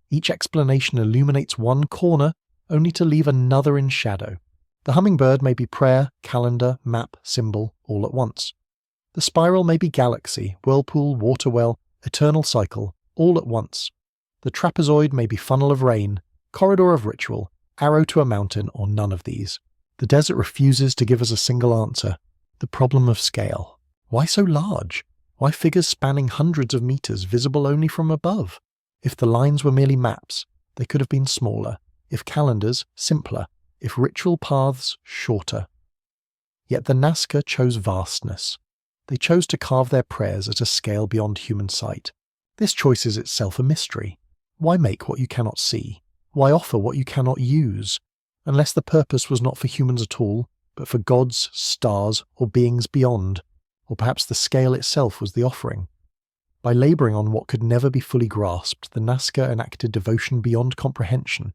Each explanation illuminates one corner, only to leave another in shadow. The hummingbird may be prayer, calendar, map, symbol, all at once. The spiral may be galaxy, whirlpool, water well, eternal cycle, all at once. The trapezoid may be funnel of rain, corridor of ritual, arrow to a mountain, or none of these. The desert refuses to give us a single answer. The problem of scale. Why so large? Why figures spanning hundreds of meters visible only from above? If the lines were merely maps, they could have been smaller. If calendars, simpler. If ritual paths, shorter. Yet the Nazca chose vastness. They chose to carve their prayers at a scale beyond human sight. This choice is itself a mystery. Why make what you cannot see? Why offer what you cannot use? Unless the purpose was not for humans at all, but for gods, stars, or beings beyond. Or perhaps the scale itself was the offering. By labouring on what could never be fully grasped, the Nazca enacted devotion beyond comprehension.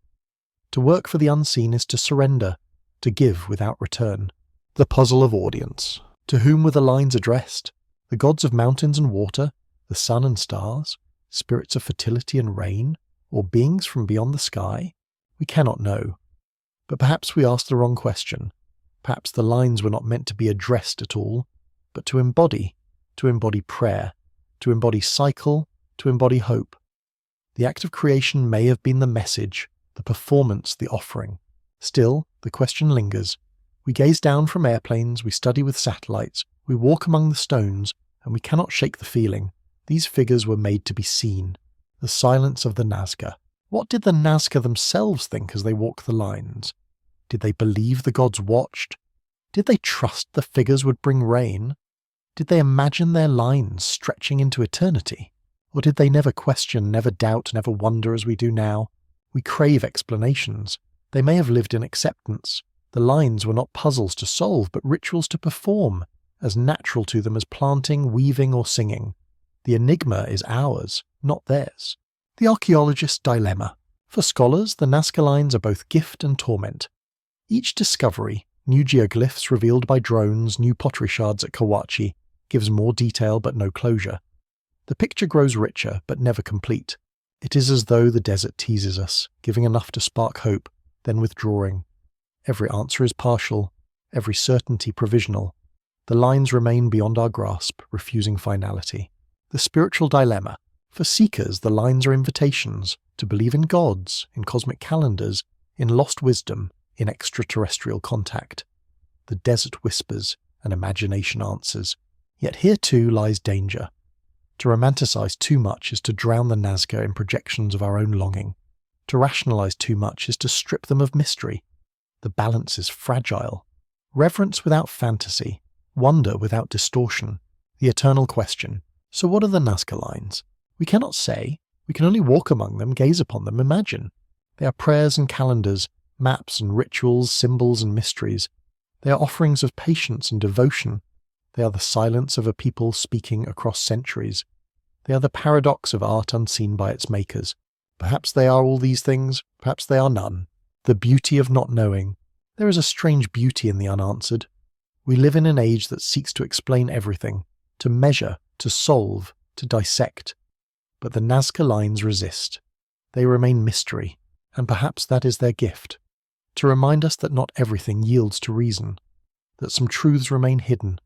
To work for the unseen is to surrender, to give without return. The puzzle of audience. To whom were the lines addressed? The gods of mountains and water, the sun and stars, spirits of fertility and rain, or beings from beyond the sky? We cannot know. But perhaps we asked the wrong question. Perhaps the lines were not meant to be addressed at all, but to embody prayer, to embody cycle, to embody hope. The act of creation may have been the message, the performance, the offering. Still, the question lingers. We gaze down from airplanes, we study with satellites, we walk among the stones, and we cannot shake the feeling. These figures were made to be seen. The silence of the Nazca. What did the Nazca themselves think as they walked the lines? Did they believe the gods watched? Did they trust the figures would bring rain? Did they imagine their lines stretching into eternity? Or did they never question, never doubt, never wonder as we do now? We crave explanations. They may have lived in acceptance. The lines were not puzzles to solve, but rituals to perform, as natural to them as planting, weaving, or singing. The enigma is ours, not theirs. The archaeologist's dilemma. For scholars, the Nazca lines are both gift and torment. Each discovery, new geoglyphs revealed by drones, new pottery shards at Kawachi, gives more detail but no closure. The picture grows richer but never complete. It is as though the desert teases us, giving enough to spark hope, then withdrawing. Every answer is partial, every certainty provisional. The lines remain beyond our grasp, refusing finality. The spiritual dilemma. For seekers, the lines are invitations to believe in gods, in cosmic calendars, in lost wisdom, in extraterrestrial contact. The desert whispers and imagination answers. Yet here too lies danger. To romanticize too much is to drown the Nazca in projections of our own longing. To rationalize too much is to strip them of mystery. The balance is fragile. Reverence without fantasy, wonder without distortion. The eternal question. So what are the Nazca lines? We cannot say. We can only walk among them, gaze upon them, imagine. They are prayers and calendars, maps and rituals, symbols and mysteries. They are offerings of patience and devotion. They are the silence of a people speaking across centuries. They are the paradox of art unseen by its makers. Perhaps they are all these things, perhaps they are none. The beauty of not knowing. There is a strange beauty in the unanswered. We live in an age that seeks to explain everything, to measure, to solve, to dissect. But the Nazca lines resist. They remain mystery, and perhaps that is their gift, to remind us that not everything yields to reason, that some truths remain hidden,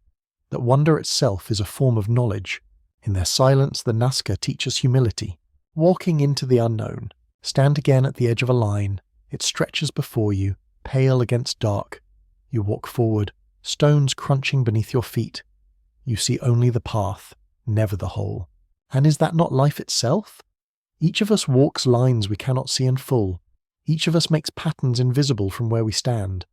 that wonder itself is a form of knowledge. In their silence, the Nazca teach us humility. Walking into the unknown, stand again at the edge of a line. It stretches before you, pale against dark. You walk forward, stones crunching beneath your feet. You see only the path, never the whole. And is that not life itself? Each of us walks lines we cannot see in full. Each of us makes patterns invisible from where we stand.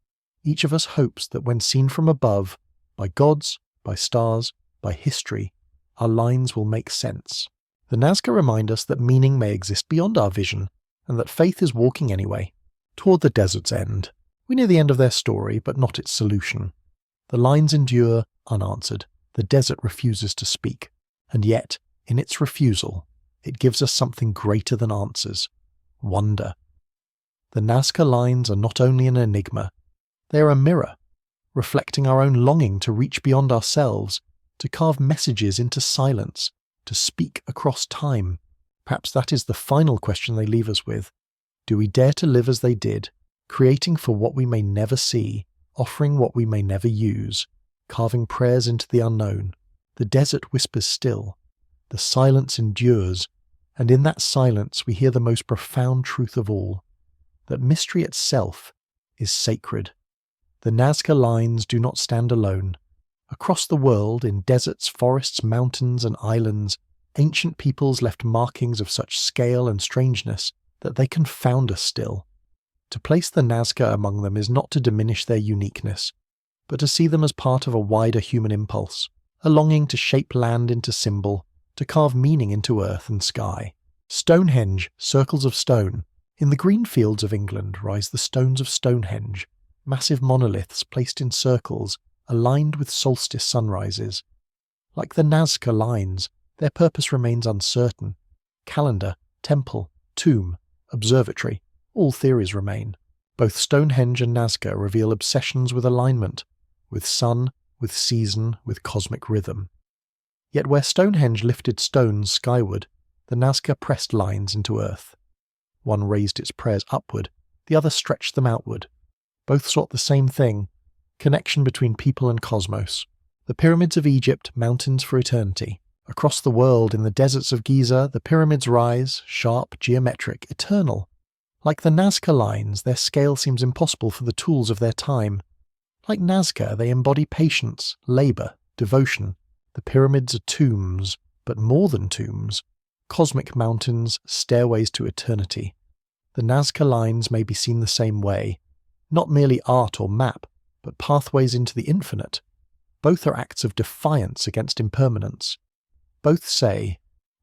Each of us hopes that when seen from above, by gods, by stars, by history, our lines will make sense. The Nazca remind us that meaning may exist beyond our vision, and that faith is walking anyway, toward the desert's end. We near the end of their story, but not its solution. The lines endure unanswered. The desert refuses to speak. And yet, in its refusal, it gives us something greater than answers. Wonder. The Nazca lines are not only an enigma, they are a mirror, reflecting our own longing to reach beyond ourselves, to carve messages into silence, to speak across time. Perhaps that is the final question they leave us with. Do we dare to live as they did, creating for what we may never see, offering what we may never use, carving prayers into the unknown? The desert whispers still, the silence endures, and in that silence we hear the most profound truth of all, that mystery itself is sacred. The Nazca Lines do not stand alone. Across the world, in deserts, forests, mountains, and islands, ancient peoples left markings of such scale and strangeness that they confound us still. To place the Nazca among them is not to diminish their uniqueness, but to see them as part of a wider human impulse, a longing to shape land into symbol, to carve meaning into earth and sky. Stonehenge, circles of stone. In the green fields of England rise the stones of Stonehenge, massive monoliths placed in circles, aligned with solstice sunrises. Like the Nazca Lines, their purpose remains uncertain. Calendar, temple, tomb, observatory, all theories remain. Both Stonehenge and Nazca reveal obsessions with alignment, with sun, with season, with cosmic rhythm. Yet where Stonehenge lifted stones skyward, the Nazca pressed lines into earth. One raised its prayers upward, the other stretched them outward. Both sought the same thing, connection between people and cosmos. The pyramids of Egypt, mountains for eternity. Across the world, in the deserts of Giza, the pyramids rise, sharp, geometric, eternal. Like the Nazca Lines, their scale seems impossible for the tools of their time. Like Nazca, they embody patience, labour, devotion. The pyramids are tombs, but more than tombs. Cosmic mountains, stairways to eternity. The Nazca Lines may be seen the same way. Not merely art or map, but pathways into the infinite. Both are acts of defiance against impermanence. Both say,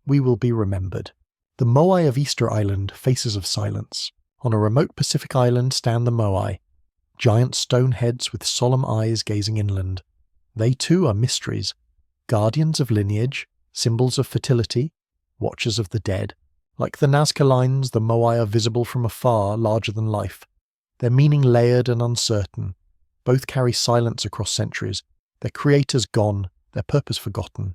we will be remembered. The Moai of Easter Island, faces of silence. On a remote Pacific island stand the Moai, giant stone heads with solemn eyes gazing inland. They too are mysteries, guardians of lineage, symbols of fertility, watchers of the dead. Like the Nazca Lines, the Moai are visible from afar, larger than life. Their meaning layered and uncertain. Both carry silence across centuries, their creators gone, their purpose forgotten.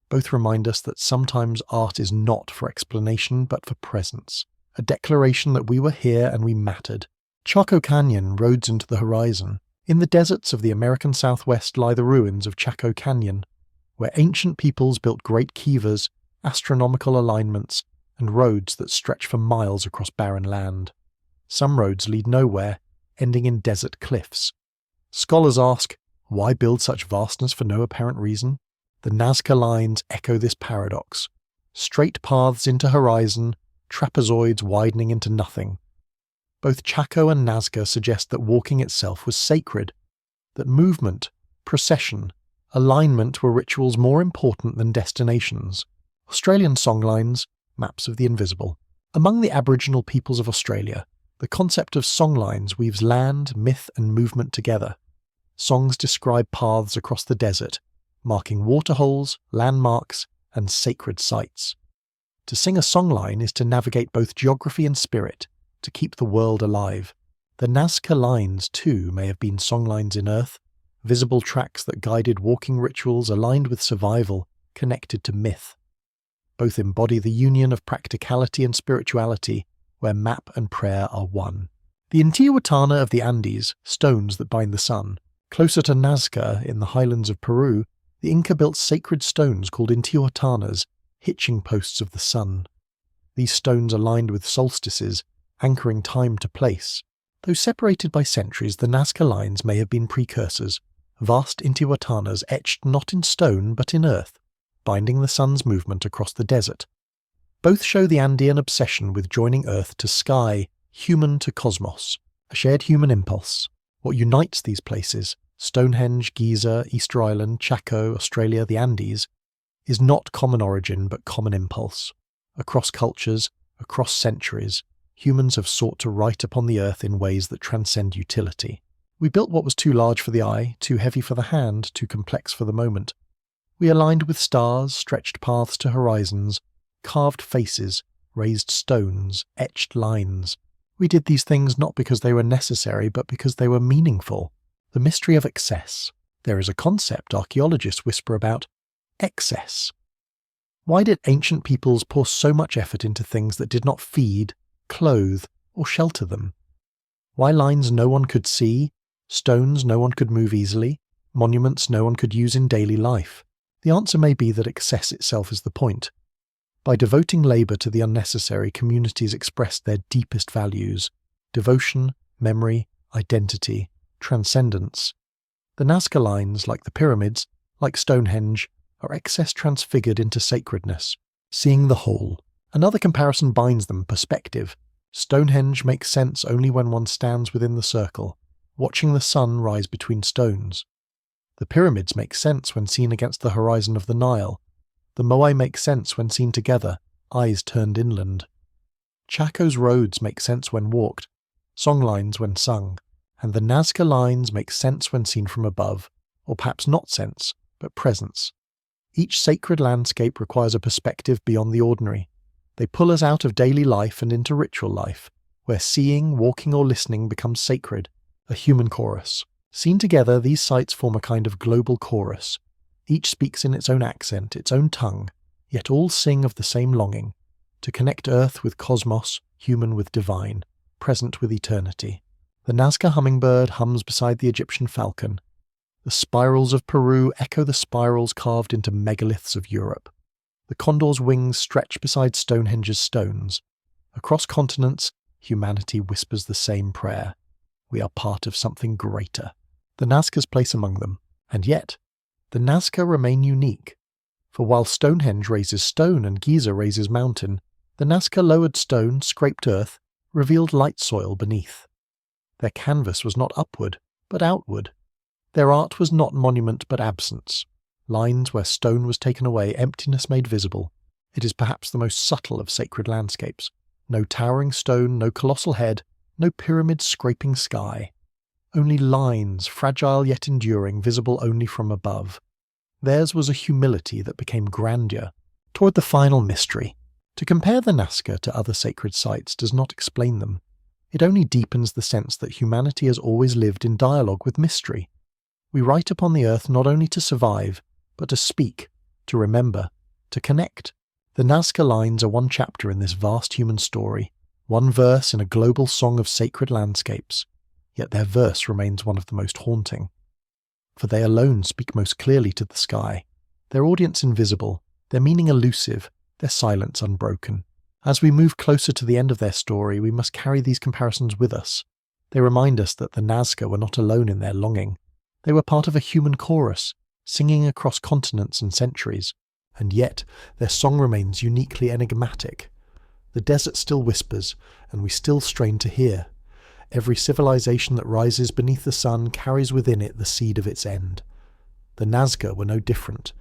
Both remind us that sometimes art is not for explanation but for presence, a declaration that we were here and we mattered. Chaco Canyon roads into the horizon. In the deserts of the American Southwest lie the ruins of Chaco Canyon, where ancient peoples built great kivas, astronomical alignments, and roads that stretch for miles across barren land. Some roads lead nowhere, ending in desert cliffs. Scholars ask, why build such vastness for no apparent reason? The Nazca Lines echo this paradox. Straight paths into horizon, trapezoids widening into nothing. Both Chaco and Nazca suggest that walking itself was sacred, that movement, procession, alignment were rituals more important than destinations. Australian songlines, maps of the invisible. Among the Aboriginal peoples of Australia, the concept of songlines weaves land, myth and movement together. Songs describe paths across the desert, marking waterholes, landmarks, and sacred sites. To sing a songline is to navigate both geography and spirit, to keep the world alive. The Nazca Lines, too, may have been songlines in earth, visible tracks that guided walking rituals aligned with survival, connected to myth. Both embody the union of practicality and spirituality, where map and prayer are one. The Intihuatana of the Andes, stones that bind the sun. Closer to Nazca, in the highlands of Peru, the Inca built sacred stones called Intihuatanas, hitching posts of the sun. These stones aligned with solstices, anchoring time to place. Though separated by centuries, the Nazca Lines may have been precursors, vast Intihuatanas etched not in stone but in earth, binding the sun's movement across the desert. Both show the Andean obsession with joining earth to sky, human to cosmos, a shared human impulse. What unites these places, Stonehenge, Giza, Easter Island, Chaco, Australia, the Andes, is not common origin but common impulse. Across cultures, across centuries, humans have sought to write upon the earth in ways that transcend utility. We built what was too large for the eye, too heavy for the hand, too complex for the moment. We aligned with stars, stretched paths to horizons, carved faces, raised stones, etched lines. We did these things not because they were necessary, but because they were meaningful. The mystery of excess. There is a concept archaeologists whisper about: excess. Why did ancient peoples pour so much effort into things that did not feed, clothe, or shelter them? Why lines no one could see, stones no one could move easily, monuments no one could use in daily life? The answer may be that excess itself is the point. By devoting labour to the unnecessary, communities expressed their deepest values: devotion, memory, identity, transcendence. The Nazca Lines, like the pyramids, like Stonehenge, are excess transfigured into sacredness, seeing the whole. Another comparison binds them: perspective. Stonehenge makes sense only when one stands within the circle, watching the sun rise between stones. The pyramids make sense when seen against the horizon of the Nile. The Moai make sense when seen together, eyes turned inland. Chaco's roads make sense when walked, songlines when sung, and the Nazca Lines make sense when seen from above, or perhaps not sense, but presence. Each sacred landscape requires a perspective beyond the ordinary. They pull us out of daily life and into ritual life, where seeing, walking or listening becomes sacred, a human chorus. Seen together, these sites form a kind of global chorus. Each speaks in its own accent, its own tongue, yet all sing of the same longing: to connect earth with cosmos, human with divine, present with eternity. The Nazca hummingbird hums beside the Egyptian falcon. The spirals of Peru echo the spirals carved into megaliths of Europe. The condor's wings stretch beside Stonehenge's stones. Across continents, humanity whispers the same prayer: we are part of something greater. The Nazca's place among them, and yet, the Nazca remain unique. For while Stonehenge raises stone and Giza raises mountain, the Nazca lowered stone, scraped earth, revealed light soil beneath. Their canvas was not upward, but outward. Their art was not monument but absence. Lines where stone was taken away, emptiness made visible. It is perhaps the most subtle of sacred landscapes. No towering stone, no colossal head, no pyramid scraping sky. Only lines, fragile yet enduring, visible only from above. Theirs was a humility that became grandeur, toward the final mystery. To compare the Nazca to other sacred sites does not explain them. It only deepens the sense that humanity has always lived in dialogue with mystery. We write upon the earth not only to survive, but to speak, to remember, to connect. The Nazca Lines are one chapter in this vast human story, one verse in a global song of sacred landscapes, yet their verse remains one of the most haunting. For they alone speak most clearly to the sky, their audience invisible, their meaning elusive, their silence unbroken. As we move closer to the end of their story, we must carry these comparisons with us. They remind us that the Nazca were not alone in their longing. They were part of a human chorus, singing across continents and centuries, and yet their song remains uniquely enigmatic. The desert still whispers, and we still strain to hear. Every civilization that rises beneath the sun carries within it the seed of its end. The Nazca were no different.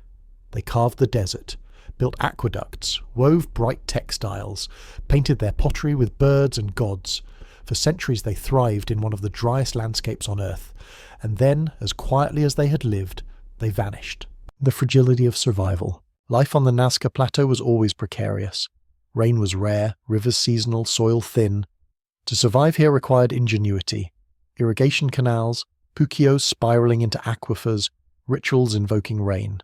They carved the desert, built aqueducts, wove bright textiles, painted their pottery with birds and gods. For centuries they thrived in one of the driest landscapes on earth, and then, as quietly as they had lived, they vanished. The fragility of survival. Life on the Nazca Plateau was always precarious. Rain was rare, rivers seasonal, soil thin. To survive here required ingenuity. Irrigation canals, pukios spiraling into aquifers, rituals invoking rain.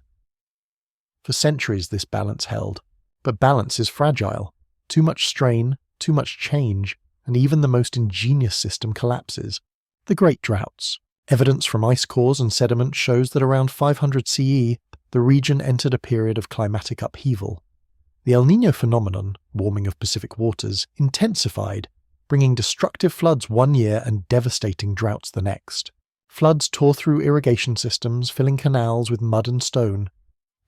For centuries this balance held. But balance is fragile. Too much strain, too much change, and even the most ingenious system collapses. The Great Droughts. Evidence from ice cores and sediment shows that around 500 CE, the region entered a period of climatic upheaval. The El Niño phenomenon, warming of Pacific waters, intensified, bringing destructive floods one year and devastating droughts the next. Floods tore through irrigation systems, filling canals with mud and stone.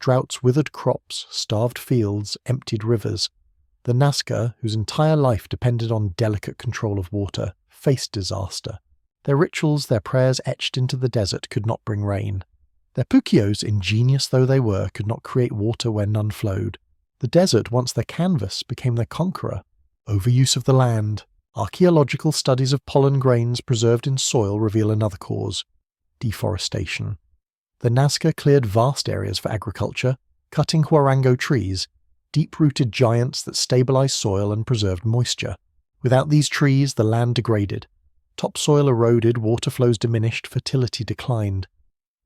Droughts withered crops, starved fields, emptied rivers. The Nazca, whose entire life depended on delicate control of water, faced disaster. Their rituals, their prayers etched into the desert, could not bring rain. Their pukios, ingenious though they were, could not create water where none flowed. The desert, once their canvas, became their conqueror. Overuse of the land. Archaeological studies of pollen grains preserved in soil reveal another cause: deforestation. The Nazca cleared vast areas for agriculture, cutting huarango trees, deep-rooted giants that stabilized soil and preserved moisture. Without these trees, the land degraded. Topsoil eroded, water flows diminished, fertility declined.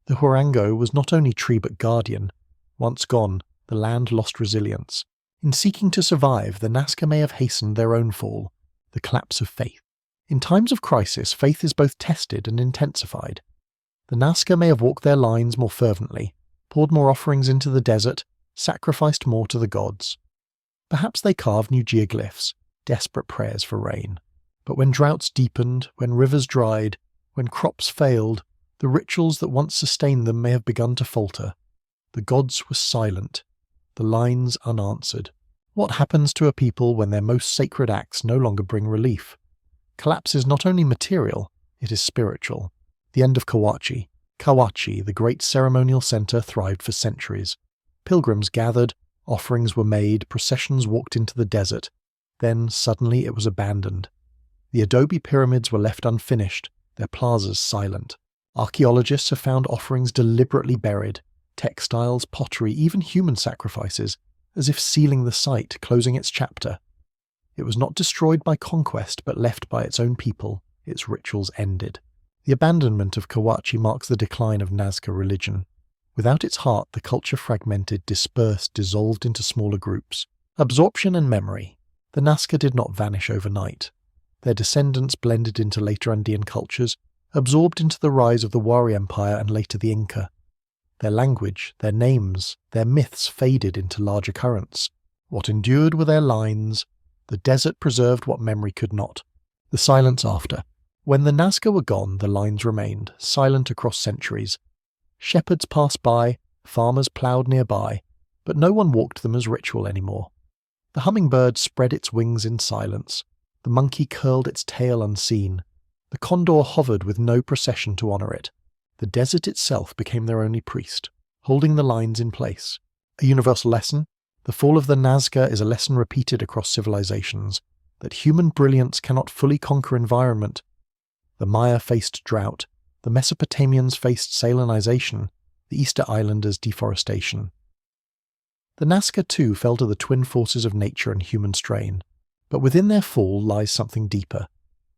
The huarango was not only tree but guardian. Once gone, the land lost resilience. In seeking to survive, the Nazca may have hastened their own fall, the collapse of faith. In times of crisis, faith is both tested and intensified. The Nazca may have walked their lines more fervently, poured more offerings into the desert, sacrificed more to the gods. Perhaps they carved new geoglyphs, desperate prayers for rain. But when droughts deepened, when rivers dried, when crops failed, the rituals that once sustained them may have begun to falter. The gods were silent, the lines unanswered. What happens to a people when their most sacred acts no longer bring relief? Collapse is not only material, it is spiritual. The end of Kawachi, the great ceremonial centre, thrived for centuries. Pilgrims gathered, offerings were made, processions walked into the desert. Then, suddenly, it was abandoned. The adobe pyramids were left unfinished, their plazas silent. Archaeologists have found offerings deliberately buried, textiles, pottery, even human sacrifices, as if sealing the site, closing its chapter. It was not destroyed by conquest, but left by its own people, its rituals ended. The abandonment of Kawachi marks the decline of Nazca religion. Without its heart, the culture fragmented, dispersed, dissolved into smaller groups. Absorption and memory. The Nazca did not vanish overnight. Their descendants blended into later Andean cultures, absorbed into the rise of the Wari Empire and later the Inca. Their language, their names, their myths faded into larger currents. What endured were their lines. The desert preserved what memory could not. The silence after. When the Nazca were gone, the lines remained, silent across centuries. Shepherds passed by, farmers ploughed nearby, but no one walked them as ritual anymore. The hummingbird spread its wings in silence. The monkey curled its tail unseen. The condor hovered with no procession to honour it. The desert itself became their only priest, holding the lines in place. A universal lesson? The fall of the Nazca is a lesson repeated across civilizations, that human brilliance cannot fully conquer environment. The Maya faced drought, the Mesopotamians faced salinization, the Easter Islanders deforestation. The Nazca too fell to the twin forces of nature and human strain, but within their fall lies something deeper.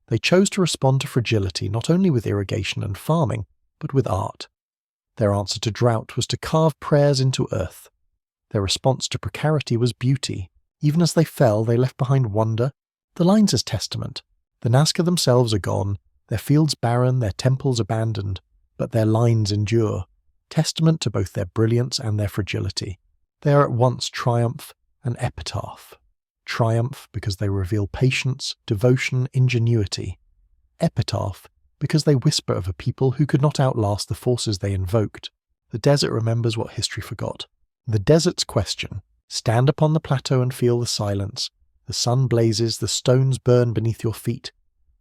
They chose to respond to fragility not only with irrigation and farming, but with art. Their answer to drought was to carve prayers into earth. Their response to precarity was beauty. Even as they fell, they left behind wonder. The lines as testament. The Nazca themselves are gone, their fields barren, their temples abandoned, but their lines endure, testament to both their brilliance and their fragility. They are at once triumph and epitaph. Triumph because they reveal patience, devotion, ingenuity. Epitaph because they whisper of a people who could not outlast the forces they invoked. The desert remembers what history forgot. The desert's question: stand upon the plateau and feel the silence. The sun blazes, the stones burn beneath your feet.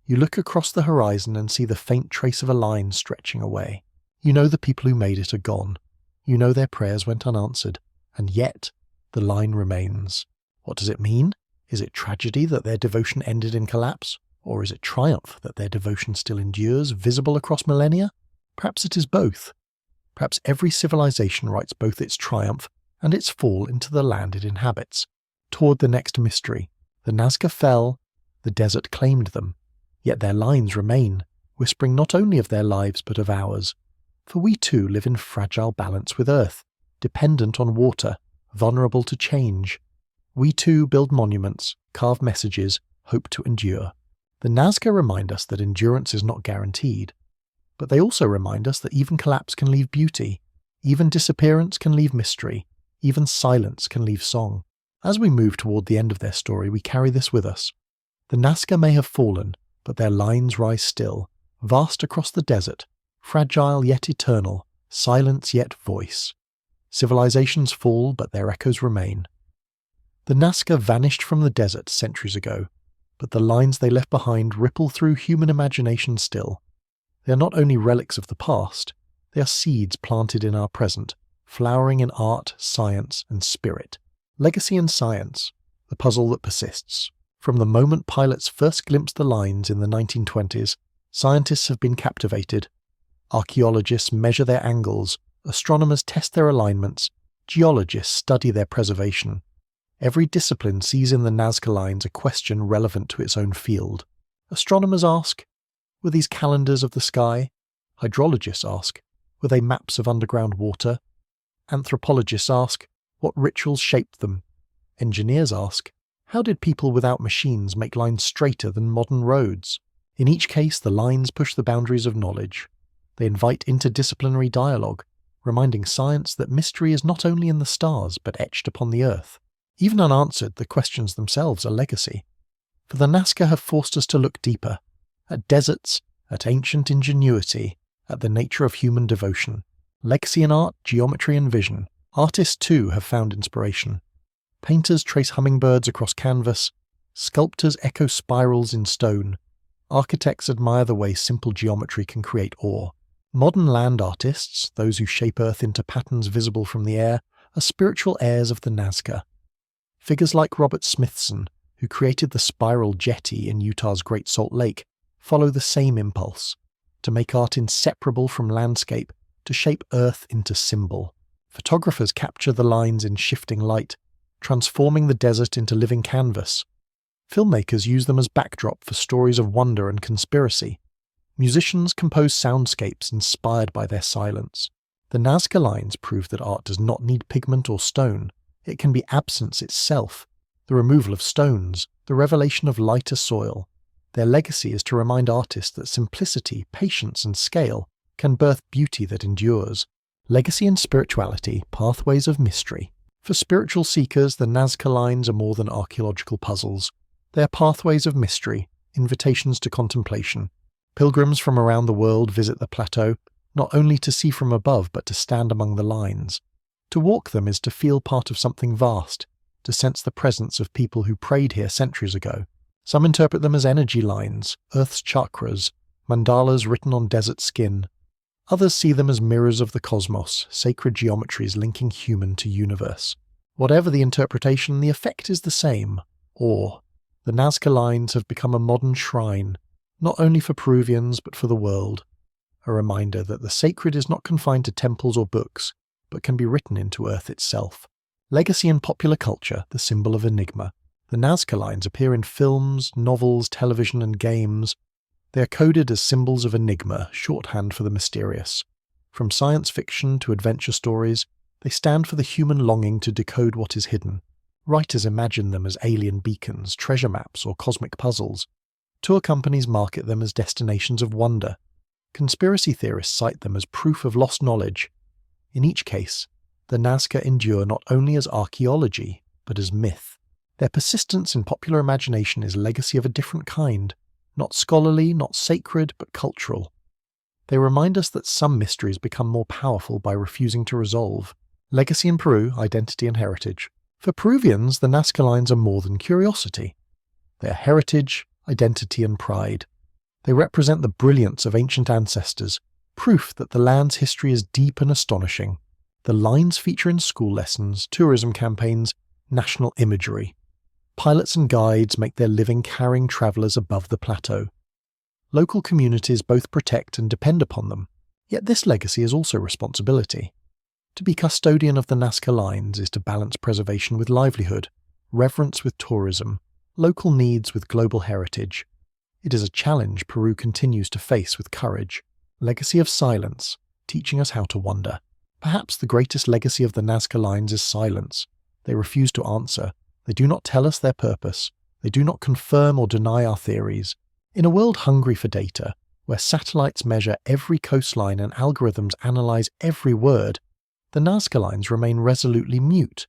You look across the horizon and see the faint trace of a line stretching away. You know the people who made it are gone. You know their prayers went unanswered. And yet, the line remains. What does it mean? Is it tragedy that their devotion ended in collapse? Or is it triumph that their devotion still endures, visible across millennia? Perhaps it is both. Perhaps every civilization writes both its triumph and its fall into the land it inhabits. Toward the next mystery, the Nazca fell, the desert claimed them. Yet their lines remain, whispering not only of their lives but of ours. For we too live in fragile balance with Earth, dependent on water, vulnerable to change. We too build monuments, carve messages, hope to endure. The Nazca remind us that endurance is not guaranteed, but they also remind us that even collapse can leave beauty, even disappearance can leave mystery, even silence can leave song. As we move toward the end of their story, we carry this with us. The Nazca may have fallen, but their lines rise still, vast across the desert, fragile yet eternal, silence yet voice. Civilizations fall, but their echoes remain. The Nazca vanished from the desert centuries ago, but the lines they left behind ripple through human imagination still. They are not only relics of the past, they are seeds planted in our present, flowering in art, science, and spirit. Legacy and science, the puzzle that persists. From the moment pilots first glimpsed the lines in the 1920s, scientists have been captivated. Archaeologists measure their angles, astronomers test their alignments, geologists study their preservation. Every discipline sees in the Nazca lines a question relevant to its own field. Astronomers ask, were these calendars of the sky? Hydrologists ask, were they maps of underground water? Anthropologists ask, What rituals shaped them? Engineers ask, how did people without machines make lines straighter than modern roads? In each case, the lines push the boundaries of knowledge. They invite interdisciplinary dialogue, reminding science that mystery is not only in the stars but etched upon the earth. Even unanswered, the questions themselves are legacy. For the Nazca have forced us to look deeper, at deserts, at ancient ingenuity, at the nature of human devotion. Legacy in art, geometry and vision. Artists too have found inspiration. Painters trace hummingbirds across canvas, sculptors echo spirals in stone, architects admire the way simple geometry can create awe. Modern land artists, those who shape Earth into patterns visible from the air, are spiritual heirs of the Nazca. Figures like Robert Smithson, who created the spiral jetty in Utah's Great Salt Lake, follow the same impulse, to make art inseparable from landscape, to shape Earth into symbol. Photographers capture the lines in shifting light, transforming the desert into living canvas. Filmmakers use them as backdrop for stories of wonder and conspiracy. Musicians compose soundscapes inspired by their silence. The Nazca lines prove that art does not need pigment or stone. It can be absence itself, the removal of stones, the revelation of lighter soil. Their legacy is to remind artists that simplicity, patience and scale can birth beauty that endures. Legacy and spirituality, pathways of mystery. For spiritual seekers, the Nazca lines are more than archaeological puzzles. They are pathways of mystery, invitations to contemplation. Pilgrims from around the world visit the plateau, not only to see from above but to stand among the lines. To walk them is to feel part of something vast, to sense the presence of people who prayed here centuries ago. Some interpret them as energy lines, Earth's chakras, mandalas written on desert skin. Others see them as mirrors of the cosmos, sacred geometries linking human to universe. Whatever the interpretation, the effect is the same, awe. The Nazca lines have become a modern shrine, not only for Peruvians but for the world. A reminder that the sacred is not confined to temples or books, but can be written into Earth itself. Legacy in popular culture, the symbol of enigma. The Nazca lines appear in films, novels, television and games. They are coded as symbols of enigma, shorthand for the mysterious. From science fiction to adventure stories, they stand for the human longing to decode what is hidden. Writers imagine them as alien beacons, treasure maps, or cosmic puzzles. Tour companies market them as destinations of wonder. Conspiracy theorists cite them as proof of lost knowledge. In each case, the Nazca endure not only as archaeology, but as myth. Their persistence in popular imagination is legacy of a different kind, not scholarly, not sacred, but cultural. They remind us that some mysteries become more powerful by refusing to resolve. Legacy in Peru, identity and heritage. For Peruvians, the Nazca lines are more than curiosity. They are heritage, identity and pride. They represent the brilliance of ancient ancestors, proof that the land's history is deep and astonishing. The lines feature in school lessons, tourism campaigns, national imagery. Pilots and guides make their living carrying travellers above the plateau. Local communities both protect and depend upon them, yet this legacy is also responsibility. To be custodian of the Nazca lines is to balance preservation with livelihood, reverence with tourism, local needs with global heritage. It is a challenge Peru continues to face with courage. Legacy of silence, teaching us how to wonder. Perhaps the greatest legacy of the Nazca lines is silence. They refuse to answer. They do not tell us their purpose. They do not confirm or deny our theories. In a world hungry for data, where satellites measure every coastline and algorithms analyze every word, the Nazca lines remain resolutely mute.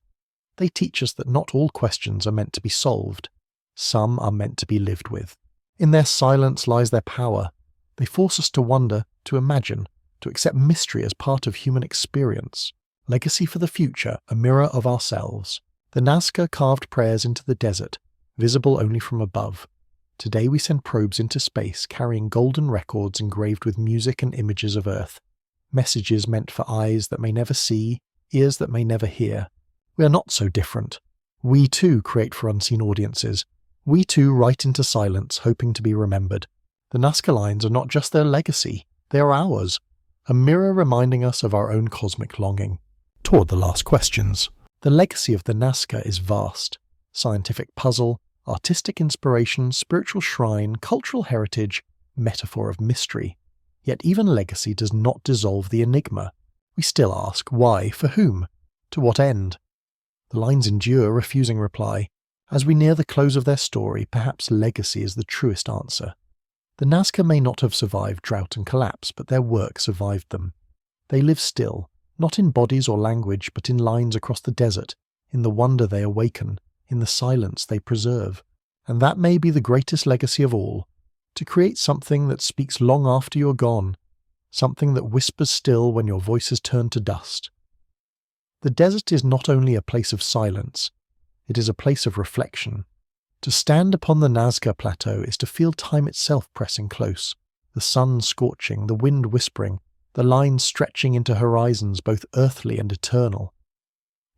They teach us that not all questions are meant to be solved. Some are meant to be lived with. In their silence lies their power. They force us to wonder, to imagine, to accept mystery as part of human experience. Legacy for the future, a mirror of ourselves. The Nazca carved prayers into the desert, visible only from above. Today we send probes into space carrying golden records engraved with music and images of Earth. Messages meant for eyes that may never see, ears that may never hear. We are not so different. We too create for unseen audiences. We too write into silence, hoping to be remembered. The Nazca lines are not just their legacy, they are ours. A mirror reminding us of our own cosmic longing. Toward the last questions. The legacy of the Nazca is vast. Scientific puzzle, artistic inspiration, spiritual shrine, cultural heritage, metaphor of mystery. Yet even legacy does not dissolve the enigma. We still ask why, for whom, to what end? The lines endure, refusing reply. As we near the close of their story, perhaps legacy is the truest answer. The Nazca may not have survived drought and collapse, but their work survived them. They live still, not in bodies or language, but in lines across the desert, in the wonder they awaken, in the silence they preserve. And that may be the greatest legacy of all, to create something that speaks long after you're gone, something that whispers still when your voice has turned to dust. The desert is not only a place of silence, it is a place of reflection. To stand upon the Nazca Plateau is to feel time itself pressing close, the sun scorching, the wind whispering, the lines stretching into horizons both earthly and eternal.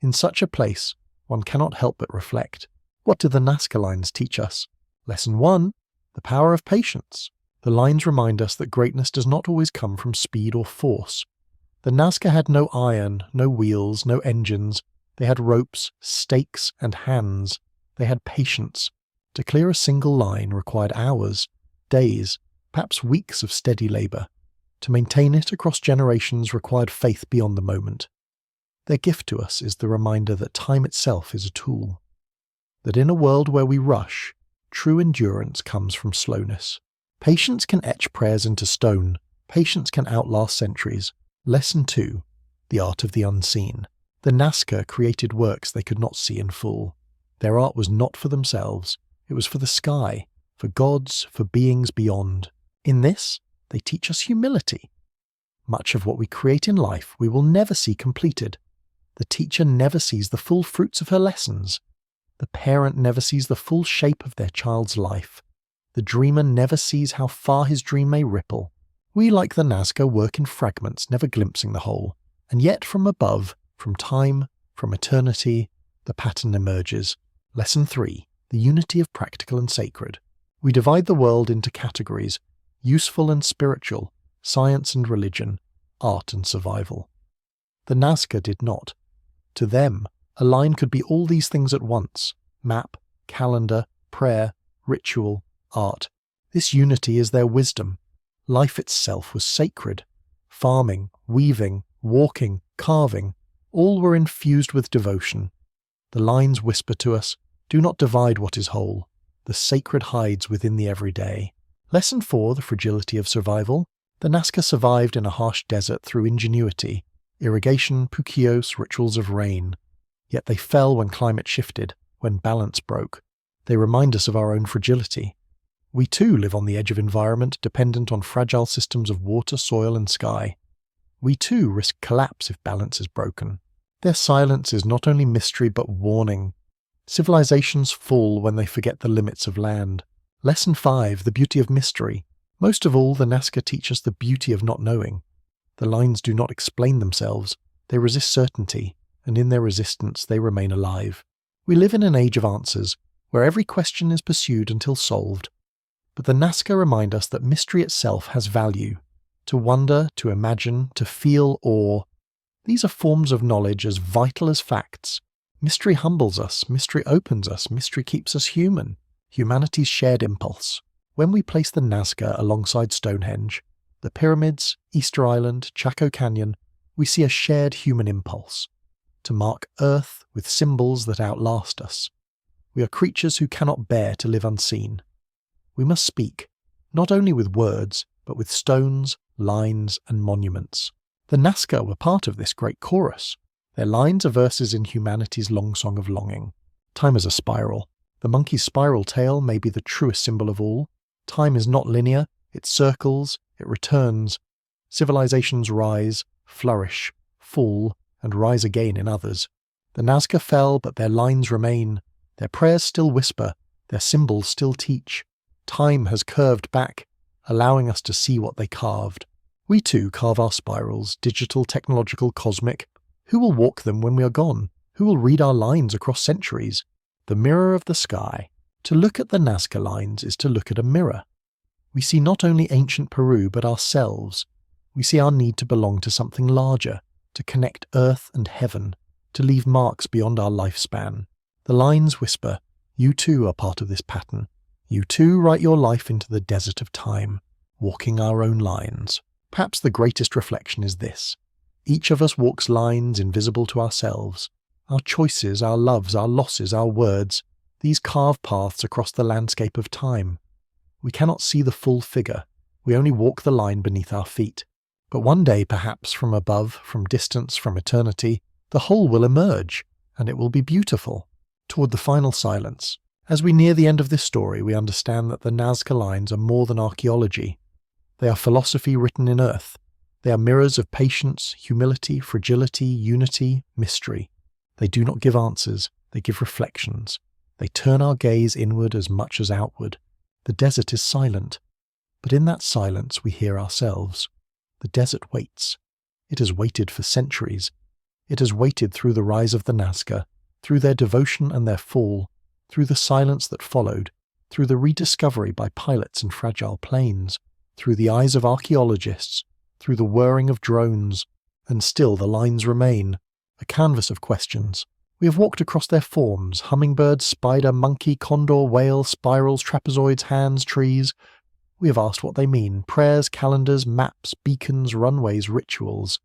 In such a place, one cannot help but reflect. What do the Nazca lines teach us? Lesson 1. The power of patience. The lines remind us that greatness does not always come from speed or force. The Nazca had no iron, no wheels, no engines. They had ropes, stakes, and hands. They had patience. To clear a single line required hours, days, perhaps weeks of steady labour. To maintain it across generations required faith beyond the moment. Their gift to us is the reminder that time itself is a tool. That in a world where we rush, true endurance comes from slowness. Patience can etch prayers into stone. Patience can outlast centuries. Lesson 2. The art of the unseen. The Nazca created works they could not see in full. Their art was not for themselves. It was for the sky, for gods, for beings beyond. In this, they teach us humility. Much of what we create in life we will never see completed. The teacher never sees the full fruits of her lessons. The parent never sees the full shape of their child's life. The dreamer never sees how far his dream may ripple. We, like the Nazca, work in fragments, never glimpsing the whole. And yet from above, from time, from eternity, the pattern emerges. Lesson 3. The unity of practical and sacred. We divide the world into categories: useful and spiritual, science and religion, art and survival. The Nazca did not. To them, a line could be all these things at once: map, calendar, prayer, ritual, art. This unity is their wisdom. Life itself was sacred. Farming, weaving, walking, carving, all were infused with devotion. The lines whisper to us, do not divide what is whole. The sacred hides within the everyday. Lesson 4. The fragility of survival. The Nazca survived in a harsh desert through ingenuity, irrigation, puquios, rituals of rain. Yet they fell when climate shifted, when balance broke. They remind us of our own fragility. We too live on the edge of environment dependent on fragile systems of water, soil, and sky. We too risk collapse if balance is broken. Their silence is not only mystery but warning. Civilizations fall when they forget the limits of land. Lesson 5. The beauty of mystery. Most of all, the Nazca teach us the beauty of not knowing. The lines do not explain themselves. They resist certainty, and in their resistance they remain alive. We live in an age of answers, where every question is pursued until solved. But the Nazca remind us that mystery itself has value. To wonder, to imagine, to feel awe. These are forms of knowledge as vital as facts. Mystery humbles us, mystery opens us, mystery keeps us human. Humanity's shared impulse. When we place the Nazca alongside Stonehenge, the pyramids, Easter Island, Chaco Canyon, we see a shared human impulse. To mark Earth with symbols that outlast us. We are creatures who cannot bear to live unseen. We must speak, not only with words, but with stones, lines, and monuments. The Nazca were part of this great chorus. Their lines are verses in humanity's long song of longing. Time is a spiral. The monkey's spiral tail may be the truest symbol of all. Time is not linear, it circles, it returns. Civilizations rise, flourish, fall, and rise again in others. The Nazca fell, but their lines remain. Their prayers still whisper, their symbols still teach. Time has curved back, allowing us to see what they carved. We too carve our spirals, digital, technological, cosmic. Who will walk them when we are gone? Who will read our lines across centuries? The mirror of the sky. To look at the Nazca lines is to look at a mirror. We see not only ancient Peru, but ourselves. We see our need to belong to something larger, to connect earth and heaven, to leave marks beyond our lifespan. The lines whisper, you too are part of this pattern. You too write your life into the desert of time, walking our own lines. Perhaps the greatest reflection is this. Each of us walks lines invisible to ourselves. Our choices, our loves, our losses, our words, these carve paths across the landscape of time. We cannot see the full figure, we only walk the line beneath our feet. But one day, perhaps from above, from distance, from eternity, the whole will emerge, and it will be beautiful. Toward the final silence, as we near the end of this story, we understand that the Nazca Lines are more than archaeology. They are philosophy written in earth. They are mirrors of patience, humility, fragility, unity, mystery. They do not give answers, they give reflections. They turn our gaze inward as much as outward. The desert is silent, but in that silence we hear ourselves. The desert waits. It has waited for centuries. It has waited through the rise of the Nazca, through their devotion and their fall, through the silence that followed, through the rediscovery by pilots in fragile planes, through the eyes of archaeologists, through the whirring of drones, and still the lines remain, a canvas of questions. We have walked across their forms: hummingbird, spider, monkey, condor, whale, spirals, trapezoids, hands, trees. We have asked what they mean: prayers, calendars, maps, beacons, runways, rituals.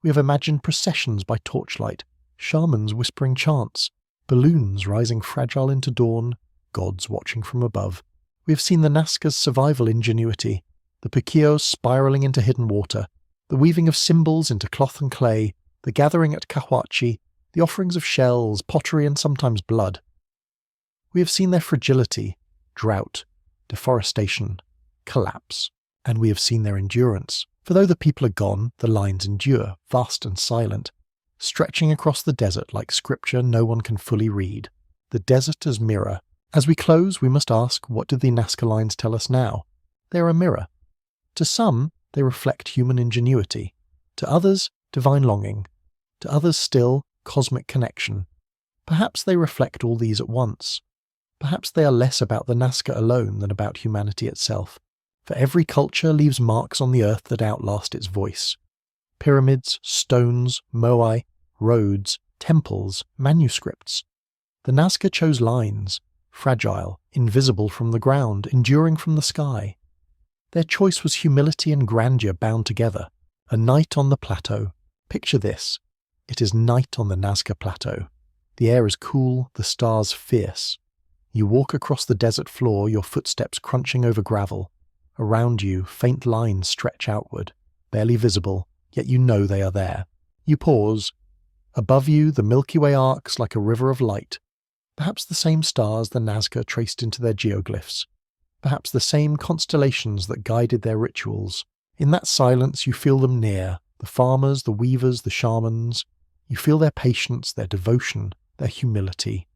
We have imagined processions by torchlight, shamans whispering chants, balloons rising fragile into dawn, gods watching from above. We have seen the Nazca's survival ingenuity, the Puquillos spiralling into hidden water, the weaving of symbols into cloth and clay, the gathering at Cahuachi, the offerings of shells, pottery, and sometimes blood. We have seen their fragility, drought, deforestation, collapse, and we have seen their endurance. For though the people are gone, the lines endure, vast and silent, stretching across the desert like scripture no one can fully read. The desert as mirror. As we close, we must ask, what do the Nazca Lines tell us now? They are a mirror. To some, they reflect human ingenuity. To others, divine longing. To others still, cosmic connection. Perhaps they reflect all these at once. Perhaps they are less about the Nazca alone than about humanity itself. For every culture leaves marks on the earth that outlast its voice. Pyramids, stones, moai, roads, temples, manuscripts. The Nazca chose lines, fragile, invisible from the ground, enduring from the sky. Their choice was humility and grandeur bound together. A night on the plateau. Picture this. It is night on the Nazca Plateau. The air is cool, the stars fierce. You walk across the desert floor, your footsteps crunching over gravel. Around you, faint lines stretch outward, barely visible, yet you know they are there. You pause. Above you, the Milky Way arcs like a river of light. Perhaps the same stars the Nazca traced into their geoglyphs. Perhaps the same constellations that guided their rituals. In that silence you feel them near, the farmers, the weavers, the shamans. You feel their patience, their devotion, their humility.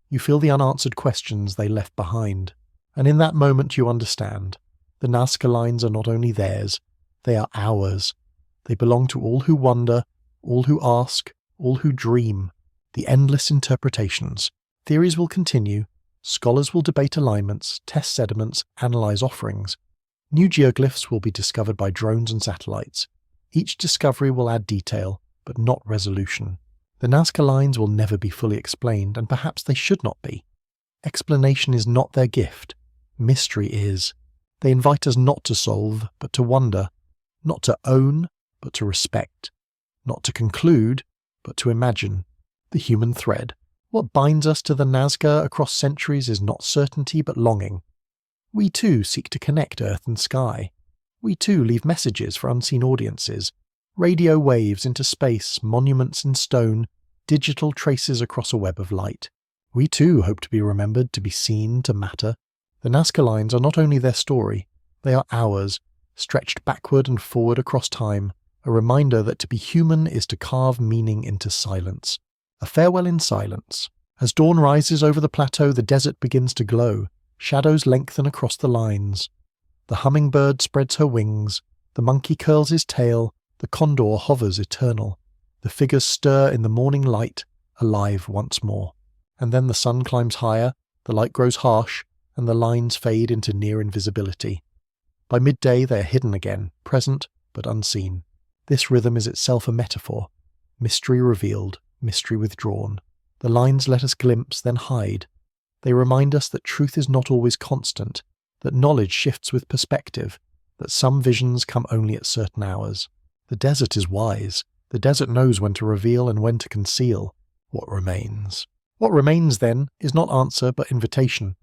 You feel the unanswered questions they left behind. And in that moment you understand. The Nazca Lines are not only theirs, they are ours. They belong to all who wonder, all who ask, all who dream. The endless interpretations. Theories will continue. Scholars will debate alignments, test sediments, analyze offerings. New geoglyphs will be discovered by drones and satellites. Each discovery will add detail, but not resolution. The Nazca Lines will never be fully explained, and perhaps they should not be. Explanation is not their gift. Mystery is. They invite us not to solve, but to wonder. Not to own, but to respect. Not to conclude, but to imagine. The human thread. What binds us to the Nazca across centuries is not certainty, but longing. We too seek to connect earth and sky. We too leave messages for unseen audiences. Radio waves into space, monuments in stone, digital traces across a web of light. We too hope to be remembered, to be seen, to matter. The Nazca Lines are not only their story, they are ours, stretched backward and forward across time, a reminder that to be human is to carve meaning into silence. A farewell in silence. As dawn rises over the plateau, the desert begins to glow. Shadows lengthen across the lines. The hummingbird spreads her wings. The monkey curls his tail. The condor hovers eternal. The figures stir in the morning light, alive once more. And then the sun climbs higher, the light grows harsh, and the lines fade into near invisibility. By midday they are hidden again, present but unseen. This rhythm is itself a metaphor. Mystery revealed, mystery withdrawn. The lines let us glimpse, then hide. They remind us that truth is not always constant, that knowledge shifts with perspective, that some visions come only at certain hours. The desert is wise. The desert knows when to reveal and when to conceal. what remains. What remains, then, is not answer but invitation.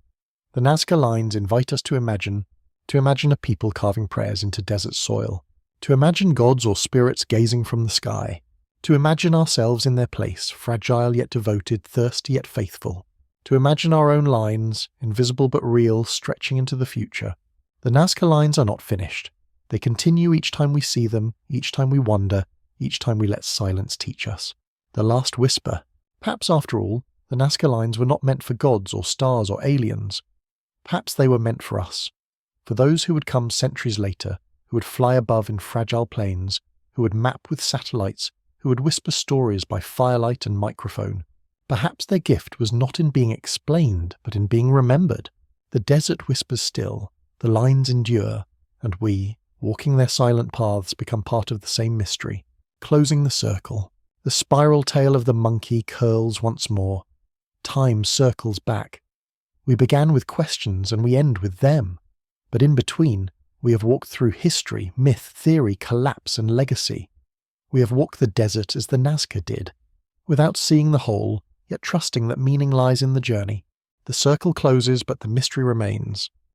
The Nazca Lines invite us to imagine a people carving prayers into desert soil, to imagine gods or spirits gazing from the sky, to imagine ourselves in their place, fragile yet devoted, thirsty yet faithful, to imagine our own lines, invisible but real, stretching into the future. The Nazca Lines are not finished. They continue each time we see them, each time we wonder, each time we let silence teach us. The last whisper. Perhaps, after all, the Nazca Lines were not meant for gods or stars or aliens. Perhaps they were meant for us, for those who would come centuries later, who would fly above in fragile planes, who would map with satellites, who would whisper stories by firelight and microphone. Perhaps their gift was not in being explained, but in being remembered. The desert whispers still, the lines endure, and we, walking their silent paths, become part of the same mystery. Closing the circle, the spiral tail of the monkey curls once more. Time circles back. We began with questions and we end with them. But in between, we have walked through history, myth, theory, collapse, and legacy. We have walked the desert as the Nazca did, without seeing the whole, yet trusting that meaning lies in the journey. The circle closes, but the mystery remains.